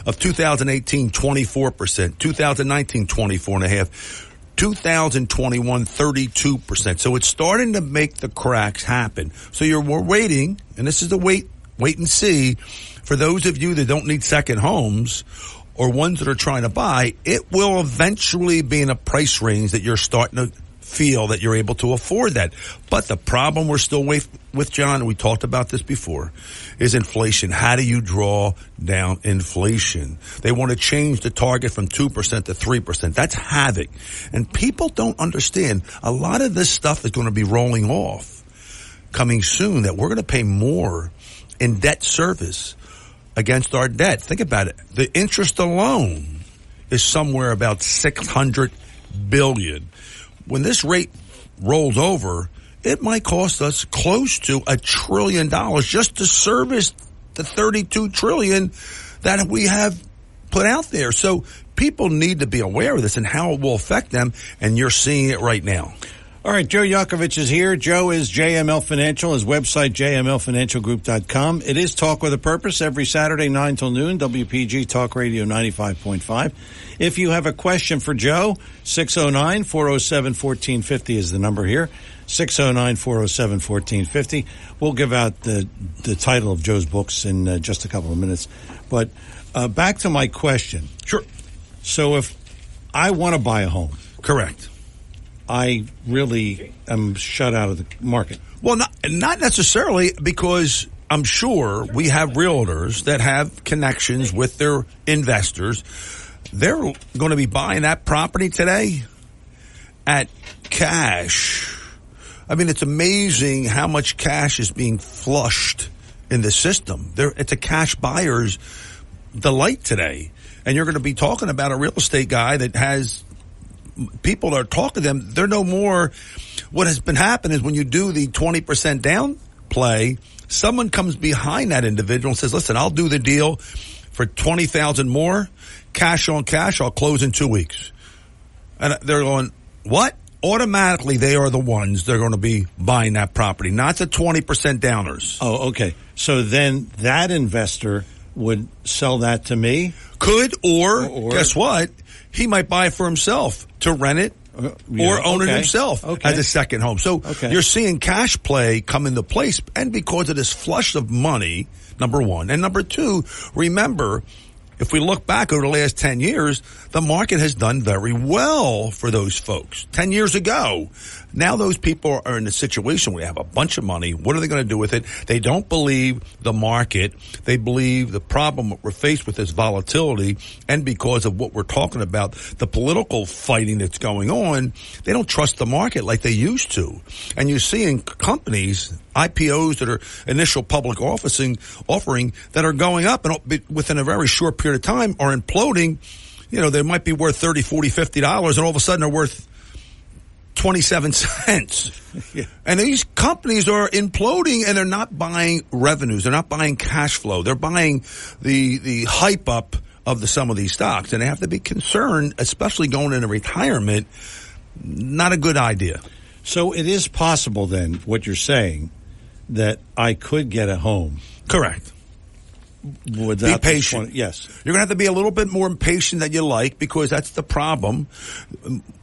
of 2018, 24%, 2019, 24.5%. 2021, 32%. So it's starting to make the cracks happen. So we're waiting, and this is the wait and see. For those of you that don't need second homes or ones that are trying to buy, it will eventually be in a price range that you're starting to feel that you're able to afford that. But the problem we're still with, John, and we talked about this before, is inflation. How do you draw down inflation? They want to change the target from 2% to 3%. That's havoc. And people don't understand. A lot of this stuff is going to be rolling off coming soon, that we're going to pay more in debt service against our debt. Think about it. The interest alone is somewhere about $600 billion. When this rate rolls over, it might cost us close to $1 trillion just to service the $32 trillion that we have put out there. So people need to be aware of this and how it will affect them, and you're seeing it right now. All right, Joe Yakovich is here. Joe is JML Financial. His website, jmlfinancialgroup.com. It is Talk with a Purpose every Saturday, 9 till noon, WPG Talk Radio 95.5. If you have a question for Joe, 609-407-1450 is the number here. 609-407-1450. We'll give out the title of Joe's books in just a couple of minutes. But back to my question. Sure. So if I want to buy a home. Correct. I really am shut out of the market. Well, not necessarily, because I'm sure we have realtors that have connections with their investors. They're going to be buying that property today at cash. I mean, it's amazing how much cash is being flushed in the system. It's a cash buyer's delight today. And you're going to be talking about a real estate guy that has people that are talking to them. They're no more. What has been happening is when you do the 20% down play, someone comes behind that individual and says, listen, I'll do the deal for $20,000 more, cash on cash. I'll close in 2 weeks. And they're going, what? Automatically, they are the ones that are going to be buying that property, not the 20% downers. Oh, okay. So then that investor would sell that to me? Could, or guess what? He might buy it for himself to rent it or own it himself as a second home. So you're seeing cash play come into place, and because of this flush of money, number one. And number two, remember, if we look back over the last 10 years, the market has done very well for those folks. 10 years ago, now those people are in a situation where they have a bunch of money. What are they going to do with it? They don't believe the market. They believe the problem we're faced with is volatility, and because of what we're talking about, the political fighting that's going on, they don't trust the market like they used to. And you're seeing companies, IPOs that are initial public offering that are going up and within a very short period of time are imploding. You know, they might be worth $30, $40, $50, and all of a sudden they're worth 27 cents. Yeah. And these companies are imploding, and they're not buying revenues. They're not buying cash flow. They're buying the hype up of some of these stocks. And they have to be concerned, especially going into retirement. Not a good idea. So it is possible then, what you're saying, that I could get a home. Correct. Be patient. Yes. You're going to have to be a little bit more impatient than you like, because that's the problem.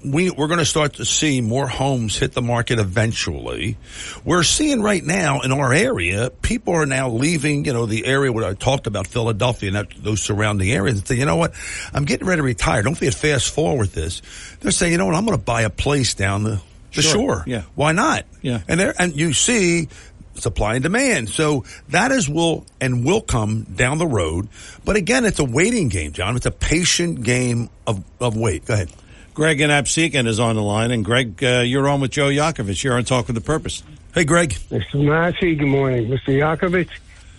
We're going to start to see more homes hit the market eventually. We're seeing right now in our area, people are now leaving, the area where I talked about, Philadelphia and those surrounding areas, and say, you know what, I'm getting ready to retire. Don't forget, fast forward this. They're saying, you know what, I'm going to buy a place down the shore. Yeah. Why not? Yeah. And you see supply and demand. So that will come down the road. But again, it's a waiting game, John. It's a patient game of wait. Go ahead. Greg in Absecon is on the line. And Greg, you're on with Joe Yakovich. You're on Talk with a Purpose. Hey, Greg. Mr. Massey, good morning. Mr. Yakovich,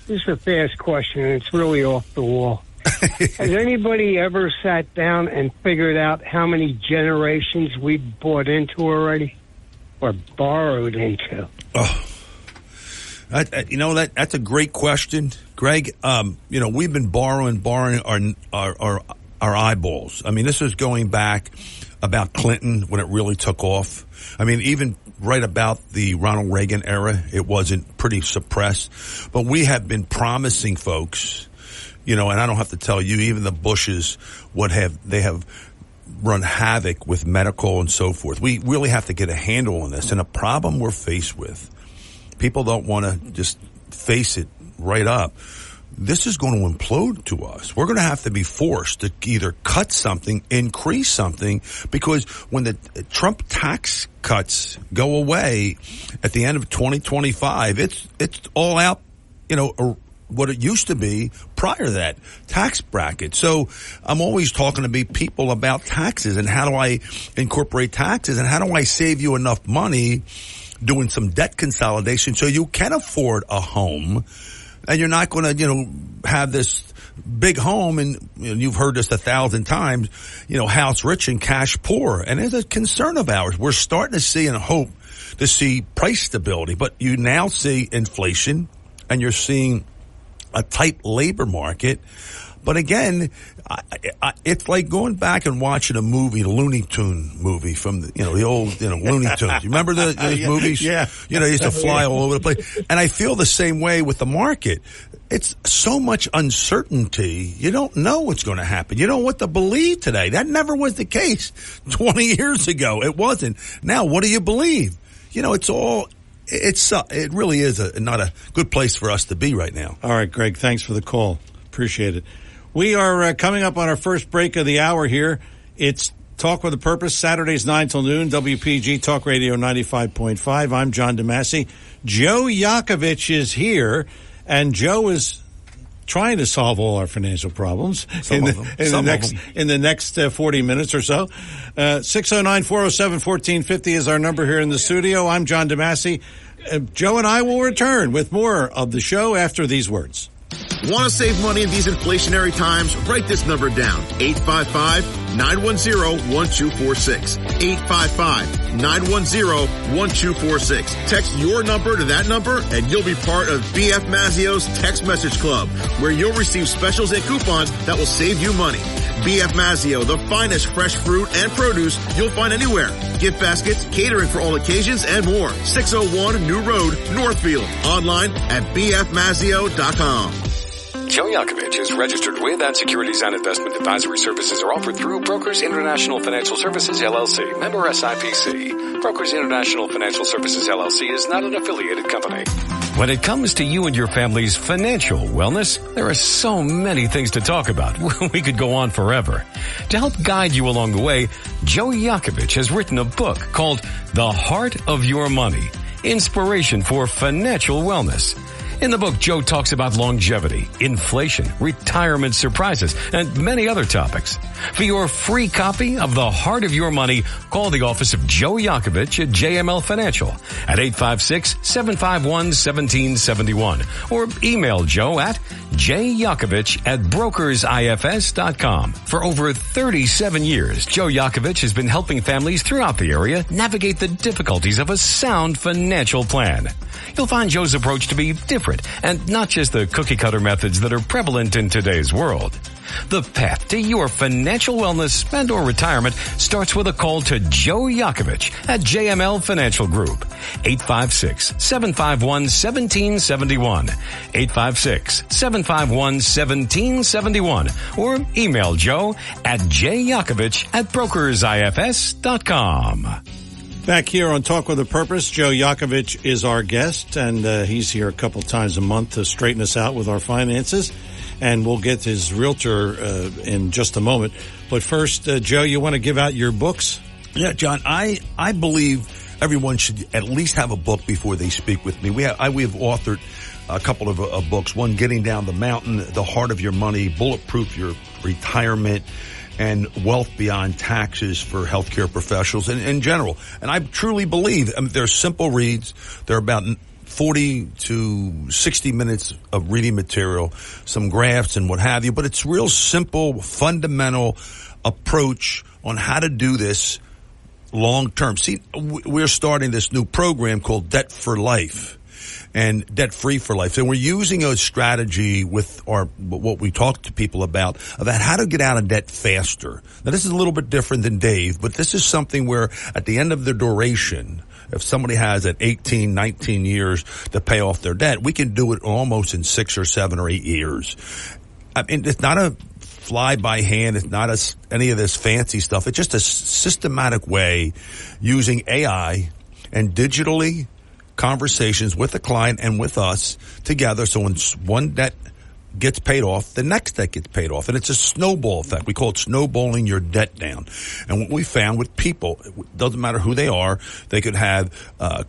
this is a fast question, and it's really off the wall. Has anybody ever sat down and figured out how many generations we've bought into already or borrowed into? Oh. That's a great question, Greg. We've been borrowing our eyeballs. I mean, this is going back about Clinton when it really took off. I mean, even right about the Ronald Reagan era, it wasn't pretty suppressed. But we have been promising folks, and I don't have to tell you, even the Bushes, they have run havoc with medical and so forth. We really have to get a handle on this. And a problem we're faced with, people don't want to just face it right up. This is going to implode to us. We're going to have to be forced to either cut something, increase something, because when the Trump tax cuts go away at the end of 2025, it's all out, what it used to be prior to that tax bracket. So I'm always talking to people about taxes and how do I incorporate taxes and how do I save you enough money doing some debt consolidation so you can afford a home. And you're not going to, have this big home and you've heard this 1,000 times, house rich and cash poor. And it's a concern of ours. We're starting to see and hope to see price stability, but you now see inflation and you're seeing a tight labor market. But again, it's like going back and watching a movie, the Looney Tune movie from the old, Looney Tunes. You remember those movies? Yeah. They used to fly all over the place. And I feel the same way with the market. It's so much uncertainty. You don't know what's going to happen. You don't know what to believe today. That never was the case 20 years ago. It wasn't. Now, what do you believe? It really is not a good place for us to be right now. All right, Greg, thanks for the call. Appreciate it. We are coming up on our first break of the hour here. It's Talk with a Purpose, Saturdays 9 till noon, WPG Talk Radio 95.5. I'm John DeMasi. Joe Yakovich is here, and Joe is trying to solve all our financial problems in the next 40 minutes or so. 609-407-1450 is our number here in the studio. I'm John DeMasi. Joe and I will return with more of the show after these words. Want to save money in these inflationary times? Write this number down. 855-910-1246. 855-910-1246. Text your number to that number and you'll be part of BF Mazzio's Text Message Club, where you'll receive specials and coupons that will save you money. BF Mazzio, the finest fresh fruit and produce you'll find anywhere. Gift baskets, catering for all occasions, and more. 601 New Road, Northfield. Online at bfmazzio.com. Joe Yakovich is registered with and securities and investment advisory services are offered through Brokers International Financial Services, LLC. Member SIPC. Brokers International Financial Services, LLC is not an affiliated company. When it comes to you and your family's financial wellness, there are so many things to talk about. We could go on forever. To help guide you along the way, Joe Yakovich has written a book called The Heart of Your Money, Inspiration for Financial Wellness. In the book, Joe talks about longevity, inflation, retirement surprises, and many other topics. For your free copy of The Heart of Your Money, call the office of Joe Yakovich at JML Financial at 856-751-1771 or email Joe at jyakovich@brokersifs.com. For over 37 years, Joe Yakovich has been helping families throughout the area navigate the difficulties of a sound financial plan. You'll find Joe's approach to be different and not just the cookie-cutter methods that are prevalent in today's world. The path to your financial wellness and or retirement starts with a call to Joe Yakovich at JML Financial Group. 856-751-1771. 856-751-1771. Or email Joe at jyakovich@brokersifs.com. Back here on Talk with a Purpose, Joe Yakovich is our guest, and he's here a couple times a month to straighten us out with our finances. And we'll get his realtor in just a moment. But first, Joe, you want to give out your books? Yeah, John, I believe everyone should at least have a book before they speak with me. We have authored a couple of books. One, Getting Down the Mountain, The Heart of Your Money, Bulletproof Your Retirement, and Wealth Beyond Taxes for healthcare professionals and in general. And I truly believe they're simple reads. They're about 40 to 60 minutes of reading material, some graphs and what have you, but it's real simple, fundamental approach on how to do this long term. See, we're starting this new program called Debt for Life. and debt-free for life. So we're using a strategy with what we talk to people about how to get out of debt faster. Now, this is a little bit different than Dave, but this is something where at the end of the duration, if somebody has 18, 19 years to pay off their debt, we can do it almost in 6 or 7 or 8 years. I mean, it's not a fly by hand. It's not any of this fancy stuff. It's just a systematic way using AI and digitally conversations with the client and with us together. So when one debt gets paid off, the next debt gets paid off. And it's a snowball effect. We call it snowballing your debt down. And what we found with people, it doesn't matter who they are, they could have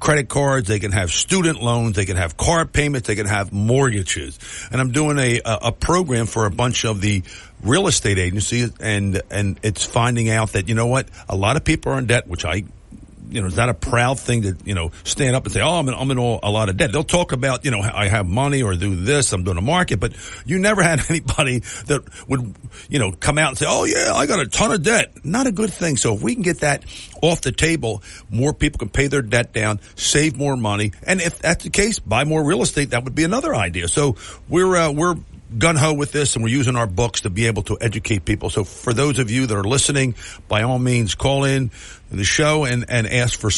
credit cards, they can have student loans, they can have car payments, they can have mortgages. And I'm doing a program for a bunch of the real estate agencies, and it's finding out that, you know what, a lot of people are in debt, which it's not a proud thing to, stand up and say, oh, I'm in a lot of debt. They'll talk about, I have money or do this, I'm doing a market, but you never had anybody that would, come out and say, oh yeah, I got a ton of debt. Not a good thing. So if we can get that off the table, more people can pay their debt down, save more money. And if that's the case, buy more real estate. That would be another idea. So we're gun-ho with this, and we're using our books to be able to educate people. So for those of you that are listening, by all means, call in the show and ask for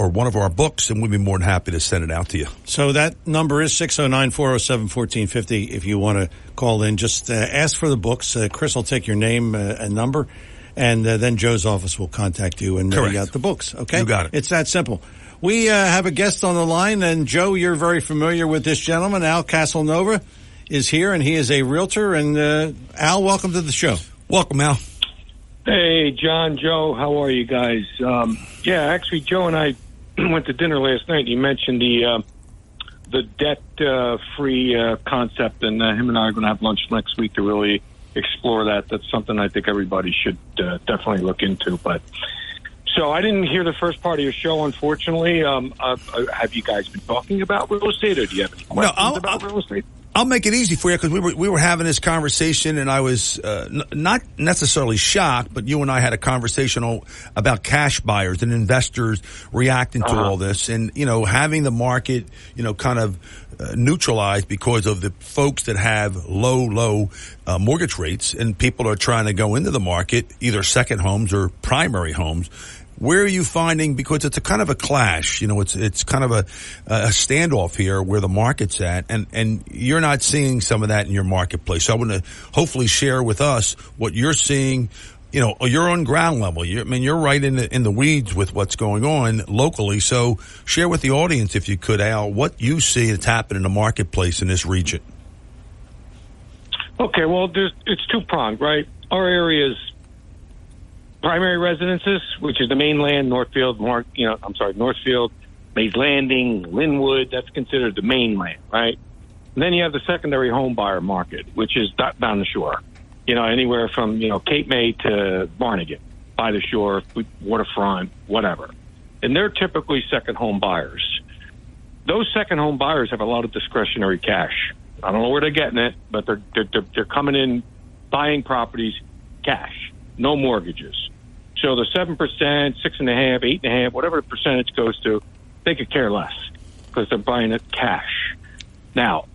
one of our books, and we'd be more than happy to send it out to you. So that number is 609-407-1450. If you want to call in, just ask for the books. Chris will take your name and number, and then Joe's office will contact you and mail out the books. Okay? You got it. It's that simple. We have a guest on the line, and Joe, you're very familiar with this gentleman, Al Casanova is here, and he is a realtor. And Al, welcome to the show. Welcome, Al. Hey, John, Joe, how are you guys? Actually, Joe and I went to dinner last night. You mentioned the debt-free concept, and him and I are going to have lunch next week to really explore that. That's something I think everybody should definitely look into. But so I didn't hear the first part of your show, unfortunately. Have you guys been talking about real estate, or do you have any questions about real estate? I'll make it easy for you, because we were having this conversation, and I was not necessarily shocked, but you and I had a conversation about cash buyers and investors reacting to all this, and having the market kind of neutralized because of the folks that have low mortgage rates, and people are trying to go into the market, either second homes or primary homes. Where are you finding, because it's a kind of a clash, it's kind of a standoff here where the market's at, and you're not seeing some of that in your marketplace. So I want to hopefully share with us what you're seeing. You're on ground level. You're right in the weeds with what's going on locally. So share with the audience, if you could, Al, what you see that's happening in the marketplace in this region. Okay, well, it's two-pronged, right? Our area's primary residences, which is the mainland, Northfield, Mays Landing, Linwood, that's considered the mainland, right? And then you have the secondary home buyer market, which is down the shore, anywhere from, Cape May to Barnegat, by the shore, waterfront, whatever. And they're typically second home buyers. Those second home buyers have a lot of discretionary cash. I don't know where they're getting it, but they're coming in, buying properties, cash, no mortgages. So the 7%, 6.5%, 8.5%, whatever the percentage goes to, they could care less because they're buying it cash. Now,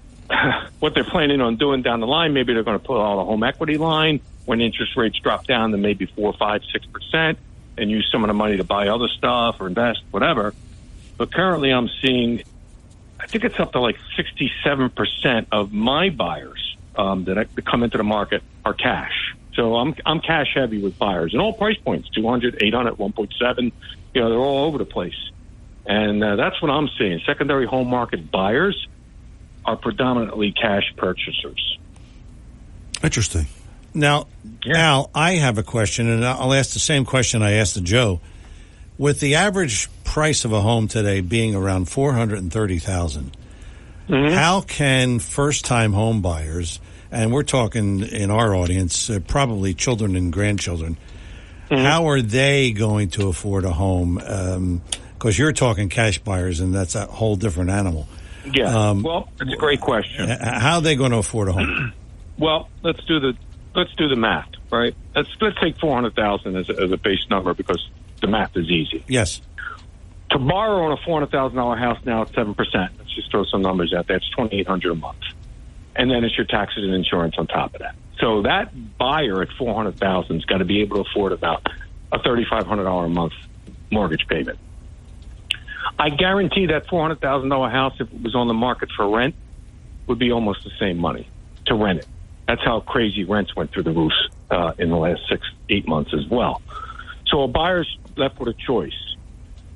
what they're planning on doing down the line, maybe they're going to put out a home equity line when interest rates drop down to maybe 4%, 5%, 6%, and use some of the money to buy other stuff or invest, whatever. But currently I'm seeing, I think it's up to like 67% of my buyers that come into the market are cash. So I'm cash heavy with buyers, and all price points, 200, 800, 1.7, they're all over the place. And that's what I'm seeing. Secondary home market buyers are predominantly cash purchasers. Interesting. Now, Al, I have a question, and I'll ask the same question I asked to Joe. With the average price of a home today being around $430,000, how can first-time home buyers, and we're talking in our audience, probably children and grandchildren, how are they going to afford a home? Because you're talking cash buyers, and that's a whole different animal. Yeah, well, that's a great question. How are they going to afford a home? Well, let's do the math, right? Let's take $400,000 as a base number because the math is easy. Yes. To borrow on a $400,000 house now at 7%, that's let's just throw some numbers out there. It's $2,800 a month. And then it's your taxes and insurance on top of that. So that buyer at $400,000 has got to be able to afford about a $3,500 a month mortgage payment. I guarantee that $400,000 house, if it was on the market for rent, would be almost the same money to rent it. That's how crazy rents went through the roof in the last 6-8 months as well. So a buyer's left with a choice.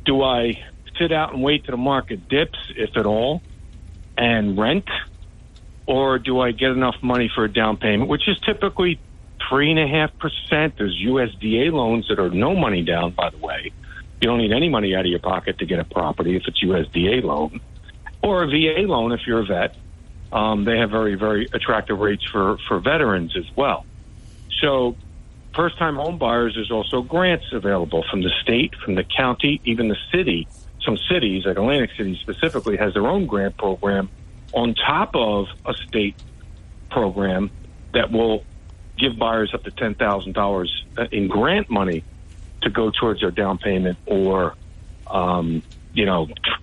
Do I sit out and wait till the market dips, if at all, and rent? Or do I get enough money for a down payment, which is typically 3.5%. There's USDA loans that are no money down, by the way. You don't need any money out of your pocket to get a property if it's USDA loan. Or a VA loan if you're a vet. They have very, very attractive rates for veterans as well. So first-time home buyers, there's also grants available from the state, from the county, even the city. Some cities, like Atlantic City specifically, has their own grant program on top of a state program that will give buyers up to $10,000 in grant money to go towards their down payment or,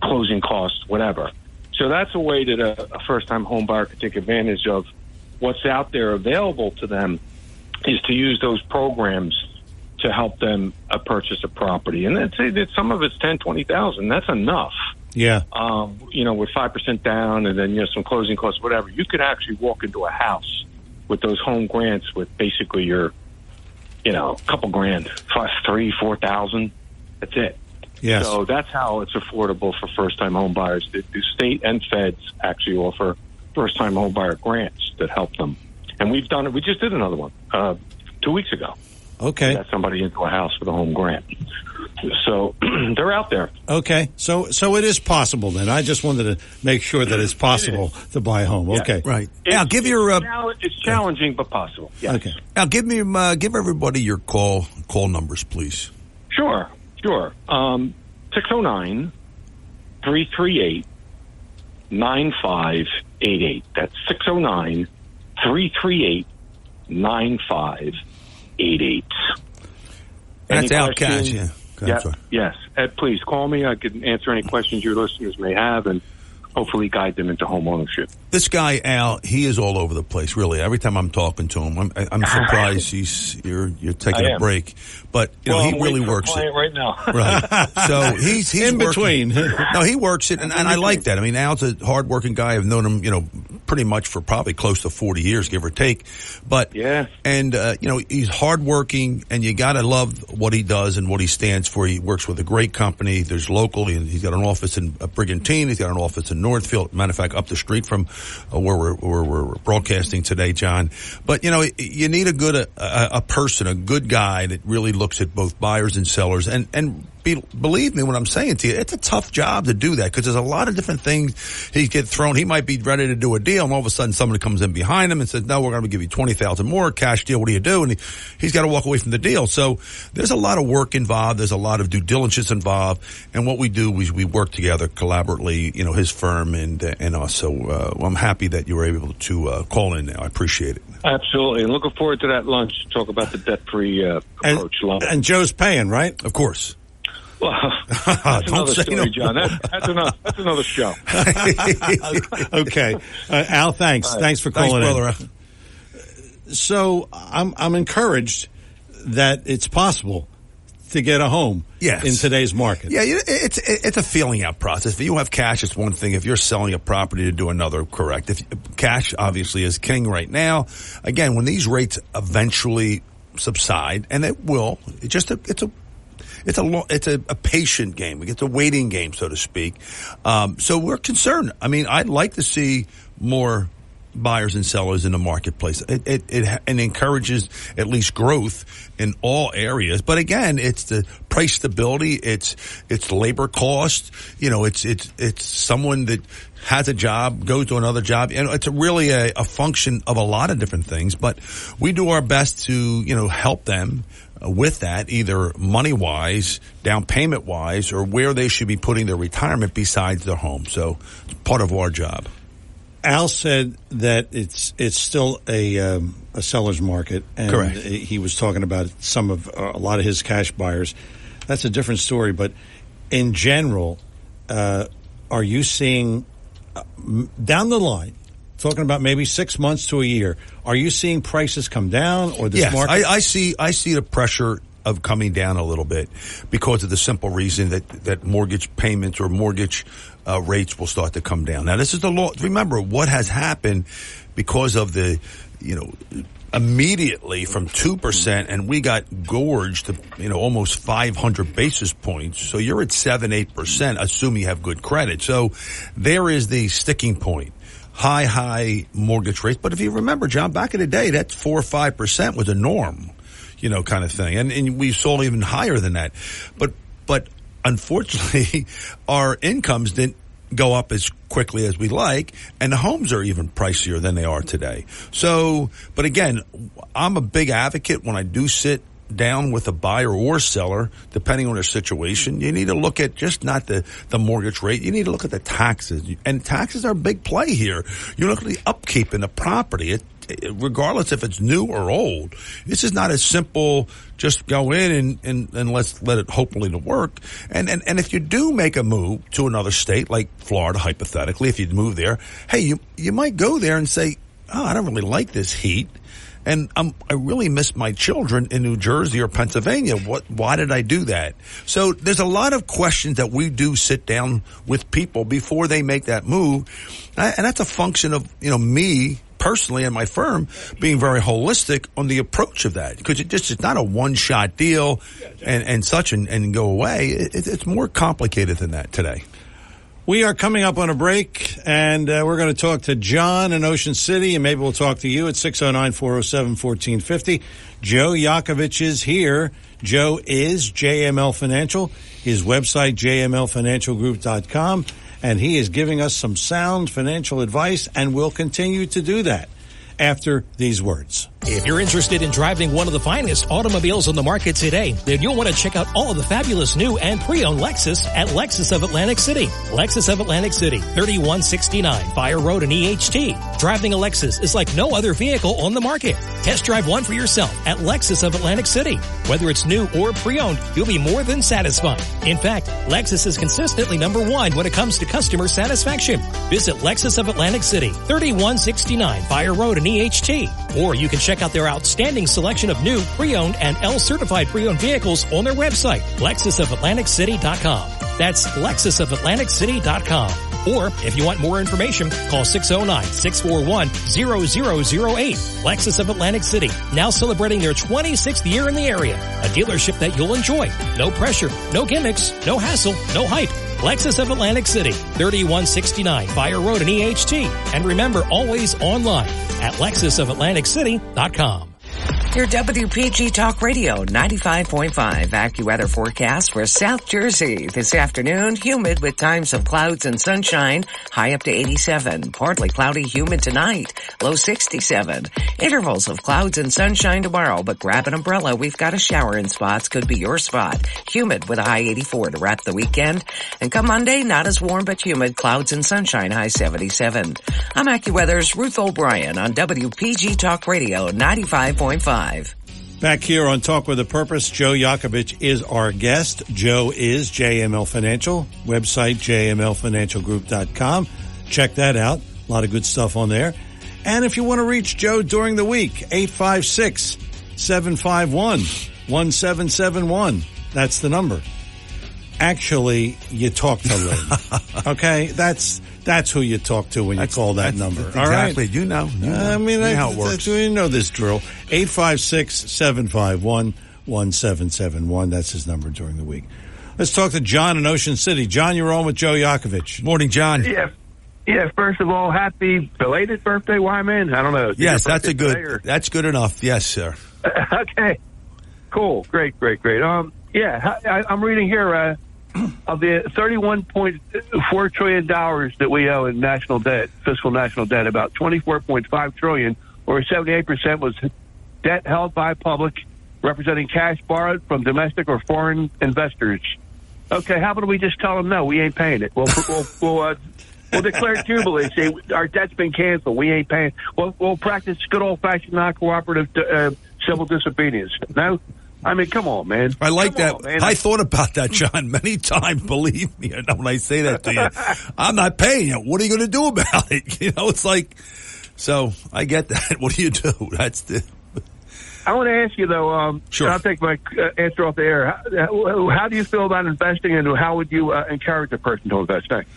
closing costs, whatever. So that's a way that a first-time home buyer can take advantage of what's out there available to them, is to use those programs to help them purchase a property. And let's say that some of it's $10,000, $20,000. That's enough. Yeah. With 5% down and then, some closing costs, whatever. You could actually walk into a house with those home grants with basically your, couple grand, $3,000, $4,000. That's it. Yes. So that's how it's affordable for first-time home buyers. The state and feds actually offer first-time home buyer grants that help them. And we've done it. We just did another one 2 weeks ago. Okay. We got somebody into a house with a home grant. So they're out there. Okay. So it is possible then. I just wanted to make sure that it's possible to buy a home. Yeah. Okay. Right. Now, give your it's challenging but possible. Yes. Okay. Now, give everybody your call numbers, please. Sure. 609-338-9588. That's 609-338-9588. That's Al Cash, yeah. Yes. Ed, please call me. I can answer any questions your listeners may have and hopefully guide them into home ownership. This guy, Al, he is all over the place, really. Every time I'm talking to him, I'm surprised you're taking a break. But, he really works it. Right now. Right. So he's in working. between. No, he works it, and I like that. I mean, Al's a hardworking guy. I've known him, pretty much for probably close to 40 years, give or take. But, yeah. And, he's hardworking, and you gotta love what he does and what he stands for. He works with a great company. There's local. He's got an office in Brigantine. He's got an office in Northfield. Matter of fact, up the street from where we're broadcasting today, John. But, you need a good, a person, a good guy that really looks at both buyers and sellers. And believe me when I'm saying to you, it's a tough job to do that because there's a lot of different things he get thrown. He might be ready to do a deal, and all of a sudden somebody comes in behind him and says, "No, we're going to give you $20,000 more cash deal. What do you do?" And he's got to walk away from the deal. So there's a lot of work involved. There's a lot of due diligence involved. And what we do is we work together collaboratively. His firm and us. So I'm happy that you were able to call in now. I appreciate it. Absolutely, and looking forward to that lunch to talk about the debt-free approach. And Joe's paying, right? Of course. Well, that's another story, John. That's another show. Okay. Al, thanks. Right. Thanks for calling in. Brother. So I'm encouraged that it's possible to get a home in today's market. Yeah, it's a feeling out process. If you have cash, it's one thing. If you're selling a property to do another, correct. If cash obviously is king right now. Again, when these rates eventually subside, and it will, it's a patient game. It's a waiting game, so to speak. So we're concerned. I mean, I'd like to see more buyers and sellers in the marketplace. It encourages at least growth in all areas. But again, it's the price stability. It's labor cost. It's someone that has a job, goes to another job. It's really a function of a lot of different things. But we do our best to, help them with that, either money-wise, down payment-wise, or where they should be putting their retirement besides their home. So it's part of our job. Al said that it's still a seller's market, and correct. He was talking about a lot of his cash buyers. That's a different story, but in general, are you seeing down the line, talking about maybe 6 months to a year, are you seeing prices come down or this market? I see the pressure of coming down a little bit because of the simple reason that mortgage payments or mortgage rates will start to come down. Now, this is the law. Remember what has happened because of the, immediately from 2%, and we got gorged to, almost 500 basis points. So you're at 7-8%, assuming you have good credit. So there is the sticking point. High mortgage rates. But if you remember, John, back in the day, that 4 or 5% was a norm, kind of thing. And we saw even higher than that. But unfortunately, our incomes didn't go up as quickly as we like, and the homes are even pricier than they are today. So, but again, I'm a big advocate when I do sit down with a buyer or seller, depending on their situation. You need to look at just not the mortgage rate. You need to look at the taxes. And taxes are a big play here. You look at the upkeep in the property. Regardless if it's new or old, this is not as simple. Just go in and let's let it hopefully to work. And if you do make a move to another state like Florida, hypothetically, if you move there, hey, you might go there and say, oh, I don't really like this heat. And I really miss my children in New Jersey or Pennsylvania. Why did I do that? So there's a lot of questions that we do sit down with people before they make that move. And that's a function of, me personally and my firm being very holistic on the approach of that. Because it's not a one-shot deal and such and go away. It's more complicated than that today. We are coming up on a break, and we're going to talk to John in Ocean City, and maybe we'll talk to you at 609-407-1450. Joe Yakovich is here. Joe is JML Financial, his website, jmlfinancialgroup.com, and he is giving us some sound financial advice, and will continue to do that after these words. If you're interested in driving one of the finest automobiles on the market today, then you'll want to check out all of the fabulous new and pre-owned Lexus at Lexus of Atlantic City. Lexus of Atlantic City, 3169 Fire Road in EHT. Driving a Lexus is like no other vehicle on the market. Test drive one for yourself at Lexus of Atlantic City. Whether it's new or pre-owned, you'll be more than satisfied. In fact, Lexus is consistently #1 when it comes to customer satisfaction. Visit Lexus of Atlantic City, 3169 Fire Road in EHT. Or you can check out their outstanding selection of new, pre-owned, and L-certified pre-owned vehicles on their website, LexusOfAtlanticCity.com. That's LexusOfAtlanticCity.com. Or, if you want more information, call 609-641-0008. Lexus of Atlantic City, now celebrating their 26th year in the area. A dealership that you'll enjoy. No pressure, no gimmicks, no hassle, no hype. Lexus of Atlantic City, 3169 Fire Road in EHT. And remember, always online at LexusOfAtlanticCity.com. Your WPG Talk Radio 95.5 AccuWeather forecast for South Jersey. This afternoon, humid with times of clouds and sunshine, high up to 87. Partly cloudy, humid tonight, low 67. Intervals of clouds and sunshine tomorrow, but grab an umbrella. We've got a shower in spots. Could be your spot. Humid with a high 84 to wrap the weekend. And come Monday, not as warm but humid, clouds and sunshine, high 77. I'm AccuWeather's Ruth O'Brien on WPG Talk Radio 95.5. Back here on Talk with a Purpose, Joe Yakovich is our guest. Joe is JML Financial, website jmlfinancialgroup.com. Check that out. A lot of good stuff on there. And if you want to reach Joe during the week, 856-751-1771. That's the number. Actually, you talk to Lynn. Okay? That's who you talk to when you call that number. All Exactly. right? You know. I mean, how it works. You know this drill. 856-751-1771. That's his number during the week. Let's talk to John in Ocean City. John, you're on with Joe Yakovich. Morning, John. Yeah. First of all, happy belated birthday, Wyman. I don't know. Yes, that's good enough. Yes, sir. Okay. Cool. Great. I'm reading here, of the $31.4 trillion that we owe in national debt, fiscal national debt, about $24.5 trillion, or 78%, was debt held by public, representing cash borrowed from domestic or foreign investors. Okay, how about we just tell them no, we ain't paying it? We'll declare jubilee. Say our debt's been canceled. We ain't paying. We'll practice good old fashioned non-cooperative civil disobedience. No. I mean, come on, man. I like Come that. on, man. I thought about that, John, many times. Believe me, when I say that to you, I'm not paying you. What are you going to do about it? You know, it's like, so I get that. What do you do? That's the. I want to ask you though. Sure. I'll take my answer off the air. How do you feel about investing, and how would you encourage a person to invest? Thanks.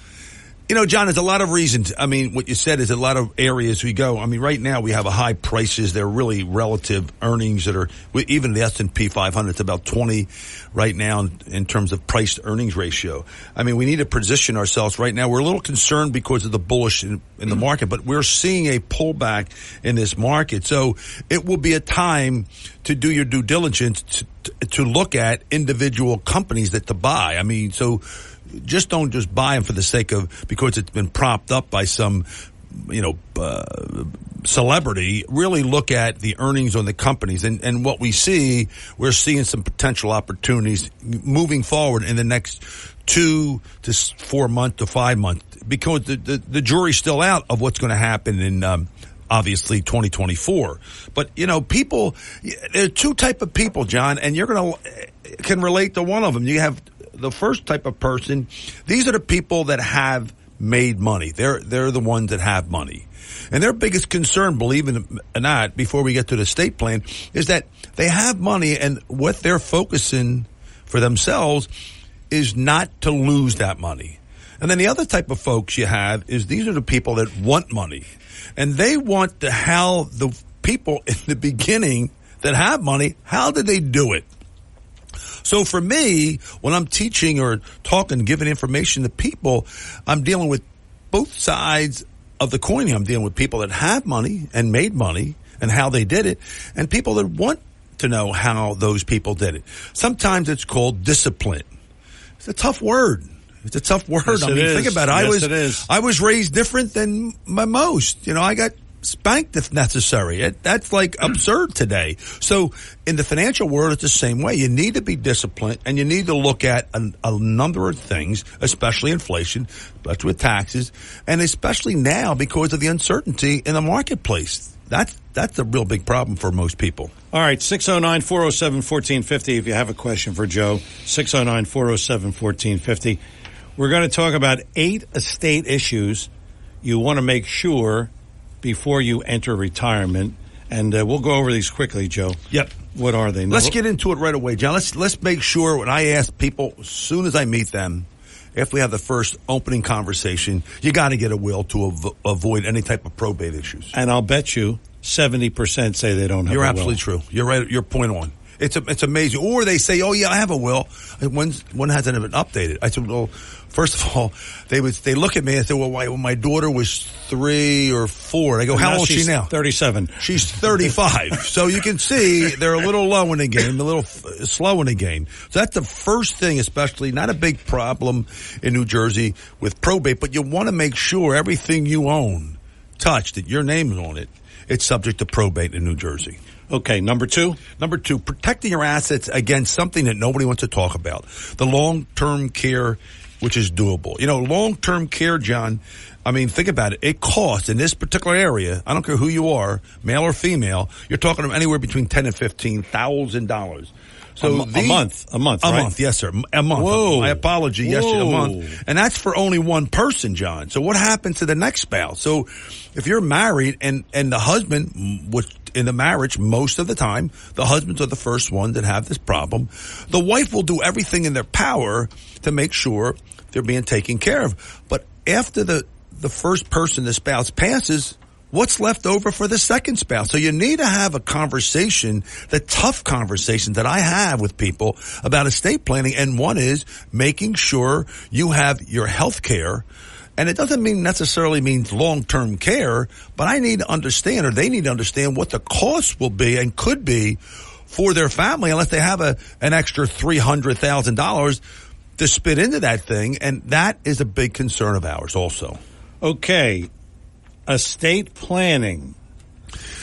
You know, John, there's a lot of reasons. I mean, what you said is a lot of areas we go. I mean, right now we have a high prices. They're really relative earnings that are, even the S&P 500, it's about 20 right now in terms of price to earnings ratio. I mean, we need to position ourselves right now. We're a little concerned because of the bullish in the market, but we're seeing a pullback in this market. So it will be a time to do your due diligence to look at individual companies that to buy. I mean, so just don't just buy them for the sake of, because it's been propped up by some, celebrity. Really look at the earnings on the companies. And what we see, we're seeing some potential opportunities moving forward in the next 2 to 4 months to 5 months, because the jury's still out of what's going to happen in, obviously 2024. But, people, there are two type of people, John, and you're can relate to one of them. You have the first type of person. These are the people that have made money. They're the ones that have money. And their biggest concern, believe it or not, before we get to the estate plan, is that they have money, and what they're focusing for themselves is not to lose that money. And then the other type of folks you have is these are the people that want money. And they want how the people in the beginning that have money, how did they do it? So for me, when I'm teaching or talking, giving information to people, I'm dealing with both sides of the coin. I'm dealing with people that have money and made money and how they did it, and people that want to know how those people did it. Sometimes it's called discipline. It's a tough word. It's a tough word. Yes, Think about it. Yes, I was raised different than most. I got spanked if necessary. That's like absurd today. So in the financial world, it's the same way. You need to be disciplined, and you need to look at a number of things, especially inflation, especially with taxes, and especially now because of the uncertainty in the marketplace. That's a real big problem for most people. All right, 609-407-1450 if you have a question for Joe. 609-407-1450. We're going to talk about 8 estate issues you want to make sure before you enter retirement, and we'll go over these quickly, Joe. Yep. What are they? Let's get into it right away, John. Let's make sure, when I ask people, as soon as I meet them, if we have the first opening conversation, you got to get a will to avoid any type of probate issues. And I'll bet you 70% say they don't have a will. You're absolutely true. You're right. You're point on. It's amazing. Or they say, "Oh yeah, I have a will." One hasn't been updated. I said, "Well, first of all, they look at me and say, well, when my daughter was 3 or 4." I go, "How old is she now?" 37. She's 35. So you can see they're a little low in the game, a little slow in the game. So that's the first thing, especially not a big problem in New Jersey with probate, but you want to make sure everything you own, touch, that your name is on it, it's subject to probate in New Jersey. Okay, number 2? Number 2, protecting your assets against something that nobody wants to talk about. The long-term care, which is doable. Long-term care, John, I mean, think about it. It costs in this particular area, I don't care who you are, male or female, you're talking anywhere between $10,000 and $15,000. So a month, a right? month, yes, sir. A month. Whoa. My apology. Yes, Whoa. a month. And that's for only one person, John. So what happens to the next spouse? So if you're married and the husband, which in the marriage, most of the time, the husbands are the first ones that have this problem. The wife will do everything in their power to make sure they're being taken care of. But after the first person, the spouse, passes, what's left over for the second spouse? So you need to have a conversation, the tough conversation that I have with people about estate planning. And one is making sure you have your health care. And it doesn't necessarily mean long-term care, but I need to understand, or they need to understand, what the cost will be and could be for their family, unless they have an extra $300,000 to spit into that thing. And that is a big concern of ours also. Okay. Estate planning.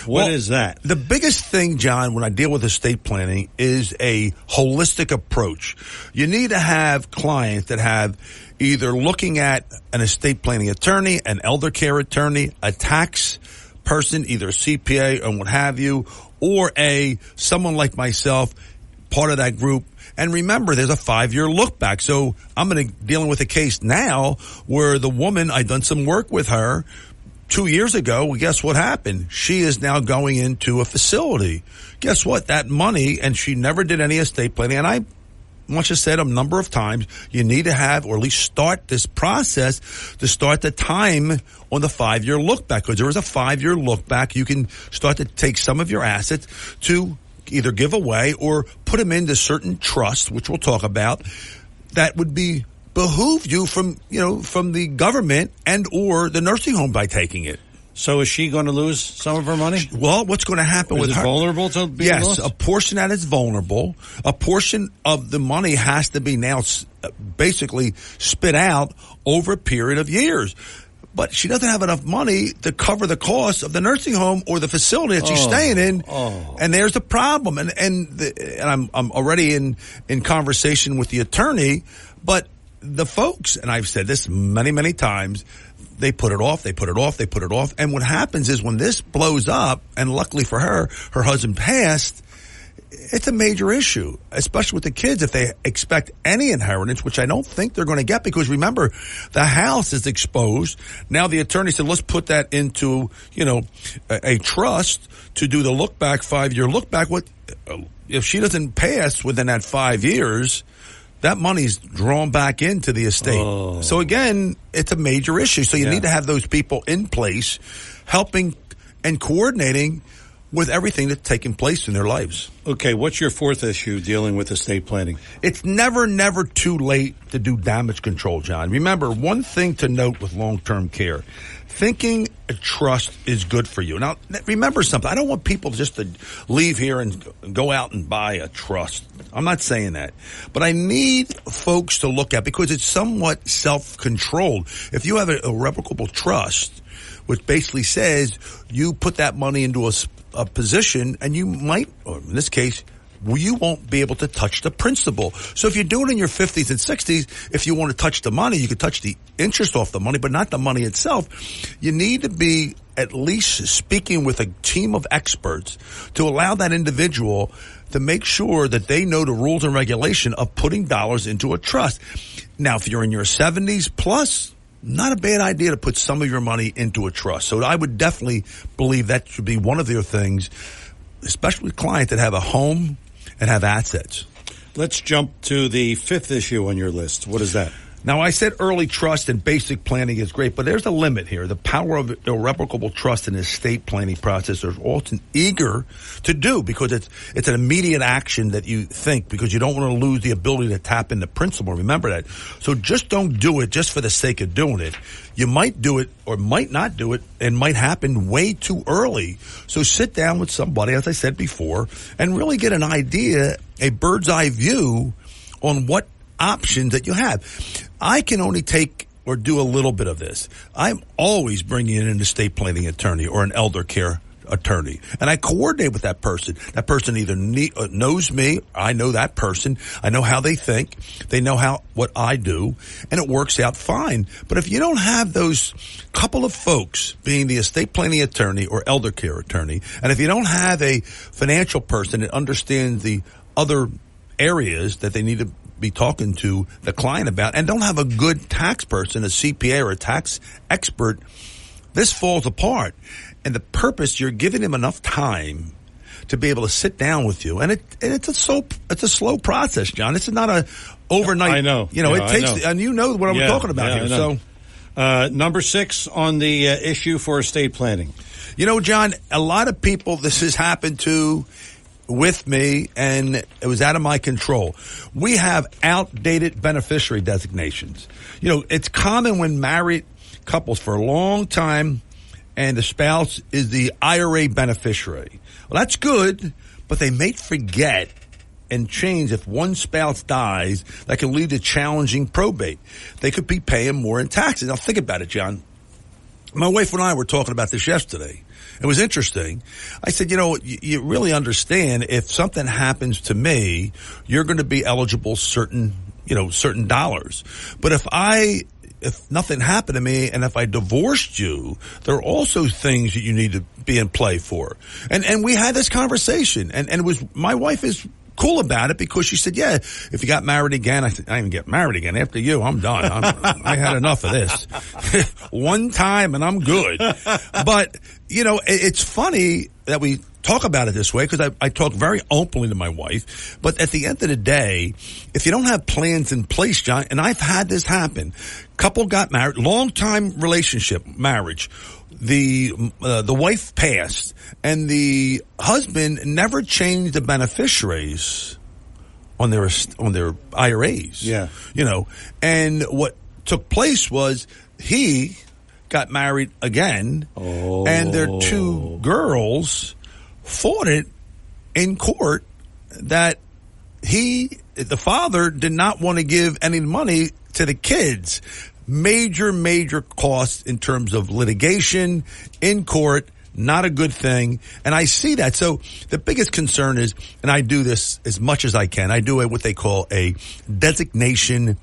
What is that? The biggest thing, John, when I deal with estate planning is a holistic approach. You need to have clients that have either looking at an estate planning attorney, an elder care attorney, a tax person, either a CPA or what have you, or someone like myself, part of that group. And remember, there's a 5-year look back. So I'm dealing with a case now where the woman, I've done some work with her 2 years ago. Well, guess what happened? She is now going into a facility. Guess what? That money, and she never did any estate planning. And I much as said a number of times, you need to have, or at least start this process to start the time on the 5-year look back. Because there is a 5-year look back. You can start to take some of your assets to either give away or put them into certain trusts, which we'll talk about, that would behoove you from the government and or the nursing home by taking it. So is she going to lose some of her money? Well, what's going to happen with her? Is it vulnerable to being lost? Yes, a portion that is vulnerable. A portion of the money has to be now basically spit out over a period of years. But she doesn't have enough money to cover the cost of the nursing home or the facility that she's staying in. And there's the problem. And I'm already in conversation with the attorney, but the folks, and I've said this many, many times, they put it off. And what happens is when this blows up, and luckily for her husband passed, it's a major issue, especially with the kids if they expect any inheritance, which I don't think they're going to get, because remember, the house is exposed. Now the attorney said, let's put that into, a trust to do the look back, 5-year look back. What if she doesn't pass within that 5 years? That money's drawn back into the estate. So again, it's a major issue. So you need to have those people in place helping and coordinating with everything that's taking place in their lives. Okay, what's your fourth issue dealing with estate planning? It's never too late to do damage control, John. Remember, one thing to note with long-term care, thinking a trust is good for you. Now, remember something. I don't want people just to leave here and go out and buy a trust. I'm not saying that. But I need folks to look at, because it's somewhat self-controlled. If you have an irrevocable trust, which basically says you put that money into a position, and you might, or in this case, you won't be able to touch the principal. So if you do it in your 50s and 60s, if you want to touch the money, you can touch the interest off the money, but not the money itself. You need to be at least speaking with a team of experts to allow that individual to make sure that they know the rules and regulation of putting dollars into a trust. Now, if you're in your 70s plus, not a bad idea to put some of your money into a trust. So I would definitely believe that should be one of their things, especially with clients that have a home and have assets. Let's jump to the fifth issue on your list. What is that? Now, I said early trust and basic planning is great, but there's a limit here. The power of irrevocable trust in the estate planning process is often eager to do, because it's an immediate action that you think, because you don't want to lose the ability to tap into principal. Remember that. So just don't do it just for the sake of doing it. You might do it or might not do it, and might happen way too early. So sit down with somebody, as I said before, and really get an idea, a bird's eye view on what options that you have. I can only take or do a little bit of this. I'm always bringing in an estate planning attorney or an elder care attorney, and I coordinate with that person. That person either knows me, I know that person, I know how they think, they know what I do, and it works out fine. But if you don't have those couple of folks being the estate planning attorney or elder care attorney, and if you don't have a financial person that understands the other areas that they need to be talking to the client about, and don't have a good tax person, a CPA or a tax expert, this falls apart. And the purpose, you're giving them enough time to be able to sit down with you, and it's a slow process, John. It's not a overnight. I know. It takes, and you know what I'm talking about here. So, number 6 on the issue for estate planning. John, a lot of people this has happened to with me, and it was out of my control. We have outdated beneficiary designations. It's common when married couples for a long time and the spouse is the IRA beneficiary. Well, that's good, but they may forget and change if one spouse dies. That can lead to challenging probate. They could be paying more in taxes. Now, think about it, John. My wife and I were talking about this yesterday. It was interesting. I said, you really understand if something happens to me, you're going to be eligible certain dollars. But if nothing happened to me and if I divorced you, there are also things that you need to be in play for. And we had this conversation, and it was, my wife is cool about it because she said, yeah, if you got married again, I said, I didn't get married again. After you, I'm done. I had enough of this. One time and I'm good. But, it's funny that we talk about it this way because I talk very openly to my wife. But at the end of the day, if you don't have plans in place, John, and I've had this happen, couple got married, long time relationship, marriage. The wife passed and the husband never changed the beneficiaries on their IRAs. Yeah. And what took place was he got married again and their two girls fought it in court that the father did not want to give any money to the kids. Major costs in terms of litigation in court, not a good thing. And I see that. So the biggest concern is, and I do this as much as I can, I do what they call a designation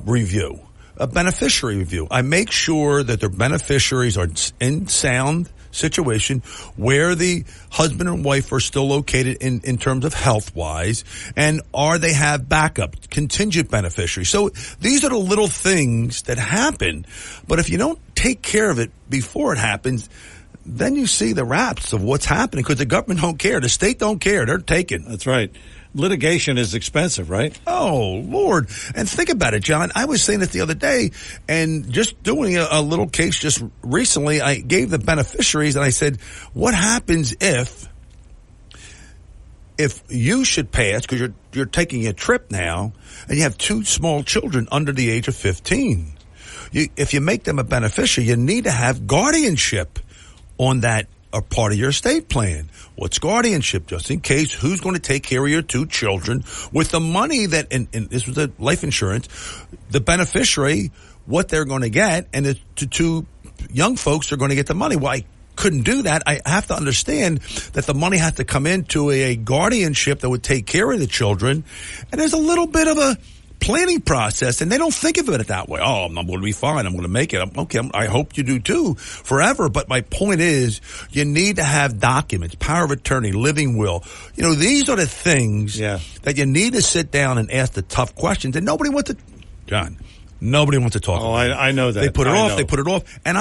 review, a beneficiary review. I make sure that their beneficiaries are in sound situation where the husband and wife are still located in terms of health wise, and they have backup contingent beneficiaries. So these are the little things that happen, but if you don't take care of it before it happens, then you see the raps of what's happening because the government don't care, the state don't care, they're taking. That's right. Litigation is expensive, right? Oh, Lord. And think about it, John. I was saying it the other day and just doing a little case just recently, I gave the beneficiaries and I said, what happens if you should pass because you're taking a trip now and you have two small children under the age of 15? If you make them a beneficiary, you need to have guardianship on that a part of your estate plan. What's guardianship? Just in case, who's going to take care of your two children with the money that, and this was a life insurance, the beneficiary, what they're going to get, and the two young folks are going to get the money. Well, I couldn't do that. I have to understand that the money has to come into a guardianship that would take care of the children. And there's a little bit of a planning process, and they don't think of it that way. Oh, I'm going to be fine. I'm going to make it. I hope you do too, forever. But my point is, you need to have documents, power of attorney, living will. These are the things that you need to sit down and ask the tough questions. And nobody wants to, John, nobody wants to talk about it. I know that. They put it off. And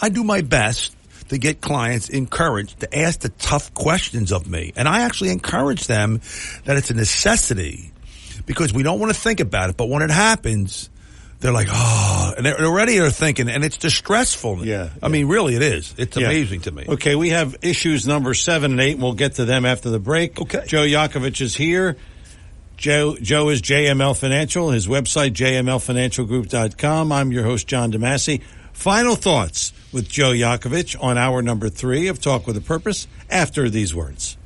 I do my best to get clients encouraged to ask the tough questions of me. And I actually encourage them that it's a necessity, because we don't want to think about it, but when it happens, they're like, and they're already thinking, and it's distressful. Yeah. I mean, really, it is. It's amazing to me. Okay, we have issues number 7 and 8, and we'll get to them after the break. Okay. Joe Yakovich is here. Joe is JML Financial. His website, jmlfinancialgroup.com. I'm your host, John DeMasi. Final thoughts with Joe Yakovich on hour number 3 of Talk with a Purpose after these words.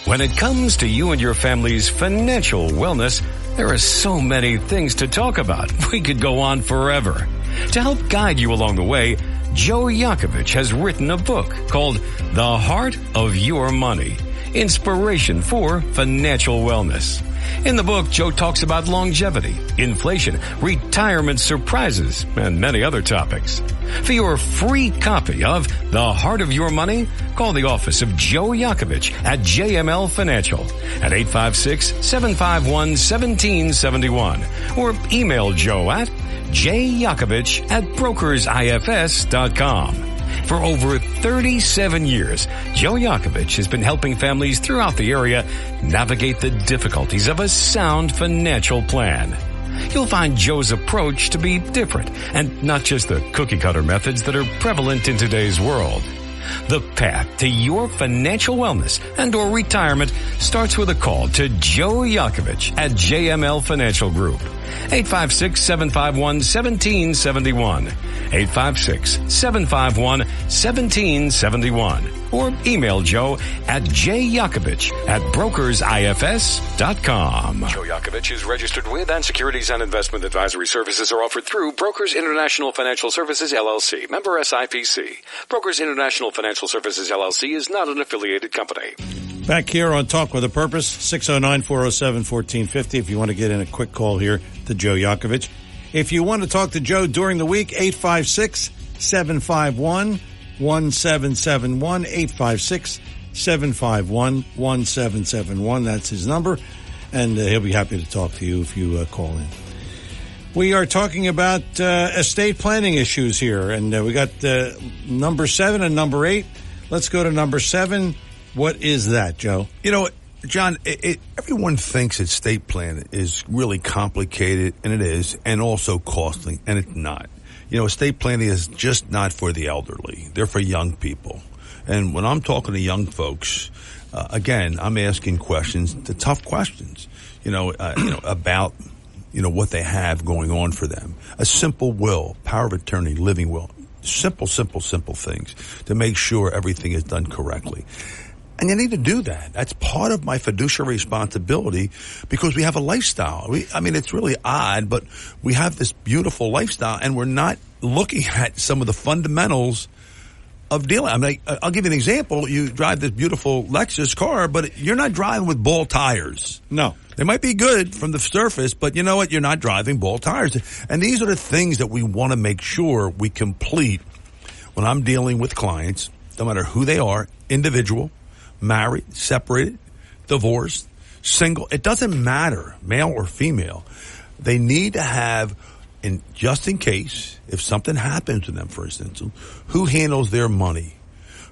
When it comes to you and your family's financial wellness, there are so many things to talk about. We could go on forever. To help guide you along the way, Joe Yakovich has written a book called The Heart of Your Money, Inspiration for Financial Wellness. In the book, Joe talks about longevity, inflation, retirement surprises, and many other topics. For your free copy of The Heart of Your Money, call the office of Joe Yakovich at JML Financial at 856-751-1771 or email Joe at jyakovich@brokersifs.com. For over 37 years, Joe Yakovich has been helping families throughout the area navigate the difficulties of a sound financial plan. You'll find Joe's approach to be different and not just the cookie-cutter methods that are prevalent in today's world. The path to your financial wellness and or retirement starts with a call to Joe Yakovich at JML Financial Group. 856-751-1771. 856-751-1771. Or email Joe at jyakovich@brokersifs.com. Joe Yakovich is registered with, and securities and investment advisory services are offered through Brokers International Financial Services, LLC. Member SIPC. Brokers International Financial Services, LLC is not an affiliated company. Back here on Talk with a Purpose, 609-407-1450 if you want to get in a quick call here to Joe Yakovich. If you want to talk to Joe during the week, 856-751-1771, 888-751-1771. That's his number, and he'll be happy to talk to you if you call in. We are talking about estate planning issues here, and we got number 7 and number 8. Let's go to number 7. What is that, Joe? You know, John, everyone thinks estate plan is really complicated, and it is, and also costly, and it's not. You know, estate planning is just not for the elderly. They're for young people. And when I'm talking to young folks, again, I'm asking questions, the tough questions, about what they have going on for them. A simple will, power of attorney, living will. Simple things to make sure everything is done correctly. And you need to do that. That's part of my fiduciary responsibility because we have a lifestyle. It's really odd, but we have this beautiful lifestyle and we're not looking at some of the fundamentals of dealing. I'll give you an example. You drive this beautiful Lexus car, but you're not driving with ball tires. No. They might be good from the surface, but you know what? You're not driving ball tires. And these are the things that we want to make sure we complete when I'm dealing with clients, no matter who they are, individual, married, separated, divorced, single. It doesn't matter, male or female. They need to have, just in case, if something happens to them, for instance, who handles their money?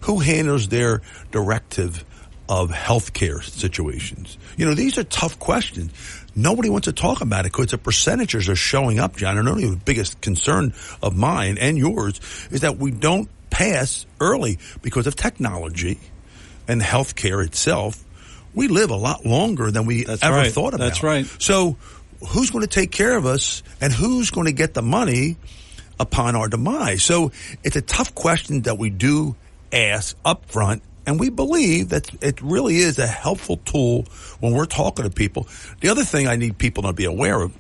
Who handles their directive of healthcare situations? These are tough questions. Nobody wants to talk about it because the percentages are showing up, John. And only the biggest concern of mine and yours is that we don't pass early because of technology and healthcare itself. We live a lot longer than we thought about. That's right. So who's going to take care of us and who's going to get the money upon our demise? So it's a tough question that we do ask up front. And we believe that it really is a helpful tool when we're talking to people. The other thing I need people to be aware of,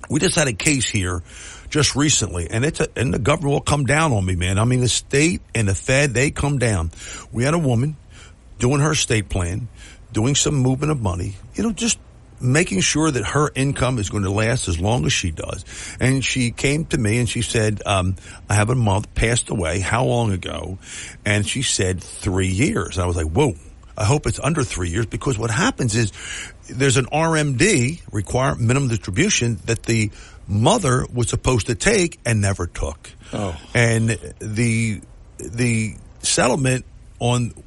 we just had a case here just recently, and and the government will come down on me, man. The state and the Fed, they come down. We had a woman doing her estate plan, doing some movement of money, just making sure that her income is going to last as long as she does. And she came to me and she said, I have a mother passed away. How long ago? And she said 3 years. And I was like, whoa, I hope it's under 3 years, because what happens is there's an RMD, required minimum distribution, that the mother was supposed to take and never took. Oh. And the settlement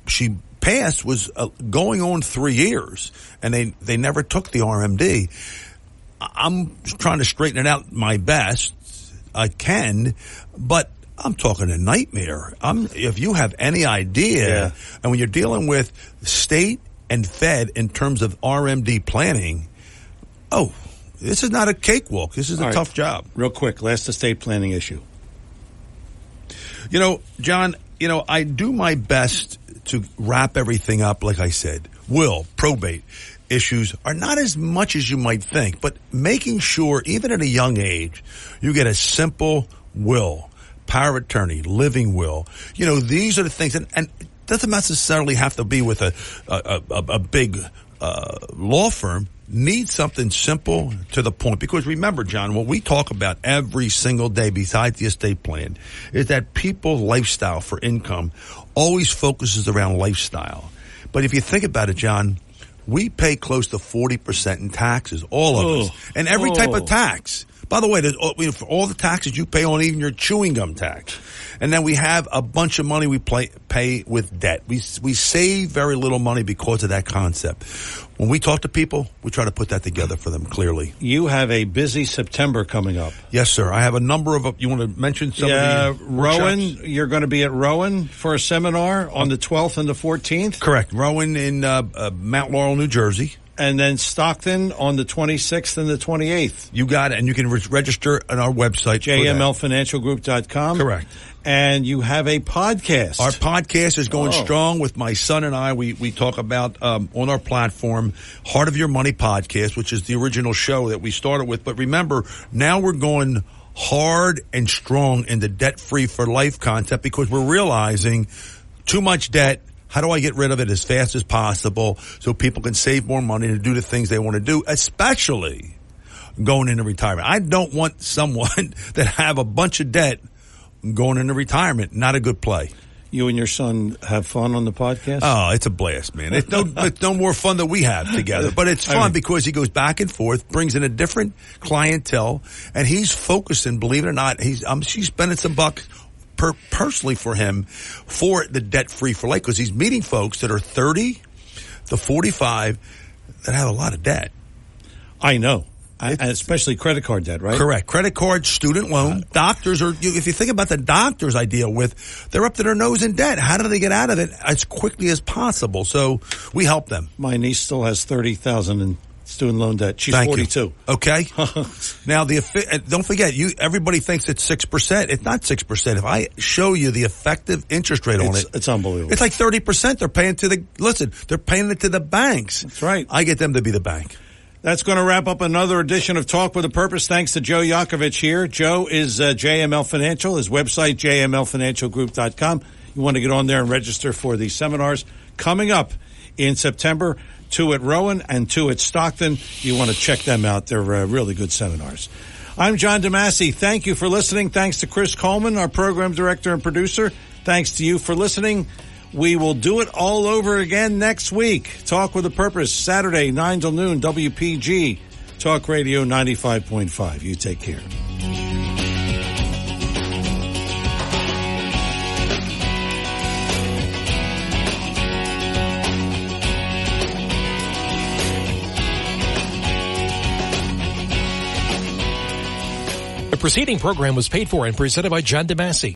she passed was going on 3 years, and they never took the RMD. I'm trying to straighten it out my best I can, but I'm talking a nightmare. If you have any idea, and when you're dealing with state and Fed in terms of RMD planning, this is not a cakewalk. This is a tough job. Real quick, last estate planning issue. John, I do my best to wrap everything up, like I said. Will, probate issues are not as much as you might think, but making sure, even at a young age, you get a simple will, power of attorney, living will. These are the things, and it doesn't necessarily have to be with a big law firm. Need something simple to the point. Because remember, John, what we talk about every single day besides the estate plan is that people's lifestyle for income always focuses around lifestyle. But if you think about it, John, we pay close to 40% in taxes, all of us. And every type of tax. By the way, for all the taxes you pay on, even your chewing gum tax. And then we have a bunch of money we pay with debt. We save very little money because of that concept. When we talk to people, we try to put that together for them clearly. You have a busy September coming up. Yes, sir. I have a number of, you want to mention some of the Rowan, workshops? You're going to be at Rowan for a seminar on the 12th and the 14th? Correct. Rowan in Mount Laurel, New Jersey. And then Stockton on the 26th and the 28th. You got it. And you can register on our website. jmlfinancialgroup.com. Correct. And you have a podcast. Our podcast is going strong with my son and I. We talk about on our platform, Heart of Your Money podcast, which is the original show that we started with. But remember, now we're going hard and strong in the debt-free for life concept, because we're realizing too much debt. How do I get rid of it as fast as possible so people can save more money to do the things they want to do, especially going into retirement? I don't want someone that have a bunch of debt going into retirement. Not a good play. You and your son have fun on the podcast? Oh, it's a blast, man. It's no more fun than we have together. But it's fun because he goes back and forth, brings in a different clientele, and he's focusing, believe it or not, she's spending some bucks personally for him for the debt-free for life, because he's meeting folks that are 30 to 45 that have a lot of debt. I know. And especially credit card debt, right? Correct. Credit card, student loan. Doctors if you think about the doctors I deal with, they're up to their nose in debt. How do they get out of it as quickly as possible? So we help them. My niece still has $30,000 in student loan debt. She's 42. You. Okay. Now don't forget, everybody thinks it's 6%. It's not 6%. If I show you the effective interest rate on it, it's unbelievable. It's like 30%. They're paying they're paying it to the banks. That's right. I get them to be the bank. That's going to wrap up another edition of Talk with a Purpose. Thanks to Joe Yakovich here. Joe is JML Financial. His website, jmlfinancialgroup.com. You want to get on there and register for the seminars coming up in September, 2 at Rowan and 2 at Stockton. You want to check them out. They're really good seminars. I'm John DeMasi. Thank you for listening. Thanks to Chris Coleman, our program director and producer. Thanks to you for listening. We will do it all over again next week. Talk with a Purpose, Saturday, 9 till noon, WPG, Talk Radio 95.5. You take care. The preceding program was paid for and presented by John DeMasi.